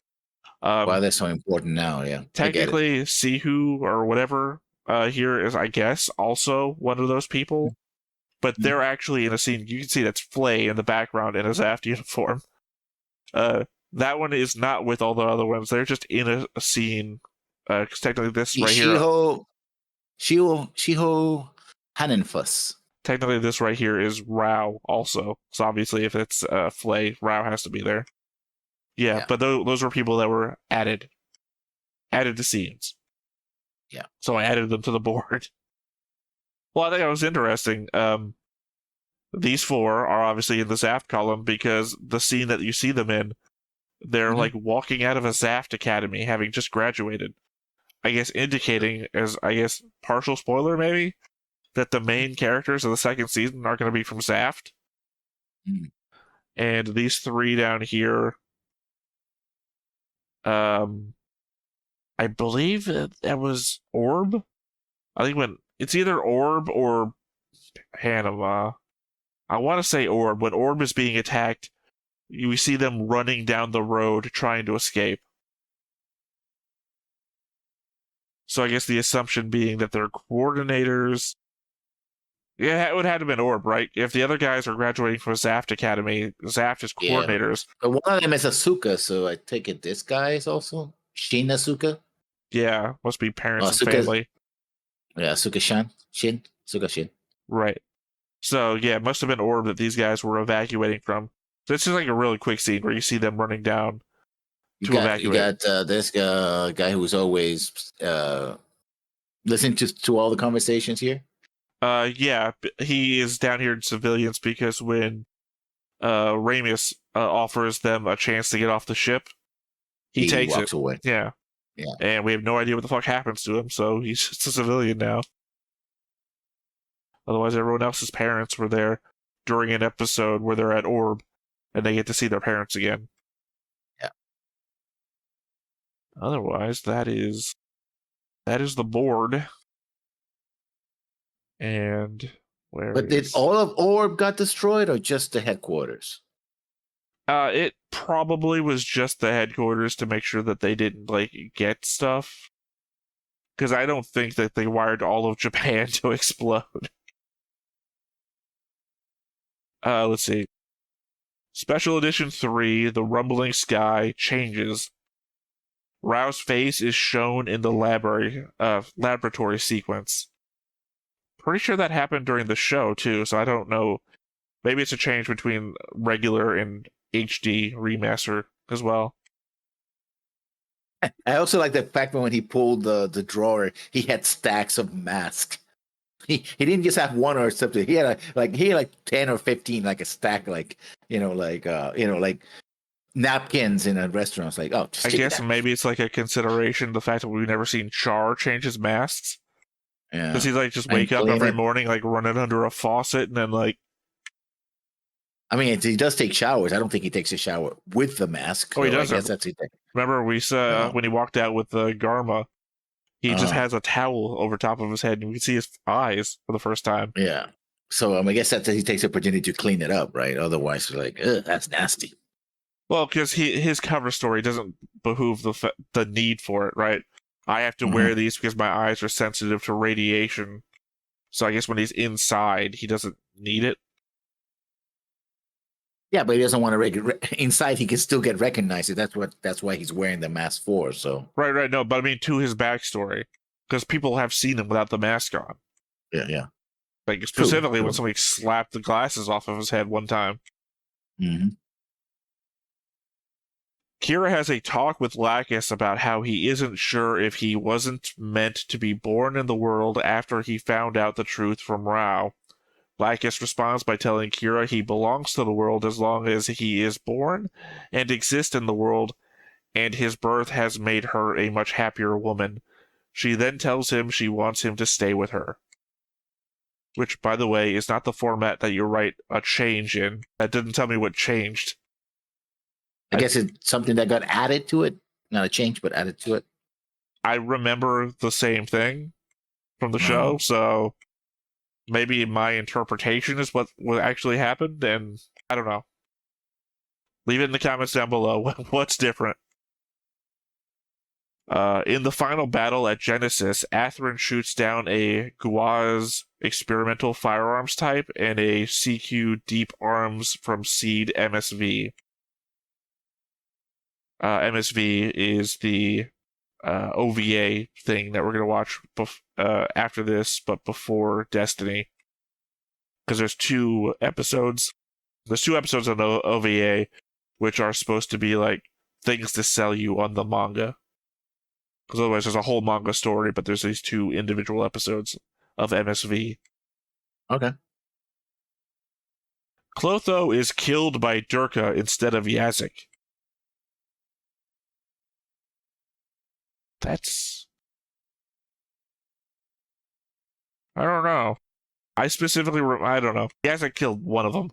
Why they're so important now? Yeah, technically, Sihu or whatever here is, I guess, also one of those people. But they're actually in a scene. You can see that's Flay in the background in a Zaft uniform. That one is not with all the other ones. They're just in a scene. Because technically this right here... Shiho Hanenfuss. Technically this right here is Rao also. So obviously if it's Flay, Rao has to be there. Yeah. But those were people that were added to scenes. Yeah. So I added them to the board. Well, I think that was interesting. These 4 are obviously in the Zaft column because the scene that you see them in, they're like walking out of a Zaft academy, having just graduated. I guess indicating, as I guess partial spoiler maybe, that the main characters of the 2nd season are going to be from Zaft. And these 3 down here, I believe that was Orb. I think it's either Orb or Hanama. I want to say Orb. When Orb is being attacked, you see them running down the road trying to escape. So I guess the assumption being that they're coordinators. Yeah, it would have to been Orb, right? If the other guys are graduating from Zaft Academy, Zaft is coordinators. Yeah. But one of them is Asuka, so I take it this guy is also Shin Asuka. Yeah, must be parents and family. Yeah, Asuka Shin. Right. So yeah, it must have been Orb that these guys were evacuating from. So it's just like a really quick scene where you see them running down to evacuate. You got this guy who's always listening to all the conversations here. Yeah, he is down here in civilians because when Ramus offers them a chance to get off the ship. He takes walks away. Yeah. Yeah. And we have no idea what the fuck happens to him, so he's just a civilian now. Otherwise, everyone else's parents were there during an episode where they're at Orb, and they get to see their parents again. Yeah. Otherwise, that is the board. And But did all of Orb got destroyed, or just the headquarters? It probably was just the headquarters to make sure that they didn't get stuff. Because I don't think that they wired all of Japan to explode. Let's see. Special Edition 3, The Rumbling Sky, changes. Rao's face is shown in the laboratory sequence. Pretty sure that happened during the show, too, so I don't know. Maybe it's a change between regular and HD remaster as well. I also like the fact that when he pulled the drawer, he had stacks of masks. He didn't just have one or something. He had like 10 or 15, like a stack, like napkins in a restaurant. It's like, oh, just I guess maybe it's like a consideration the fact that we've never seen Char change his masks. Yeah, does he just wake up every morning running under a faucet and then I mean, he does take showers. I don't think he takes a shower with the mask. Oh, he doesn't. I guess that's the thing. Remember, we saw when he walked out with the Garma, he just has a towel over top of his head, and we can see his eyes for the first time. Yeah. So I guess that's he takes the opportunity to clean it up, right? Otherwise, ugh, that's nasty. Well, because his cover story doesn't behoove the need for it, right? I have to wear these because my eyes are sensitive to radiation. So I guess when he's inside, he doesn't need it. Yeah, but he doesn't want to inside. He can still get recognized. That's why he's wearing the mask for. So right. No, but I mean to his backstory, because people have seen him without the mask on. Yeah. Like specifically when somebody slapped the glasses off of his head one time. Mm-hmm. Kira has a talk with Lacus about how he isn't sure if he wasn't meant to be born in the world after he found out the truth from Rao. Lacus responds by telling Kira he belongs to the world as long as he is born and exists in the world, and his birth has made her a much happier woman. She then tells him she wants him to stay with her. Which, by the way, is not the format that you write a change in. That didn't tell me what changed. I guess it's something that got added to it. Not a change, but added to it. I remember the same thing from the show, so maybe my interpretation is what actually happened, and I don't know. Leave it in the comments down below. What's different? In the final battle at Genesis, Atherin shoots down a Guaz experimental firearms type and a CQ deep arms from Seed MSV. MSV is the OVA thing that we're going to watch after this, but before Destiny. Because there's 2 episodes. There's 2 episodes on the OVA, which are supposed to be things to sell you on the manga. Because otherwise there's a whole manga story, but there's these 2 individual episodes of MSV. Okay. Clotho is killed by Durka instead of Yazik. That's... I don't know. I specifically... I don't know. Yazik killed one of them.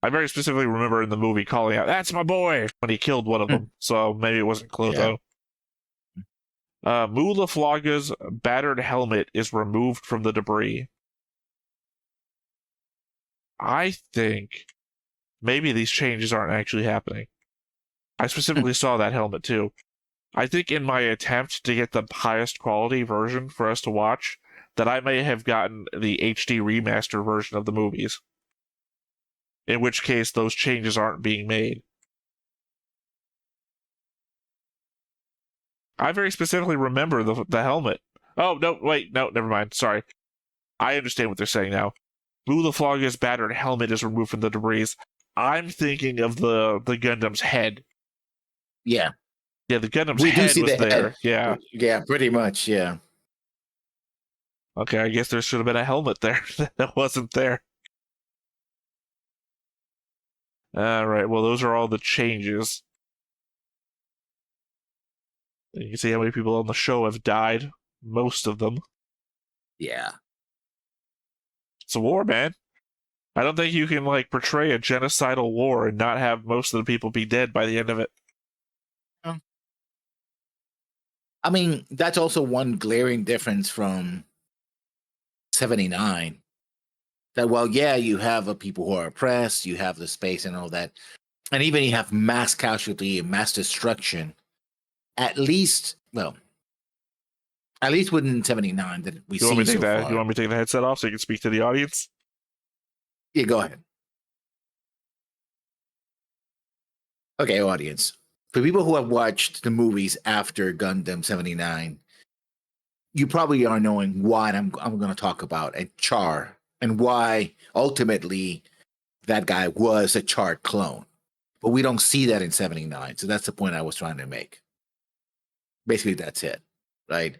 I very specifically remember in the movie calling out, "That's my boy!" when he killed one of them. So maybe it wasn't Clotho. Yeah. Mula Flaga's battered helmet is removed from the debris. I think maybe these changes aren't actually happening. I specifically saw that helmet too. I think in my attempt to get the highest quality version for us to watch, that I may have gotten the HD remaster version of the movies. In which case, those changes aren't being made. I very specifically remember the helmet. Oh, no, wait, no, never mind, sorry. I understand what they're saying now. Mula Flaga's battered helmet is removed from the debris. I'm thinking of the Gundam's head. Yeah. Yeah, the Gundam's head was there. Head. Yeah. Yeah, pretty much, yeah. Okay, I guess there should have been a helmet there that wasn't there. All right. Well, those are all the changes. You can see how many people on the show have died. Most of them. Yeah. It's a war, man. I don't think you can like portray a genocidal war and not have most of the people be dead by the end of it. I mean, that's also one glaring difference from 79. That, well, yeah, you have people who are oppressed, you have the space and all that, and even you have mass casualty and mass destruction. At least within 79 that we see so far. You want me to take the headset off so you can speak to the audience? Yeah, go ahead. Okay, audience. For people who have watched the movies after Gundam 79, you probably are knowing what I'm going to talk about and Char, and why ultimately that guy was a Char clone. But we don't see that in 79. So that's the point I was trying to make. Basically, that's it, right?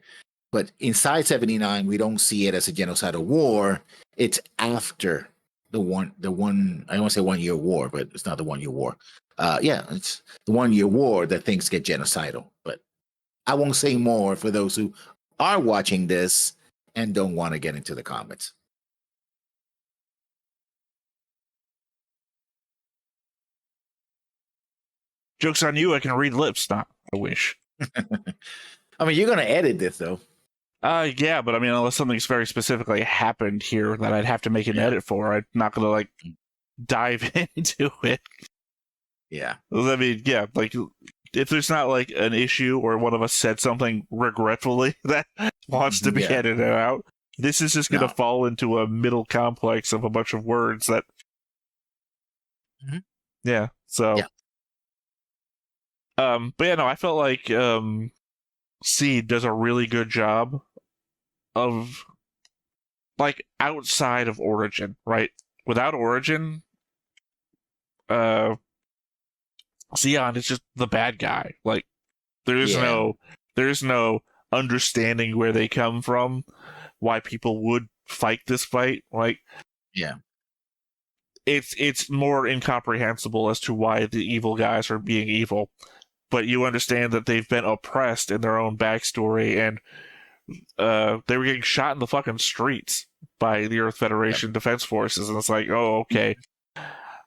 But inside 79, we don't see it as a genocidal war. It's after the one, I don't want to say 1 year war, but it's not the 1 year war. It's the 1 year war that things get genocidal. But I won't say more for those who are watching this and don't want to get into the comments. Joke's on you, I can read lips, not I wish. I mean, you're going to edit this, though. Yeah, but I mean, unless something's very specifically happened here that I'd have to make an edit for, I'm not going to, like, dive into it. Yeah. I mean, yeah, like, if there's not, like, an issue or one of us said something regretfully that wants to be edited out, this is just going to fall into a middle complex of a bunch of words that... Yeah, so... Yeah. But yeah, no, I felt like Seed does a really good job of, like, outside of Origin, right? Without Origin, Zeon is just the bad guy. Like, there's no understanding where they come from, why people would fight this fight. Like, it's more incomprehensible as to why the evil guys are being evil. But you understand that they've been oppressed in their own backstory, and they were getting shot in the fucking streets by the Earth Federation Defense Forces, and it's like, oh, okay.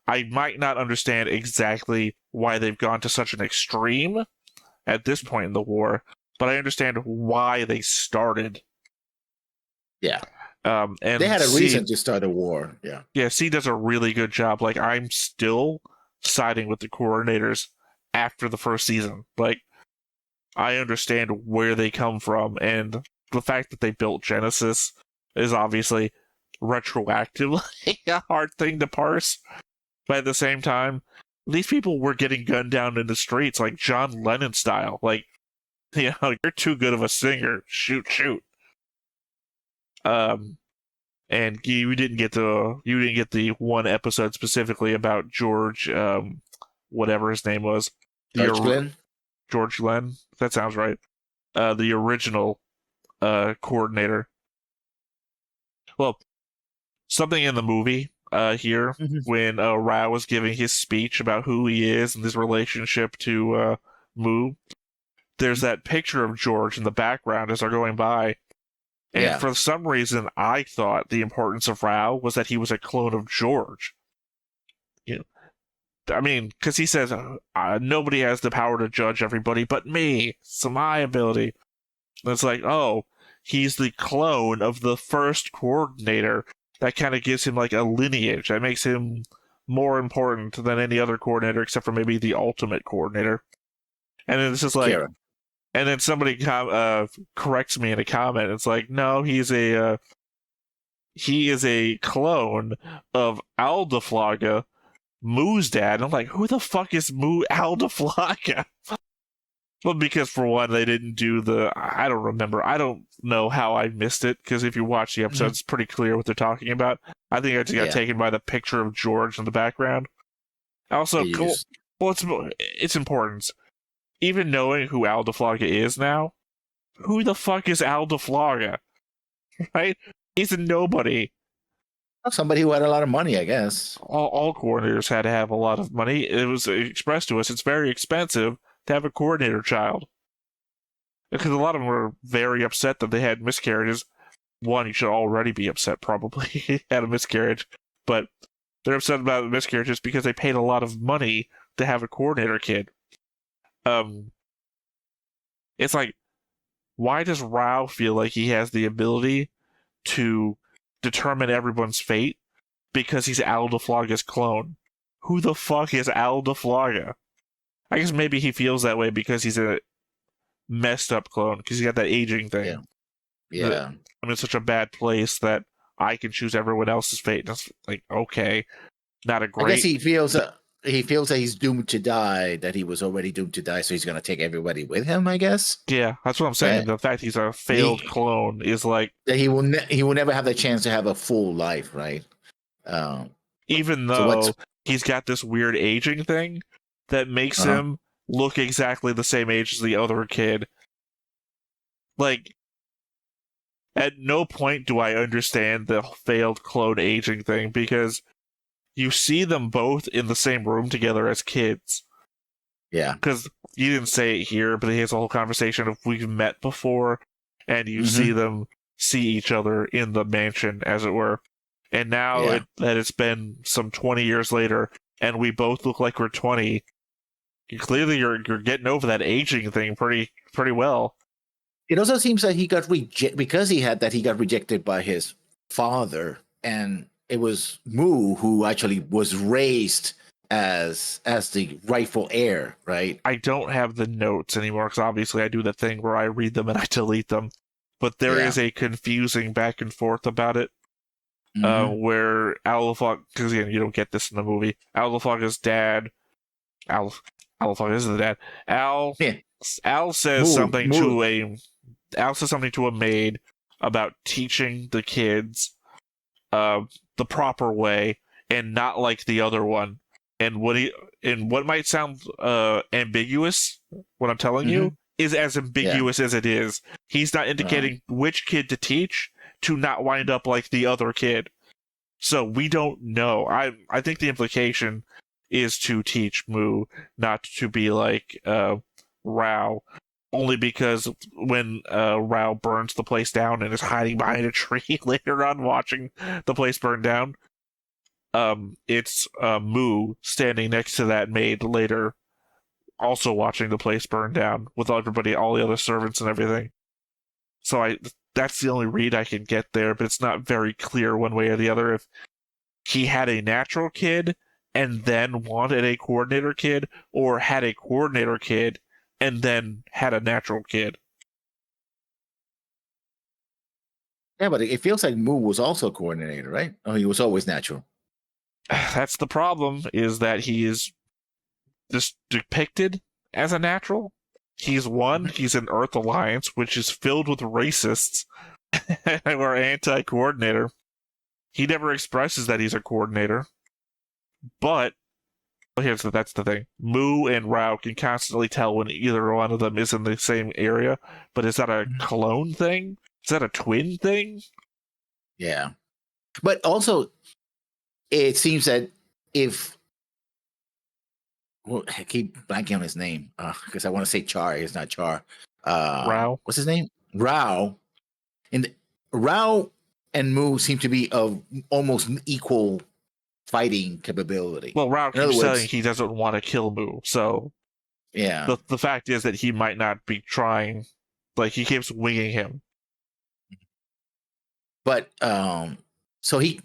I might not understand exactly why they've gone to such an extreme at this point in the war, but I understand why they started. Yeah. And they had a reason to start a war. Yeah. Yeah, C does a really good job. Like, I'm still siding with the coordinators after the first season. Like, I understand where they come from, and the fact that they built Genesis is obviously retroactively a hard thing to parse. But at the same time, these people were getting gunned down in the streets, like John Lennon style. Like, you know, you're too good of a singer. Shoot. And you didn't get the one episode specifically about George, whatever his name was. George Glenn? That sounds right. The original coordinator. Well, something in the movie here, when Rao was giving his speech about who he is and his relationship to Mu, there's that picture of George in the background as they're going by. And for some reason, I thought the importance of Rao was that he was a clone of George. You know, I mean, because he says, nobody has the power to judge everybody but me. It's my ability. And it's like, oh, he's the clone of the first coordinator. That kind of gives him, like, a lineage. That makes him more important than any other coordinator, except for maybe the ultimate coordinator. And then it's just like... Karen. And then somebody corrects me in a comment. It's like, no, he is a clone of Aldeflaga, Moo's dad. I'm like, who the fuck is Moo Aldeflaga? Well, because for one, they didn't do I don't remember. I don't know how I missed it, because if you watch the episode, it's pretty clear what they're talking about. I think I just got taken by the picture of George in the background. Also, cool. Well, it's important. Even knowing who Aldeflaga is now, who the fuck is Aldeflaga? Right? He's a nobody. Somebody who had a lot of money, I guess. All coordinators had to have a lot of money. It was expressed to us it's very expensive to have a coordinator child. Because a lot of them were very upset that they had miscarriages. One, you should already be upset, probably, had a miscarriage. But they're upset about the miscarriages because they paid a lot of money to have a coordinator kid. It's like, why does Rao feel like he has the ability to determine everyone's fate? Because he's Aldeflaga's clone. Who the fuck is Aldeflaga? I guess maybe he feels that way because he's a messed up clone, because he's got that aging thing. Yeah. I'm in such a bad place that I can choose everyone else's fate. And it's like, okay, not a great... I guess he feels that he's doomed to die, that he was already doomed to die, so he's going to take everybody with him, I guess. Yeah, that's what I'm saying. The fact he's a failed clone is like... That he will never have the chance to have a full life, right? Even though he's got this weird aging thing that makes him look exactly the same age as the other kid. Like, at no point do I understand the failed clone aging thing, because you see them both in the same room together as kids. Yeah. Because you didn't say it here, but he has a whole conversation of we've met before, and you see them see each other in the mansion, as it were. And now that it's been some 20 years later, and we both look like we're 20, clearly you're getting over that aging thing pretty well. It also seems that he got he got rejected by his father, and it was Mu who actually was raised as the rightful heir, right? I don't have the notes anymore, because obviously I do the thing where I read them and I delete them. But there is a confusing back and forth about it. Where Aldeflag, because again, you don't get this in the movie, Aldeflaga's dad, Aldeflag is the dad, Al says something to a maid about teaching the kids the proper way and not like the other one. And what might sound ambiguous, what I'm telling you, is as ambiguous as it is. He's not indicating which kid to teach to not wind up like the other kid. So we don't know. I think the implication is to teach Mu not to be like Rao, only because when Rao burns the place down and is hiding behind a tree later on watching the place burn down, it's Mu standing next to that maid later, also watching the place burn down with everybody, all the other servants and everything. So that's the only read I can get there, but it's not very clear one way or the other if he had a natural kid and then wanted a coordinator kid, or had a coordinator kid and then had a natural kid. Yeah, but it feels like Mu was also a coordinator, right? Oh, he was always natural. That's the problem, is that he is just depicted as a natural. He's an Earth Alliance, which is filled with racists or anti-coordinator. He never expresses that he's a coordinator. But that's the thing. Mu and Rao can constantly tell when either one of them is in the same area. But is that a clone thing? Is that a twin thing? Yeah. But also, it seems that I keep blanking on his name because I want to say Char. It's not Char. Rao. What's his name? Rao. And Rao and Mu seem to be of almost equal fighting capability. Well, Rao keeps saying he doesn't want to kill Mu, so yeah. The fact is that he might not be trying. Like, he keeps winging him. But so he's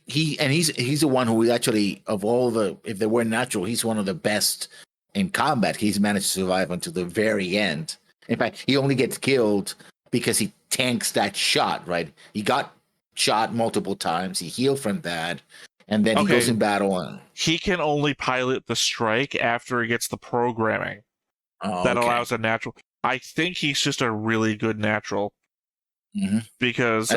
the one who actually, of all the, if they were natural, he's one of the best in combat. He's managed to survive until the very end. In fact, he only gets killed because he tanks that shot, right? He got shot multiple times. He healed from that, and then he goes in battle. He can only pilot the strike after he gets the programming that allows a natural. I think he's just a really good natural. Because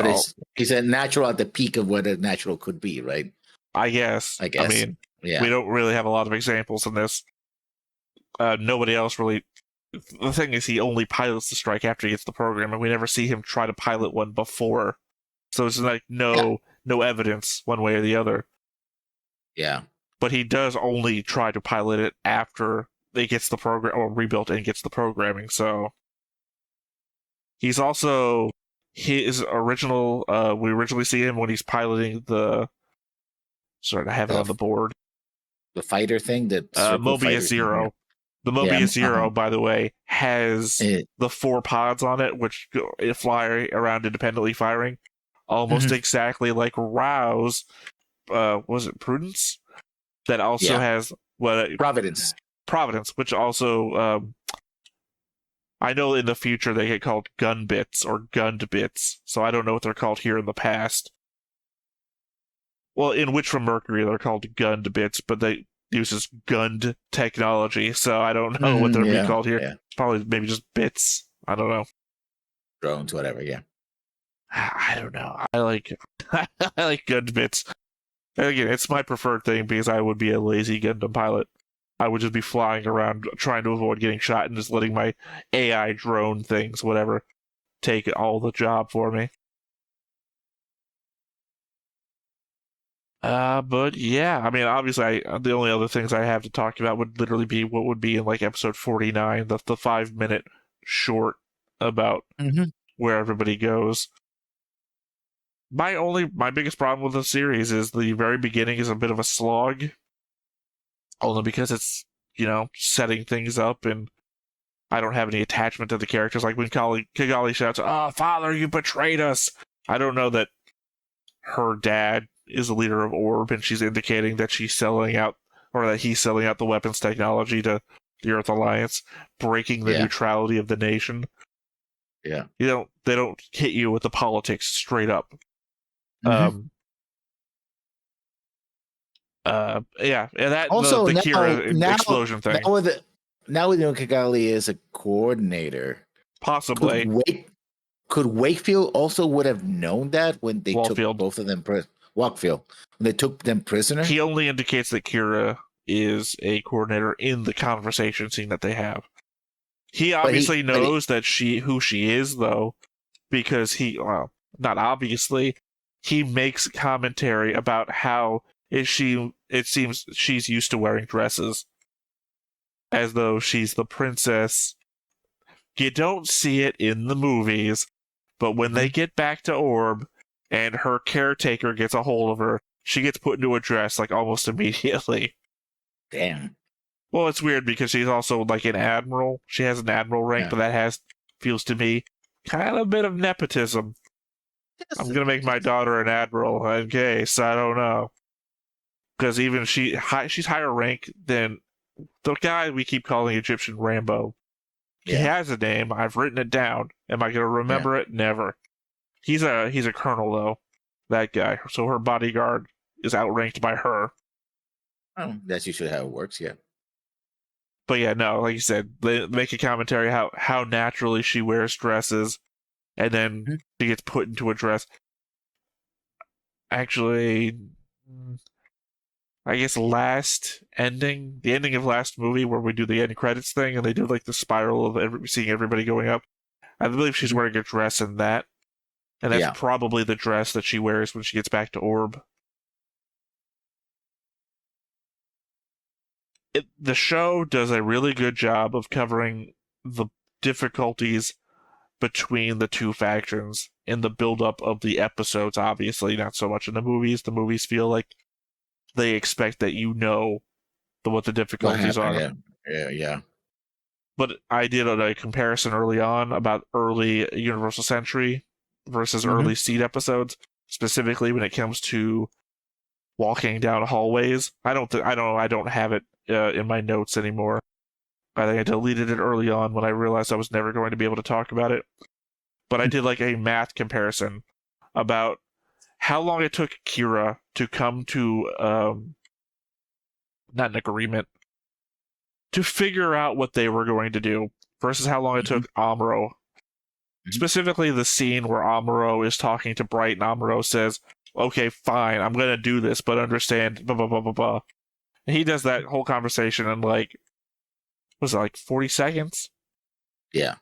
he's a natural at the peak of what a natural could be, right? I guess. I mean, we don't really have a lot of examples in this. Nobody else really. The thing is, he only pilots the strike after he gets the program, and we never see him try to pilot one before. So it's like no no evidence one way or the other. Yeah. But he does only try to pilot it after it gets the program or rebuilt and gets the programming. So he's also his original. We originally see him when he's piloting the. Sorry, I have it on the board. The fighter thing that Mobius Zero. The Mobius Zero, by the way, has the 4 pods on it, which fly around independently firing, almost exactly like Rao's. Was it Prudence? That also has Providence. Providence, which also I know in the future they get called gun bits or gunned bits, so I don't know what they're called here in the past. Well, in Witch from Mercury they're called gunned bits, but they uses gunned technology, so I don't know what they're being called here. Yeah. Probably maybe just bits. I don't know. Drones, whatever. Yeah. I don't know. I like I like gunned bits. And again, it's my preferred thing because I would be a lazy Gundam pilot. I would just be flying around trying to avoid getting shot and just letting my AI drone things, whatever, take all the job for me. But yeah, I mean, obviously, the only other things I have to talk about would literally be what would be in like episode 49, the 5-minute short about where everybody goes. My biggest problem with the series is the very beginning is a bit of a slog, only because it's, setting things up, and I don't have any attachment to the characters. Like when Kigali shouts, "Oh, father, you betrayed us!" I don't know that her dad is the leader of Orb, and she's indicating that she's selling out, or that he's selling out the weapons technology to the Earth Alliance, breaking the neutrality of the nation. Yeah. They don't hit you with the politics straight up. And that also the now, Kira explosion thing. Now we know Kigali is a coordinator. Possibly. Could Wakefield also would have known that when they Wallfield. took both of them Wakefield, when they took them prisoner? He only indicates that Kira is a coordinator in the conversation scene that they have. He obviously knows that who she is, though, because not obviously, he makes commentary about how it seems she's used to wearing dresses, as though she's the princess. You don't see it in the movies, but when they get back to Orb and her caretaker gets a hold of her, she gets put into a dress like almost immediately. Damn. Well, it's weird because she's also like an admiral. She has an admiral rank, but that feels to me kind of a bit of nepotism. I'm going to make my daughter an admiral in case, I don't know. Because even she's higher rank than the guy we keep calling Egyptian Rambo. He has a name. I've written it down. Am I going to remember it? Never. He's a colonel, though, that guy. So her bodyguard is outranked by her. Oh, that's usually how it works, yeah. But yeah, no, like you said, they make a commentary how naturally she wears dresses, and then she gets put into a dress. Actually, I guess the ending of last movie where we do the end credits thing, and they do like the spiral of seeing everybody going up. I believe she's wearing a dress in that, and that's probably the dress that she wears when she gets back to Orb. The show does a really good job of covering the difficulties between the two factions in the build-up of the episodes, obviously, not so much in the movies. The movies feel like they expect that what the difficulties are. Yeah. But I did a comparison early on about early Universal Century versus early Seed episodes, specifically when it comes to walking down hallways. I don't have it in my notes anymore. I think I deleted it early on when I realized I was never going to be able to talk about it. But I did like a math comparison about how long it took Kira to come to not an agreement, to figure out what they were going to do versus how long it took Amuro. Specifically the scene where Amuro is talking to Bright and Amuro says, "Okay, fine, I'm going to do this, but understand, blah, blah, blah, blah, blah." And he does that whole conversation in like 40 seconds? Yeah.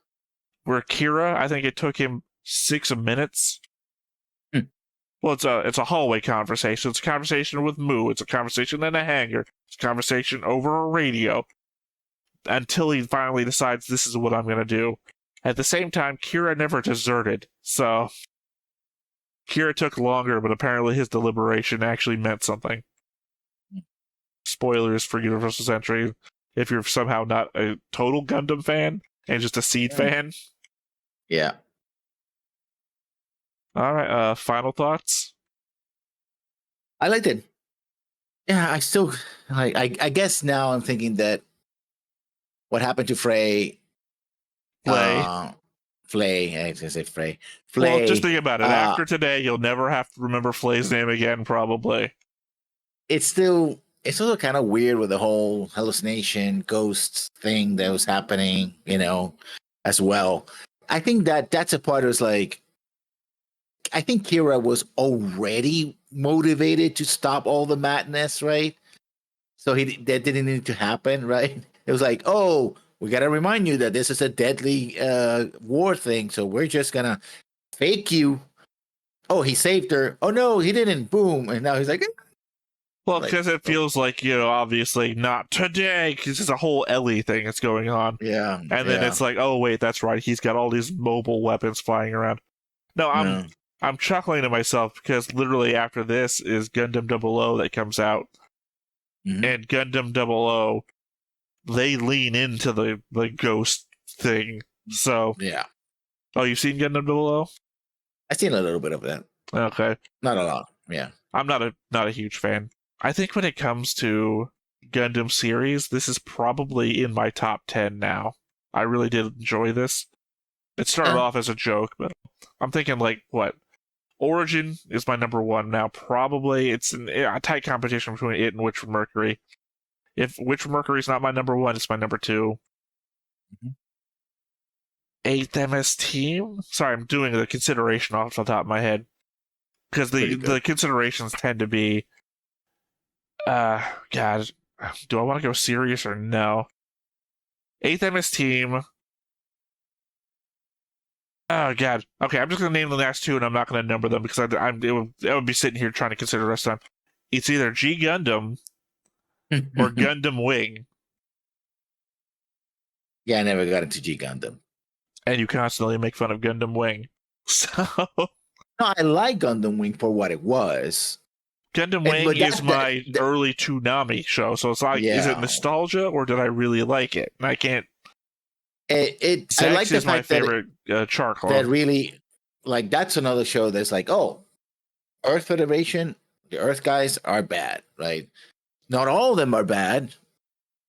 Where Kira, I think it took him 6 minutes. Well, it's a hallway conversation. It's a conversation with Moo. It's a conversation in a hangar. It's a conversation over a radio. Until he finally decides this is what I'm going to do. At the same time, Kira never deserted. So, Kira took longer, but apparently his deliberation actually meant something. Spoilers for Universal Century. If you're somehow not a total Gundam fan and just a Seed fan. Yeah. Alright, final thoughts? I liked it. Yeah, I still I guess now I'm thinking that what happened to Flay. I was gonna say Flay. Well, just think about it. After today, you'll never have to remember Flay's name again, probably. It's still kind of weird with the whole hallucination ghost thing that was happening, as well. I think that's a part was like, I think Kira was already motivated to stop all the madness, right? So that didn't need to happen, right? It was like, oh, we got to remind you that this is a deadly war thing, so we're just going to fake you. Oh, he saved her. Oh, no, he didn't. Boom. And now he's like... Well, because it feels like, obviously not today, because it's a whole Ellie thing that's going on. Yeah. And then it's like, oh, wait, that's right. He's got all these mobile weapons flying around. No, I'm chuckling to myself because literally after this is Gundam 00 that comes out. Mm-hmm. And Gundam 00, they lean into the ghost thing. So, yeah. Oh, you've seen Gundam 00? I've seen a little bit of that. Okay. Not a lot. Yeah. I'm not a huge fan. I think when it comes to Gundam series, this is probably in my top 10 now. I really did enjoy this. It started off as a joke, but I'm thinking what? Origin is my number 1 now. Probably it's a tight competition between it and Witch from Mercury. If Witch from Mercury is not my number 1, it's my number 2. Mm-hmm. 8th MS Team? Sorry, I'm doing the consideration off the top of my head. Because the considerations tend to be, God, do I want to go serious or no? 8th MS Team. Oh, God. Okay, I'm just going to name the last 2, and I'm not going to number them because I would be sitting here trying to consider the rest of the time. It's either G Gundam or Gundam Wing. Yeah, I never got into G Gundam. And you constantly make fun of Gundam Wing. So... No, I like Gundam Wing for what it was. Gundam Wing is my early Toonami show, so it's like, is it nostalgia or did I really like it? And I can't... I like the fact my favorite charcoal. That really, that's another show that's like, oh, Earth Federation, the Earth guys are bad, right? Not all of them are bad,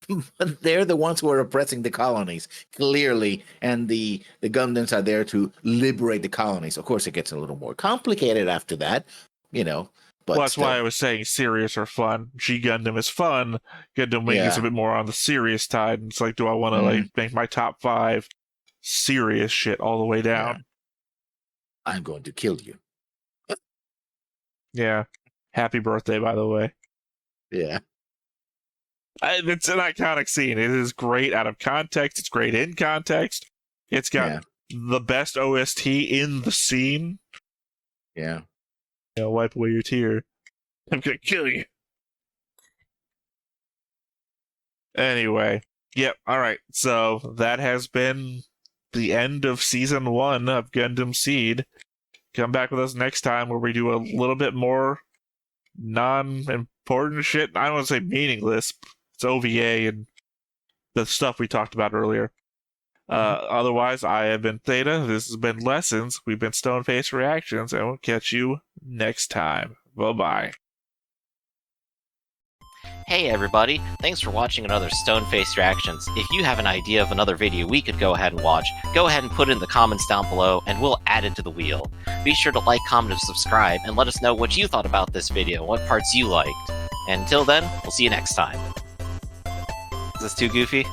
but they're the ones who are oppressing the colonies, clearly, and the Gundams are there to liberate the colonies. Of course, it gets a little more complicated after that, But well, that's why I was saying serious or fun. G Gundam is fun. Gundam Wing is a bit more on the serious side. It's like, do I want to make my top 5 serious shit all the way down? Yeah. I'm going to kill you. Yeah. Happy birthday, by the way. Yeah. It's an iconic scene. It is great out of context. It's great in context. It's got the best OST in the scene. Yeah. Wipe away your tear. I'm gonna kill you. Anyway. Yep. Alright. So that has been the end of Season 1 of Gundam Seed. Come back with us next time where we do a little bit more non-important shit. I don't want to say meaningless. It's OVA and the stuff we talked about earlier. Otherwise, I have been Theta. This has been Lessons. We've been Stoneface Reactions, and we'll catch you next time. Bye-bye. Hey everybody, thanks for watching another Stoneface Reactions. If you have an idea of another video we could go ahead and watch, go ahead and put it in the comments down below, and we'll add it to the wheel. Be sure to like, comment, and subscribe, and let us know what you thought about this video, what parts you liked. And until then, we'll see you next time. Is this too goofy?